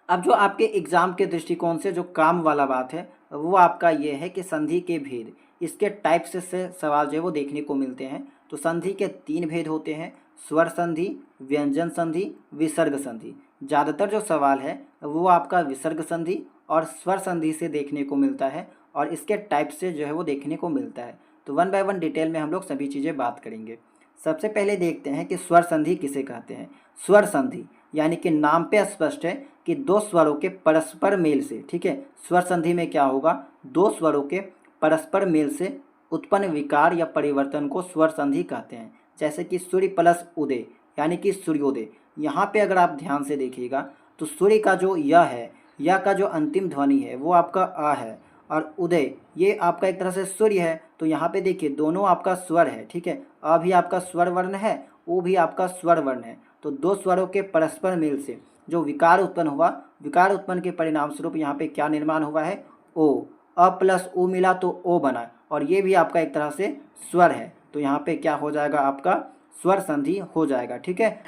अब जो आपके एग्जाम के दृष्टिकोण से जो काम वाला बात है वो आपका ये है कि संधि के भेद, इसके टाइप से सवाल जो है वो देखने को मिलते हैं। तो संधि के तीन भेद होते हैं, स्वर संधि, व्यंजन संधि, विसर्ग संधि। ज़्यादातर जो सवाल है वो आपका विसर्ग संधि और स्वर संधि से देखने को मिलता है और इसके टाइप से जो है वो देखने को मिलता है। तो वन बाय वन डिटेल में हम लोग सभी चीज़ें बात करेंगे। सबसे पहले देखते हैं कि स्वर संधि किसे कहते हैं। स्वर संधि यानी कि नाम पे स्पष्ट है कि दो स्वरों के परस्पर मेल से, ठीक है, स्वर संधि में क्या होगा, दो स्वरों के परस्पर मेल से उत्पन्न विकार या परिवर्तन को स्वर संधि कहते हैं। जैसे कि सूर्य प्लस उदय यानी कि सूर्योदय। यहाँ पे अगर आप ध्यान से देखिएगा तो सूर्य का जो य है, या का जो अंतिम ध्वनि है वो आपका अ है और उदय ये आपका एक तरह से सूर्य है। तो यहाँ पे देखिए दोनों आपका स्वर है, ठीक है, अ भी आपका स्वर वर्ण है, ओ भी आपका स्वर वर्ण है। तो दो स्वरों के परस्पर मेल से जो विकार उत्पन्न हुआ, विकार उत्पन्न के परिणाम स्वरूप यहाँ पे क्या निर्माण हुआ है, ओ, अ प्लस ओ मिला तो ओ बना और ये भी आपका एक तरह से स्वर है। तो यहाँ पे क्या हो जाएगा, आपका स्वर संधि हो जाएगा, ठीक है।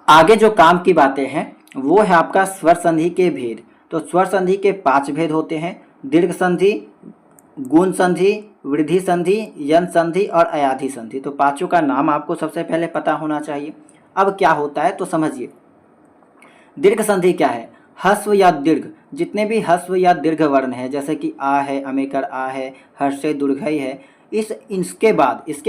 आगे जो काम की बातें हैं वो है आपका स्वर संधि के भेद। तो स्वर संधि के 5 भेद होते हैं, दीर्घ संधि, गुण संधि, वृद्धि संधि, यन संधि और अयाधि संधि। तो पांचों का नाम आपको सबसे पहले पता होना चाहिए। अब क्या होता है तो समझिए। दीर्घ संधि क्या है, ह्रस्व या दीर्घ, जितने भी ह्रस्व या दीर्घ वर्ण है, जैसे कि आ है, अमेकर आ है, हर्षे दुर्घई है, इसके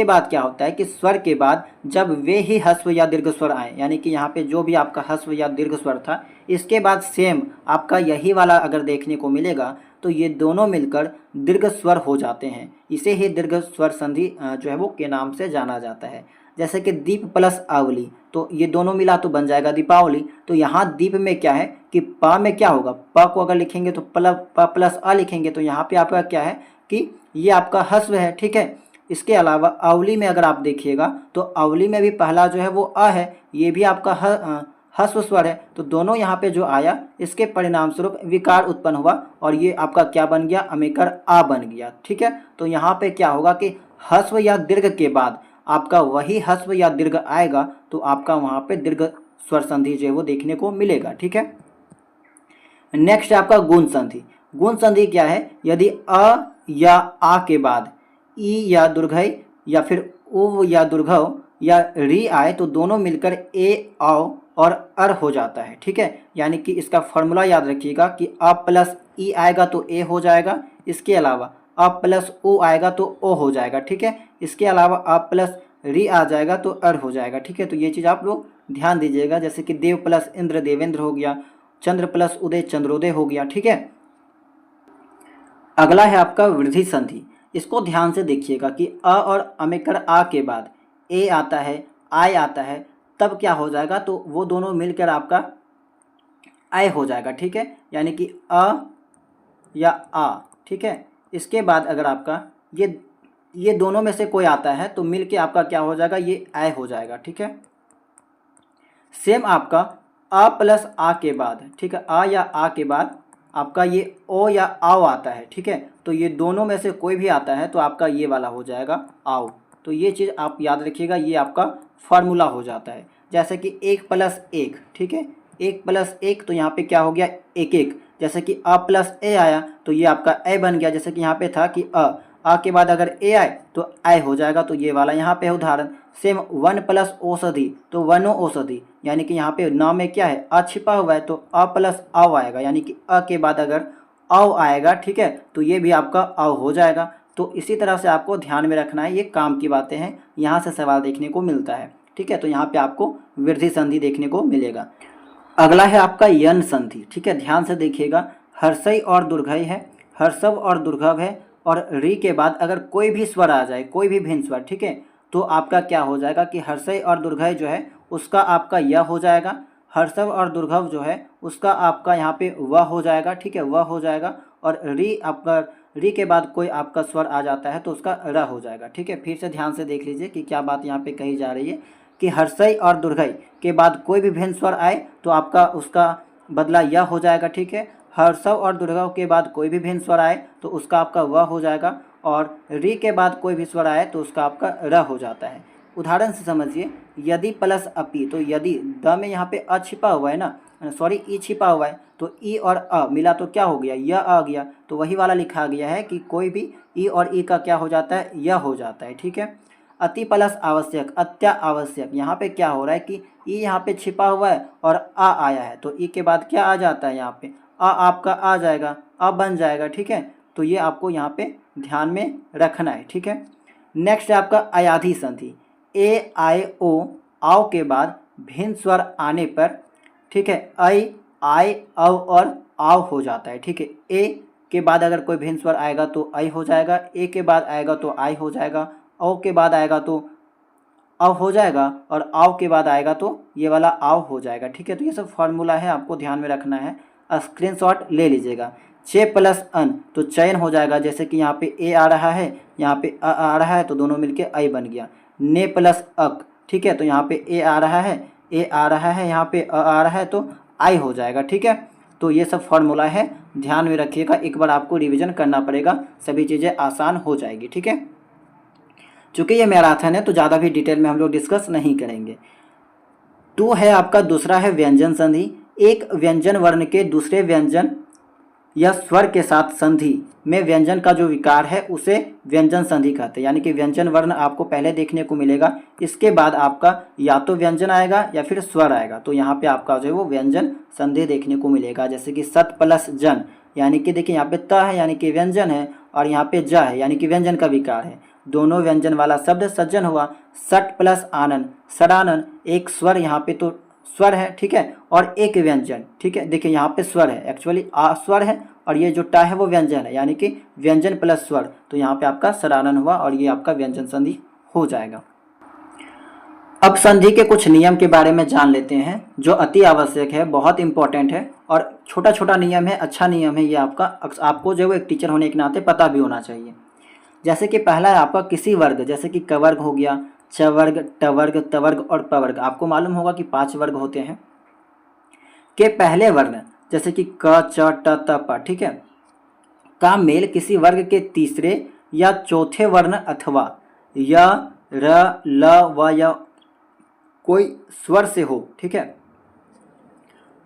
बाद क्या होता है कि स्वर के बाद जब वे ही ह्रस्व या दीर्घ स्वर आए, यानी कि यहाँ पे जो भी आपका ह्रस्व या दीर्घ स्वर था इसके बाद सेम आपका यही वाला अगर देखने को मिलेगा तो ये दोनों मिलकर दीर्घ स्वर हो जाते हैं। इसे ही दीर्घ स्वर संधि जो है वो के नाम से जाना जाता है। जैसे कि दीप प्लस आवली, तो ये दोनों मिला तो बन जाएगा दीपावली। तो यहाँ दीप में क्या है कि प में क्या होगा, प को अगर लिखेंगे तो प प्लस अ लिखेंगे तो यहाँ पे आपका क्या है कि ये आपका हस्व है, ठीक है। इसके अलावा अवली में अगर आप देखिएगा तो अवली में भी पहला जो है वो अ है, ये भी आपका हस्व स्वर है। तो दोनों यहाँ पे जो आया इसके परिणाम स्वरूप विकार उत्पन्न हुआ और ये आपका क्या बन गया, अमेकर आ बन गया, ठीक है। तो यहाँ पे क्या होगा कि हस्व या दीर्घ के बाद आपका वही हस्व या दीर्घ आएगा तो आपका वहाँ पे दीर्घ स्वर संधि जो है वो देखने को मिलेगा, ठीक है। नेक्स्ट है आपका गुण संधि। गुण संधि क्या है, यदि अ या आ के बाद ई या दुर्घई या फिर उ या दुर्घव या री आए तो दोनों मिलकर ए औ और अर हो जाता है, ठीक है। यानी कि इसका फॉर्मूला याद रखिएगा कि अ प्लस ई आएगा तो ए हो जाएगा, इसके अलावा अ प्लस ओ आएगा तो ओ हो जाएगा, ठीक है। इसके अलावा अ प्लस री आ जाएगा तो अर हो जाएगा, ठीक है। तो ये चीज़ आप लोग ध्यान दीजिएगा। जैसे कि देव प्लस इंद्र देवेंद्र हो गया, चंद्र प्लस उदय चंद्रोदय हो गया, ठीक है। अगला है आपका वृद्धि संधि। इसको ध्यान से देखिएगा कि अ और अमेकर आ के बाद ए आता है, आय आता है, तब क्या हो जाएगा, तो वो दोनों मिलकर आपका आय हो जाएगा, ठीक है। यानी कि अ या आ, ठीक है। इसके बाद अगर आपका ये दोनों में से कोई आता है तो मिलके आपका क्या हो जाएगा, ये आय हो जाएगा, ठीक है। सेम आपका अ प्लस आ के बाद, ठीक है, आ या आ के बाद आपका ये ओ या आओ आता है, ठीक है। तो ये दोनों में से कोई भी आता है तो आपका ये वाला हो जाएगा आओ। तो ये चीज़ आप याद रखिएगा, ये आपका फार्मूला हो जाता है। जैसे कि 1 प्लस 1, ठीक है, 1 प्लस 1 तो यहाँ पे क्या हो गया, 1 1। जैसे कि अ प्लस ए आया तो ये आपका ए बन गया। जैसे कि यहाँ पे था कि आ के बाद अगर ए आए तो आय हो जाएगा, तो ये वाला यहाँ पे है उदाहरण। सेम 1 प्लस औषधि तो वनो औषधि, यानी कि यहाँ पे नाम में क्या है, अ छिपा हुआ है तो अ प्लस औ आएगा, यानी कि अ के बाद अगर औ आएगा, ठीक है, तो ये भी आपका औ हो जाएगा। तो इसी तरह से आपको ध्यान में रखना है, ये काम की बातें हैं, यहाँ से सवाल देखने को मिलता है, ठीक है। तो यहाँ पे आपको वृद्धि संधि देखने को मिलेगा। अगला है आपका यन संधि, ठीक है। ध्यान से देखिएगा, हर्षई और दुर्घई है, हर्षव और दुर्घव है और री के बाद अगर कोई भी स्वर आ जाए, कोई भी भिन्न स्वर, ठीक है, तो आपका क्या हो जाएगा कि हर्षई और दुर्घई जो है उसका आपका य हो जाएगा, हर्षव और दुर्घव जो है उसका आपका यहाँ पे व हो जाएगा, ठीक है, व हो जाएगा। और री आपका री के बाद कोई आपका स्वर आ जाता है तो उसका र हो जाएगा, ठीक है। फिर से ध्यान से देख लीजिए कि क्या बात यहाँ पे कही जा रही है कि हर्षई और दुर्घई के बाद कोई भी भिन्न स्वर आए तो आपका उसका बदला य हो जाएगा, ठीक है। हर्षव और दुर्घव के बाद कोई भी भिन्न स्वर आए तो उसका आपका व हो जाएगा और री के बाद कोई भी स्वर आए तो उसका आपका र हो जाता है। उदाहरण से समझिए, यदि प्लस अपि, तो यदि द में यहाँ पे अ छिपा हुआ है ना, सॉरी ई छिपा हुआ है, तो ई और अ मिला तो क्या हो गया, य आ गया। तो वही वाला लिखा गया है कि कोई भी ई और ई का क्या हो जाता है, य हो जाता है, ठीक है। अति प्लस आवश्यक, अत्या आवश्यक, यहाँ पे क्या हो रहा है कि ई यहाँ पे छिपा हुआ है और आ आया है तो ई के बाद क्या आ जाता है, यहाँ पे आ आपका आ जाएगा, आ बन जाएगा, ठीक है। तो ये आपको यहाँ पे ध्यान में रखना है, ठीक है। नेक्स्ट है आपका अयाधि संधि। ए आई ओ आओ के बाद भिन्न स्वर आने पर, ठीक है, आई आय अव और आव हो जाता है, ठीक है। ए के बाद अगर कोई भिन्न स्वर आएगा तो आई हो जाएगा, ए के बाद आएगा तो आई हो जाएगा, औ के बाद आएगा तो अव हो जाएगा और आव के बाद आएगा तो ये वाला आव हो जाएगा, ठीक है। तो ये सब फार्मूला है, आपको ध्यान में रखना है, स्क्रीनशॉट ले लीजिएगा। चे प्लस अन तो चयन हो जाएगा। जैसे कि यहाँ पे ए आ रहा है, यहाँ पे अ आ रहा है तो दोनों मिलके आई बन गया। ने प्लस अक, ठीक है, तो यहाँ पे ए आ रहा है, ए आ रहा है, यहाँ पे अ आ रहा है तो आई हो जाएगा, ठीक है। तो ये सब फार्मूला है, ध्यान में रखिएगा, एक बार आपको रिवीजन करना पड़ेगा, सभी चीज़ें आसान हो जाएगी, ठीक है। चूँकि ये मैराथन है तो ज़्यादा भी डिटेल में हम लोग डिस्कस नहीं करेंगे। तो है आपका दूसरा है व्यंजन संधि। एक व्यंजन वर्ण के दूसरे व्यंजन या स्वर के साथ संधि में व्यंजन का जो विकार है उसे व्यंजन संधि कहते हैं। यानी कि व्यंजन वर्ण आपको पहले देखने को मिलेगा, इसके बाद आपका या तो व्यंजन आएगा या फिर स्वर आएगा, तो यहाँ पे आपका जो है वो व्यंजन संधि देखने को मिलेगा। जैसे कि सत प्लस जन, यानी कि देखिए यहाँ पे त है यानी कि व्यंजन है और यहाँ पे ज है यानी कि व्यंजन का विकार है, दोनों व्यंजन वाला शब्द सज्जन हुआ। सट प्लस आनन, सडानन, एक स्वर यहाँ पे तो स्वर है, ठीक है, और एक व्यंजन, ठीक है। देखिए यहाँ पे स्वर है, एक्चुअली आ स्वर है और ये जो टा है वो व्यंजन है, यानी कि व्यंजन प्लस स्वर, तो यहाँ पे आपका सडानन हुआ और ये आपका व्यंजन संधि हो जाएगा। अब संधि के कुछ नियम के बारे में जान लेते हैं जो अति आवश्यक है, बहुत इंपॉर्टेंट है और छोटा छोटा नियम है, अच्छा नियम है ये आपका, आपको जो एक टीचर होने के नाते पता भी होना चाहिए। जैसे कि पहला है आपका किसी वर्ग, जैसे कि क वर्ग हो गया, च वर्ग, ट वर्ग, त वर्ग और प वर्ग। आपको मालूम होगा कि 5 वर्ग होते हैं। के पहले वर्ण जैसे कि क, च, ट, त, प, ठीक है, का मेल किसी वर्ग के तीसरे या चौथे वर्ण अथवा य, र, ल, व या कोई स्वर से हो, ठीक है,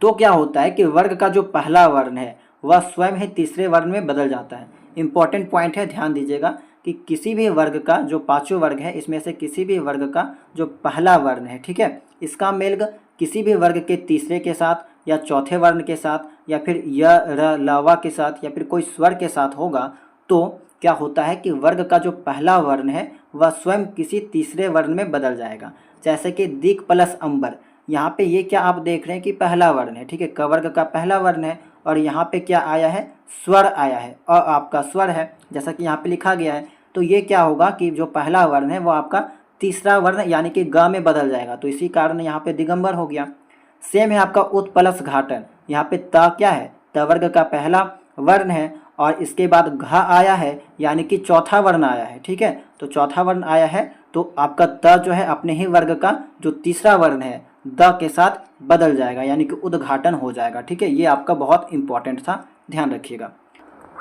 तो क्या होता है कि वर्ग का जो पहला वर्ण है वह स्वयं ही तीसरे वर्ण में बदल जाता है। इंपॉर्टेंट पॉइंट है, ध्यान दीजिएगा कि किसी भी वर्ग का जो 5 वर्ग है इसमें से किसी भी वर्ग का जो पहला वर्ण है, ठीक है, इसका मेल किसी भी वर्ग के तीसरे के साथ या चौथे वर्ण के साथ या फिर य, र, ल, व के साथ या फिर कोई स्वर के साथ होगा तो क्या होता है कि वर्ग का जो पहला वर्ण है वह स्वयं किसी तीसरे वर्ण में बदल जाएगा। जैसे कि दिक प्लस अंबर, यहाँ पे ये क्या आप देख रहे हैं कि पहला वर्ण है, ठीक है, क वर्ग का पहला वर्ण है और यहाँ पे क्या आया है, स्वर आया है, और आपका स्वर है जैसा कि यहाँ पे लिखा गया है। तो ये क्या होगा कि जो पहला वर्ण है वो आपका तीसरा वर्ण यानी कि ग में बदल जाएगा, तो इसी कारण यहाँ पे दिगंबर हो गया। सेम है आपका उत प्लस घाटन, यहाँ पे त क्या है, त वर्ग का पहला वर्ण है और इसके बाद घ आया है यानी कि चौथा वर्ण आया है, ठीक है, तो चौथा वर्ण आया है तो आपका त जो है अपने ही वर्ग का जो तीसरा वर्ण है द के साथ बदल जाएगा यानी कि उद्घाटन हो जाएगा, ठीक है। ये आपका बहुत इंपॉर्टेंट था, ध्यान रखिएगा।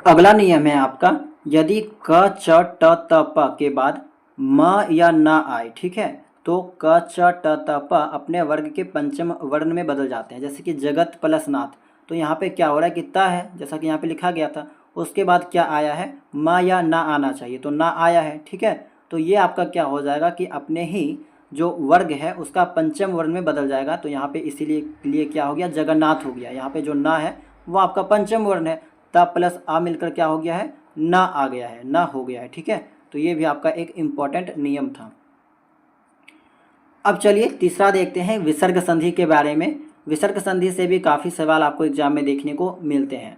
अगला नियम है आपका, यदि क, च, ट, त, प के बाद म या न आए, ठीक है, तो क, च, ट, त, प अपने वर्ग के पंचम वर्ण में बदल जाते हैं। जैसे कि जगत प्लस नाथ, तो यहाँ पे क्या हो रहा है कि त है जैसा कि यहाँ पे लिखा गया था, उसके बाद क्या आया है, म या न आना चाहिए, तो न आया है, ठीक है, तो ये आपका क्या हो जाएगा कि अपने ही जो वर्ग है उसका पंचम वर्ण में बदल जाएगा। तो यहाँ पे इसीलिए लिए क्या हो गया, जगन्नाथ हो गया। यहाँ पे जो न है वो आपका पंचम वर्ण है, त प्लस आ मिलकर क्या हो गया है, न आ गया है, न हो गया है, ठीक है। तो ये भी आपका एक इम्पॉर्टेंट नियम था। अब चलिए तीसरा देखते हैं विसर्ग संधि के बारे में। विसर्ग संधि से भी काफ़ी सवाल आपको एग्जाम में देखने को मिलते हैं।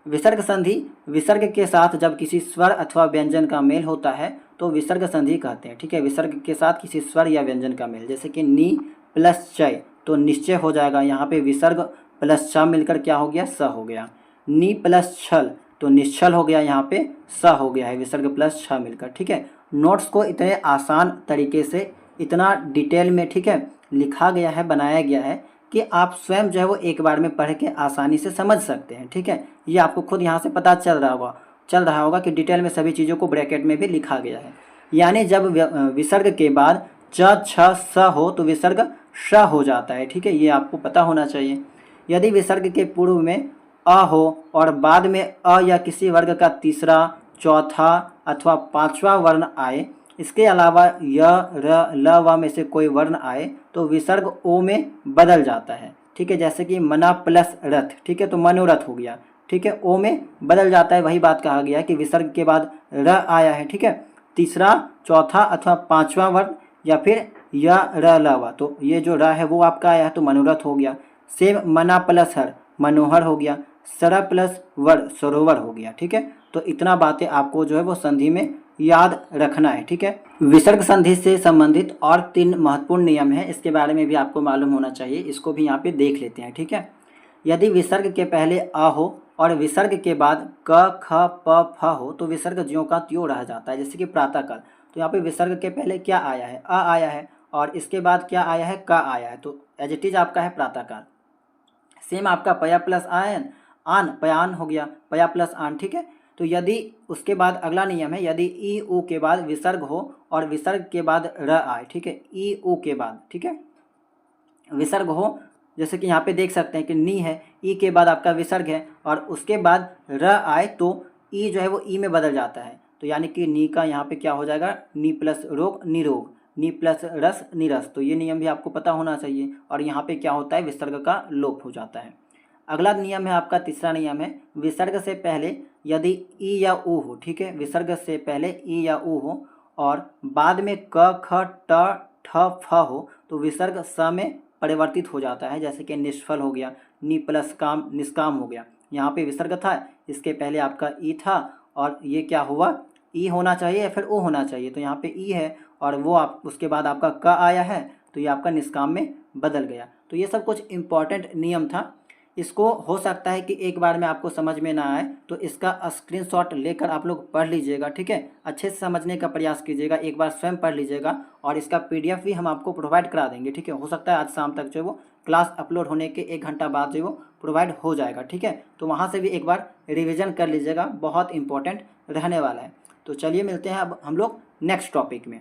विसर्ग संधि, विसर्ग के साथ जब किसी स्वर अथवा व्यंजन का मेल होता है तो विसर्ग संधि कहते हैं, ठीक है। विसर्ग के साथ किसी स्वर या व्यंजन का मेल, जैसे कि नी प्लस चय, तो निश्चय हो जाएगा, यहाँ पे विसर्ग प्लस च मिलकर क्या हो गया, स हो गया। नी प्लस छल, तो निश्चल हो गया, यहाँ पे स हो गया है, विसर्ग प्लस छ मिलकर, ठीक है। नोट्स को इतने आसान तरीके से, इतना डिटेल में, ठीक है, लिखा गया है, बनाया गया है कि आप स्वयं जो है वो एक बार में पढ़ के आसानी से समझ सकते हैं, ठीक है। ये आपको खुद यहाँ से पता चल रहा होगा कि डिटेल में सभी चीज़ों को ब्रैकेट में भी लिखा गया है। यानी जब विसर्ग के बाद च, छ, स हो तो विसर्ग श हो जाता है, ठीक है, ये आपको पता होना चाहिए। यदि विसर्ग के पूर्व में अ हो और बाद में अ या किसी वर्ग का तीसरा, चौथा अथवा पांचवा वर्ण आए, इसके अलावा य, र, ल, व में से कोई वर्ण आए तो विसर्ग ओ में बदल जाता है, ठीक है। जैसे कि मना प्लस रथ, ठीक है, तो मनोरथ हो गया, ठीक है, ओ में बदल जाता है। वही बात कहा गया कि विसर्ग के बाद र आया है, ठीक है, तीसरा, चौथा अथवा पांचवा वर्ण या फिर य, र, ल, व, तो ये जो र है वो आपका आया है तो मनोरथ हो गया। सेम मना प्लस हर, मनोहर हो गया। सर प्लस वर, सरोवर हो गया, ठीक है। तो इतना बातें आपको जो है वो संधि में याद रखना है, ठीक है। विसर्ग संधि से संबंधित और 3 महत्वपूर्ण नियम हैं, इसके बारे में भी आपको मालूम होना चाहिए, इसको भी यहाँ पे देख लेते हैं, ठीक है। यदि विसर्ग के पहले अ हो और विसर्ग के बाद क, ख, प, फ हो तो विसर्ग ज्यों का त्यों रह जाता है। जैसे कि प्रातःकाल, तो यहाँ पे विसर्ग के पहले क्या आया है, अ आया है और इसके बाद क्या आया है, क आया है, तो एज इट इज आपका है प्रातःकाल। सेम आपका पया प्लस आयन, आन, पयान हो गया, पया प्लस आन, ठीक है। तो यदि उसके बाद अगला नियम है, यदि ई उ के बाद विसर्ग हो और विसर्ग के बाद र आए, ठीक है, ई उ के बाद, ठीक है, विसर्ग हो, जैसे कि यहाँ पे देख सकते हैं कि नी है, ई के बाद आपका विसर्ग है और उसके बाद र आए तो ई जो है वो ई में बदल जाता है, तो यानी कि नी का यहाँ पे क्या हो जाएगा, नी प्लस रोग निरोग, नी प्लस रस निरस, तो ये नियम भी आपको पता होना चाहिए। और यहाँ पे क्या होता है, विसर्ग का लोप हो जाता है। अगला नियम है आपका तीसरा नियम है, विसर्ग से पहले यदि ई या उ हो, ठीक है, विसर्ग से पहले ई या उ हो और बाद में क, ख, ट, ठ, फ हो तो विसर्ग स में परिवर्तित हो जाता है। जैसे कि निष्फल हो गया, नी प्लस काम, निष्काम हो गया। यहाँ पे विसर्ग था, इसके पहले आपका ई था और ये क्या हुआ, ई होना चाहिए या फिर ओ होना चाहिए, तो यहाँ पे ई है और वो आप उसके बाद आपका क आया है तो ये आपका निष्काम में बदल गया। तो ये सब कुछ इम्पॉर्टेंट नियम था। इसको हो सकता है कि एक बार में आपको समझ में ना आए, तो इसका स्क्रीनशॉट लेकर आप लोग पढ़ लीजिएगा, ठीक है। अच्छे से समझने का प्रयास कीजिएगा, एक बार स्वयं पढ़ लीजिएगा और इसका PDF भी हम आपको प्रोवाइड करा देंगे, ठीक है। हो सकता है आज शाम तक जो है वो क्लास अपलोड होने के 1 घंटा बाद जो वो प्रोवाइड हो जाएगा, ठीक है। तो वहाँ से भी एक बार रिविज़न कर लीजिएगा, बहुत इंपॉर्टेंट रहने वाला है। तो चलिए मिलते हैं अब हम लोग नेक्स्ट टॉपिक में।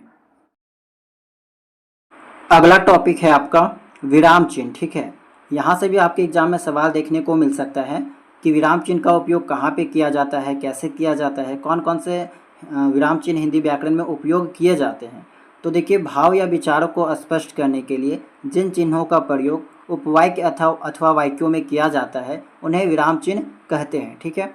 अगला टॉपिक है आपका विराम चिन्ह, ठीक है। यहाँ से भी आपके एग्जाम में सवाल देखने को मिल सकता है कि विराम चिन्ह का उपयोग कहाँ पे किया जाता है, कैसे किया जाता है, कौन कौन से विराम चिन्ह हिंदी व्याकरण में उपयोग किए जाते हैं। तो देखिए, भाव या विचारों को स्पष्ट करने के लिए जिन चिन्हों का प्रयोग उपवाक्य अथवा वाक्यों में किया जाता है उन्हें विराम चिन्ह कहते हैं, ठीक है।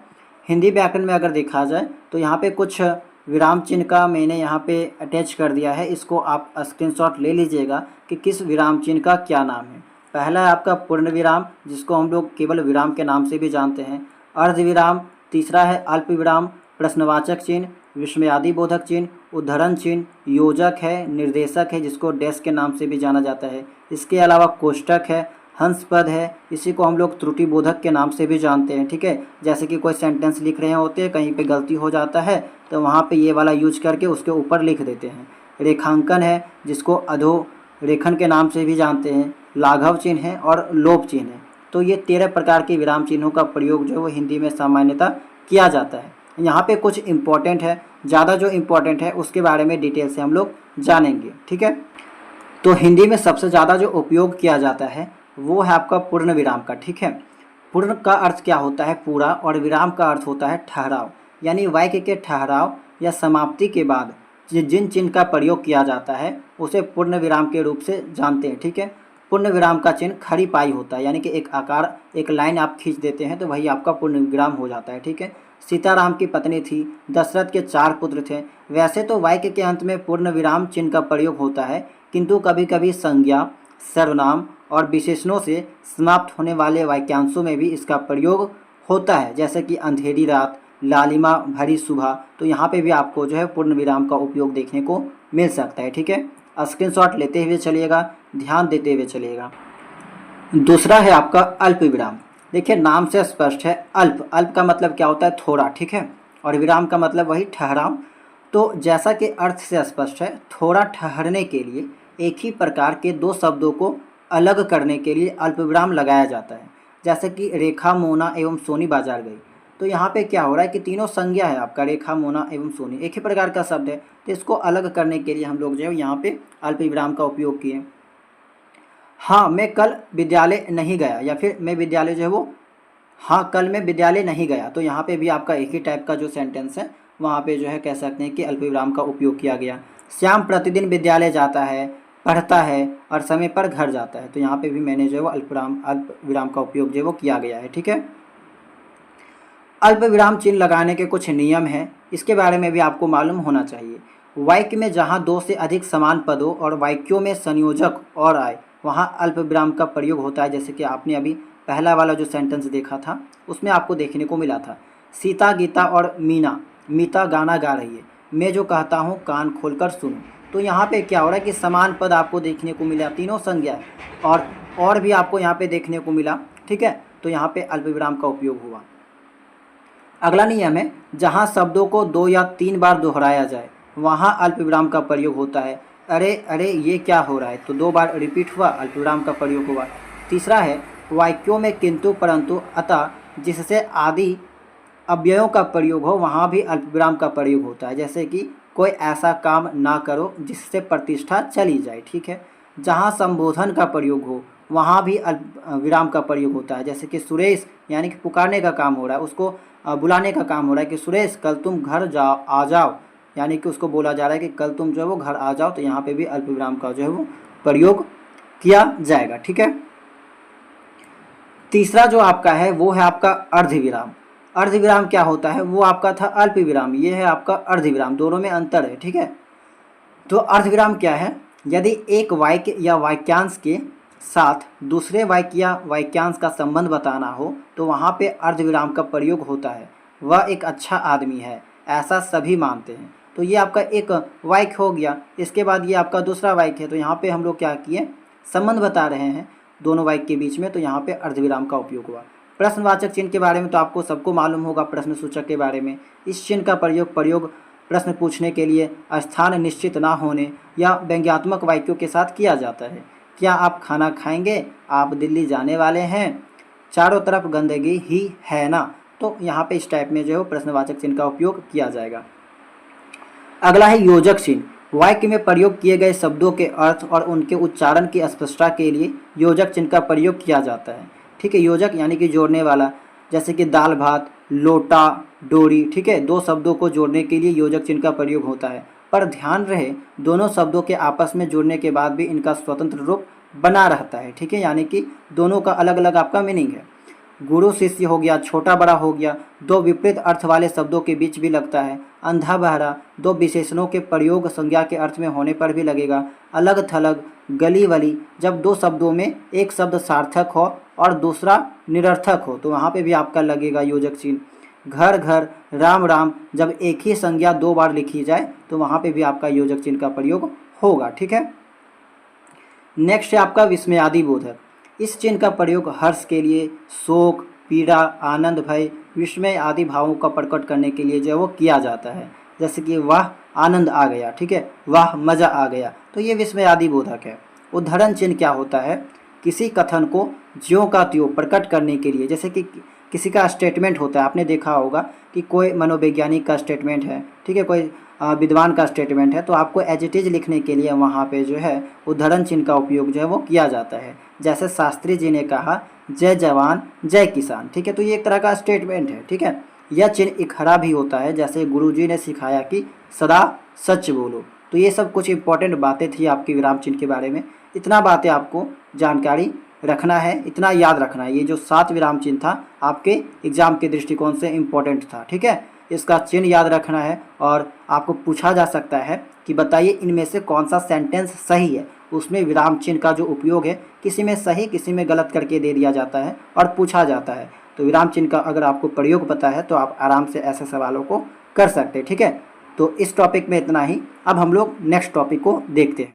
हिंदी व्याकरण में अगर देखा जाए तो यहाँ पे कुछ विराम चिन्ह का मैंने यहाँ पे अटैच कर दिया है, इसको आप स्क्रीनशॉट ले लीजिएगा कि किस विराम चिन्ह का क्या नाम है। पहला है आपका पूर्ण विराम, जिसको हम लोग केवल विराम के नाम से भी जानते हैं, अर्ध विराम। तीसरा है अल्प विराम, प्रश्नवाचक चिन्ह, विस्मयादि बोधक चिन्ह, उद्धरण चिन्ह, योजक है, निर्देशक है जिसको डैश के नाम से भी जाना जाता है। इसके अलावा कोष्टक है, हंस पद है, इसी को हम लोग त्रुटि बोधक के नाम से भी जानते हैं, ठीक है। जैसे कि कोई सेंटेंस लिख रहे होते हैं, कहीं पे गलती हो जाता है तो वहाँ पे ये वाला यूज करके उसके ऊपर लिख देते हैं। रेखांकन है, जिसको अधोरेखन के नाम से भी जानते हैं, लाघव चिन्ह है और लोप चिन्ह है। तो ये 13 प्रकार के विराम चिन्हों का प्रयोग जो है वो हिंदी में सामान्यतः किया जाता है। यहाँ पे कुछ इम्पोर्टेंट है, ज़्यादा जो इम्पोर्टेंट है उसके बारे में डिटेल से हम लोग जानेंगे, ठीक है। तो हिंदी में सबसे ज़्यादा जो उपयोग किया जाता है वो है आपका पूर्ण विराम का, ठीक है। पूर्ण का अर्थ क्या होता है? पूरा, और विराम का अर्थ होता है ठहराव, यानी वाक्य के ठहराव या समाप्ति के बाद जिन चिन्ह का प्रयोग किया जाता है उसे पूर्ण विराम के रूप से जानते हैं, ठीक है। पूर्ण विराम का चिन्ह खड़ी पाई होता है, यानी कि एक आकार, एक लाइन आप खींच देते हैं तो वही आपका पूर्ण विराम हो जाता है, ठीक है। सीताराम की पत्नी थी, दशरथ के 4 पुत्र थे। वैसे तो वाक्य के अंत में पूर्ण विराम चिन्ह का प्रयोग होता है, किंतु कभी कभी संज्ञा, सर्वनाम और विशेषणों से समाप्त होने वाले वाक्यांशों में भी इसका प्रयोग होता है, जैसे कि अंधेरी रात, लालिमा भरी सुबह। तो यहाँ पे भी आपको जो है पूर्ण विराम का उपयोग देखने को मिल सकता है, ठीक है। स्क्रीनशॉट लेते हुए चलिएगा, ध्यान देते हुए चलिएगा। दूसरा है आपका अल्प विराम। देखिए, नाम से स्पष्ट है, अल्प, अल्प का मतलब क्या होता है? थोड़ा, ठीक है। और विराम का मतलब वही ठहराव। तो जैसा कि अर्थ से स्पष्ट है, थोड़ा ठहरने के लिए एक ही प्रकार के 2 शब्दों को अलग करने के लिए अल्प विराम लगाया जाता है। जैसे कि रेखा, मोना एवं सोनी बाजार गई। तो यहाँ पे क्या हो रहा है कि तीनों संज्ञा है आपका, रेखा, मोना एवं सोनी, एक ही प्रकार का शब्द है। तो इसको अलग करने के लिए हम लोग जो है यहाँ पे अल्प विराम का उपयोग किए। हाँ, मैं कल विद्यालय नहीं गया, या फिर मैं विद्यालय जो है वो, हाँ कल मैं विद्यालय नहीं गया। तो यहाँ पे भी आपका एक ही टाइप का जो सेंटेंस है वहाँ पे जो है कह सकते हैं कि अल्प विराम का उपयोग किया गया। श्याम प्रतिदिन विद्यालय जाता है, पढ़ता है और समय पर घर जाता है। तो यहाँ पे भी मैंने जो है वो अल्प विराम का उपयोग जो है वो किया गया है, ठीक है। अल्प विराम चिन्ह लगाने के कुछ नियम हैं, इसके बारे में भी आपको मालूम होना चाहिए। वाक्य में जहाँ 2 से अधिक समान पदों और वाक्यों में संयोजक और आए वहाँ अल्प विराम का प्रयोग होता है। जैसे कि आपने अभी पहला वाला जो सेंटेंस देखा था उसमें आपको देखने को मिला था, सीता, गीता और मीना, मीता गाना गा रही है, मैं जो कहता हूँ कान खोलकर सुनो। तो यहाँ पे क्या हो रहा है कि समान पद आपको देखने को मिला, तीनों संज्ञा और भी आपको यहाँ पे देखने को मिला, ठीक है। तो यहाँ पे अल्प विराम का उपयोग हुआ। अगला नियम है, जहाँ शब्दों को 2 या 3 बार दोहराया जाए वहाँ अल्प विराम का प्रयोग होता है। अरे अरे ये क्या हो रहा है, तो 2 बार रिपीट हुआ, अल्प विराम का प्रयोग हुआ। तीसरा है, वाक्यों में किंतु, परंतु, अतः, जिससे आदि अव्ययों का प्रयोग हो वहाँ भी अल्प विराम का प्रयोग होता है। जैसे कि कोई ऐसा काम ना करो जिससे प्रतिष्ठा चली जाए, ठीक है। जहाँ संबोधन का प्रयोग हो वहाँ भी अल्प विराम का प्रयोग होता है। जैसे कि सुरेश, यानी कि पुकारने का काम हो रहा है, उसको बुलाने का काम हो रहा है कि सुरेश कल तुम घर आ जाओ, यानी कि उसको बोला जा रहा है कि कल तुम जो है वो घर आ जाओ। तो यहाँ पे भी अल्प विराम का जो है वो प्रयोग किया जाएगा, ठीक है। तीसरा जो आपका है वो है आपका अर्धविराम। अर्धविराम क्या होता है? वो आपका था अल्प विराम, ये है आपका अर्धविराम, दोनों में अंतर है, ठीक है। तो अर्धविराम क्या है? यदि एक वाक्य या वाक्यांश के साथ दूसरे वाक्य या वाक्यांश का संबंध बताना हो तो वहाँ पे अर्धविराम का प्रयोग होता है। वह एक अच्छा आदमी है, ऐसा सभी मानते हैं। तो ये आपका एक वाक्य हो गया। इसके बाद ये आपका दूसरा वाक्य है, तो यहाँ पे हम लोग क्या किए, संबंध बता रहे हैं दोनों वाक्य के बीच में, तो यहाँ पे अर्धविराम का उपयोग हुआ। प्रश्नवाचक चिन्ह के बारे में तो आपको सबको मालूम होगा, प्रश्न सूचक के बारे में। इस चिन्ह का प्रयोग प्रश्न पूछने के लिए स्थान निश्चित ना होने या व्यंग्यात्मक वाक्यों के साथ किया जाता है। क्या आप खाना खाएंगे? आप दिल्ली जाने वाले हैं? चारों तरफ गंदगी ही है ना? तो यहाँ पे इस टाइप में जो है प्रश्नवाचक चिन्ह का उपयोग किया जाएगा। अगला है योजक चिन्ह। वाक्य में प्रयोग किए गए शब्दों के अर्थ और उनके उच्चारण की स्पष्टता के लिए योजक चिन्ह का प्रयोग किया जाता है। ठीक है, योजक यानी कि जोड़ने वाला, जैसे कि दाल भात, लोटा, डोरी। ठीक है, दो शब्दों को जोड़ने के लिए योजक चिन्ह का प्रयोग होता है। पर ध्यान रहे, दोनों शब्दों के आपस में जुड़ने के बाद भी इनका स्वतंत्र रूप बना रहता है। ठीक है, यानी कि दोनों का अलग अलग आपका मीनिंग है। गुरु शिष्य हो गया, छोटा बड़ा हो गया, दो विपरीत अर्थ वाले शब्दों के बीच भी लगता है। अंधा बहरा दो विशेषणों के प्रयोग संज्ञा के अर्थ में होने पर भी लगेगा। अलग थलग, गली वली, जब दो शब्दों में एक शब्द सार्थक हो और दूसरा निरर्थक हो तो वहाँ पे भी आपका लगेगा योजक चिन्ह। घर घर, राम राम, जब एक ही संज्ञा दो बार लिखी जाए तो वहाँ पे भी आपका योजक चिन्ह का प्रयोग होगा। ठीक है, नेक्स्ट है आपका विस्मयादि बोधक। इस चिन्ह का प्रयोग हर्ष के लिए, शोक, पीड़ा, आनंद, भय, विस्मय आदि भावों का प्रकट करने के लिए जो है वो किया जाता है। जैसे कि वाह आनंद आ गया, ठीक है, वाह मज़ा आ गया, तो ये विस्मयादि बोधक है। उदाहरण चिन्ह क्या होता है? किसी कथन को ज्यों का त्यों प्रकट करने के लिए, जैसे कि किसी का स्टेटमेंट होता है, आपने देखा होगा कि कोई मनोवैज्ञानिक का स्टेटमेंट है, ठीक है, कोई विद्वान का स्टेटमेंट है, तो आपको एज इट इज लिखने के लिए वहाँ पे जो है उदाहरण चिन्ह का उपयोग जो है वो किया जाता है। जैसे शास्त्री जी ने कहा जय जवान जय किसान। ठीक है, तो ये एक तरह का स्टेटमेंट है। ठीक है, यह चिन्ह इकहरा भी होता है, जैसे गुरुजी ने सिखाया कि सदा सच बोलो। तो ये सब कुछ इंपॉर्टेंट बातें थी आपकी विराम चिन्ह के बारे में। इतना बातें आपको जानकारी रखना है, इतना याद रखना है। ये जो 7 विराम चिन्ह था आपके एग्जाम के दृष्टिकोण से इम्पोर्टेंट था। ठीक है, इसका चिन्ह याद रखना है और आपको पूछा जा सकता है कि बताइए इनमें से कौन सा सेंटेंस सही है। उसमें विराम चिन्ह का जो उपयोग है किसी में सही किसी में गलत करके दे दिया जाता है और पूछा जाता है। तो विराम चिन्ह का अगर आपको प्रयोग पता है तो आप आराम से ऐसे सवालों को कर सकते हैं। ठीक है, तो इस टॉपिक में इतना ही। अब हम लोग नेक्स्ट टॉपिक को देखते हैं।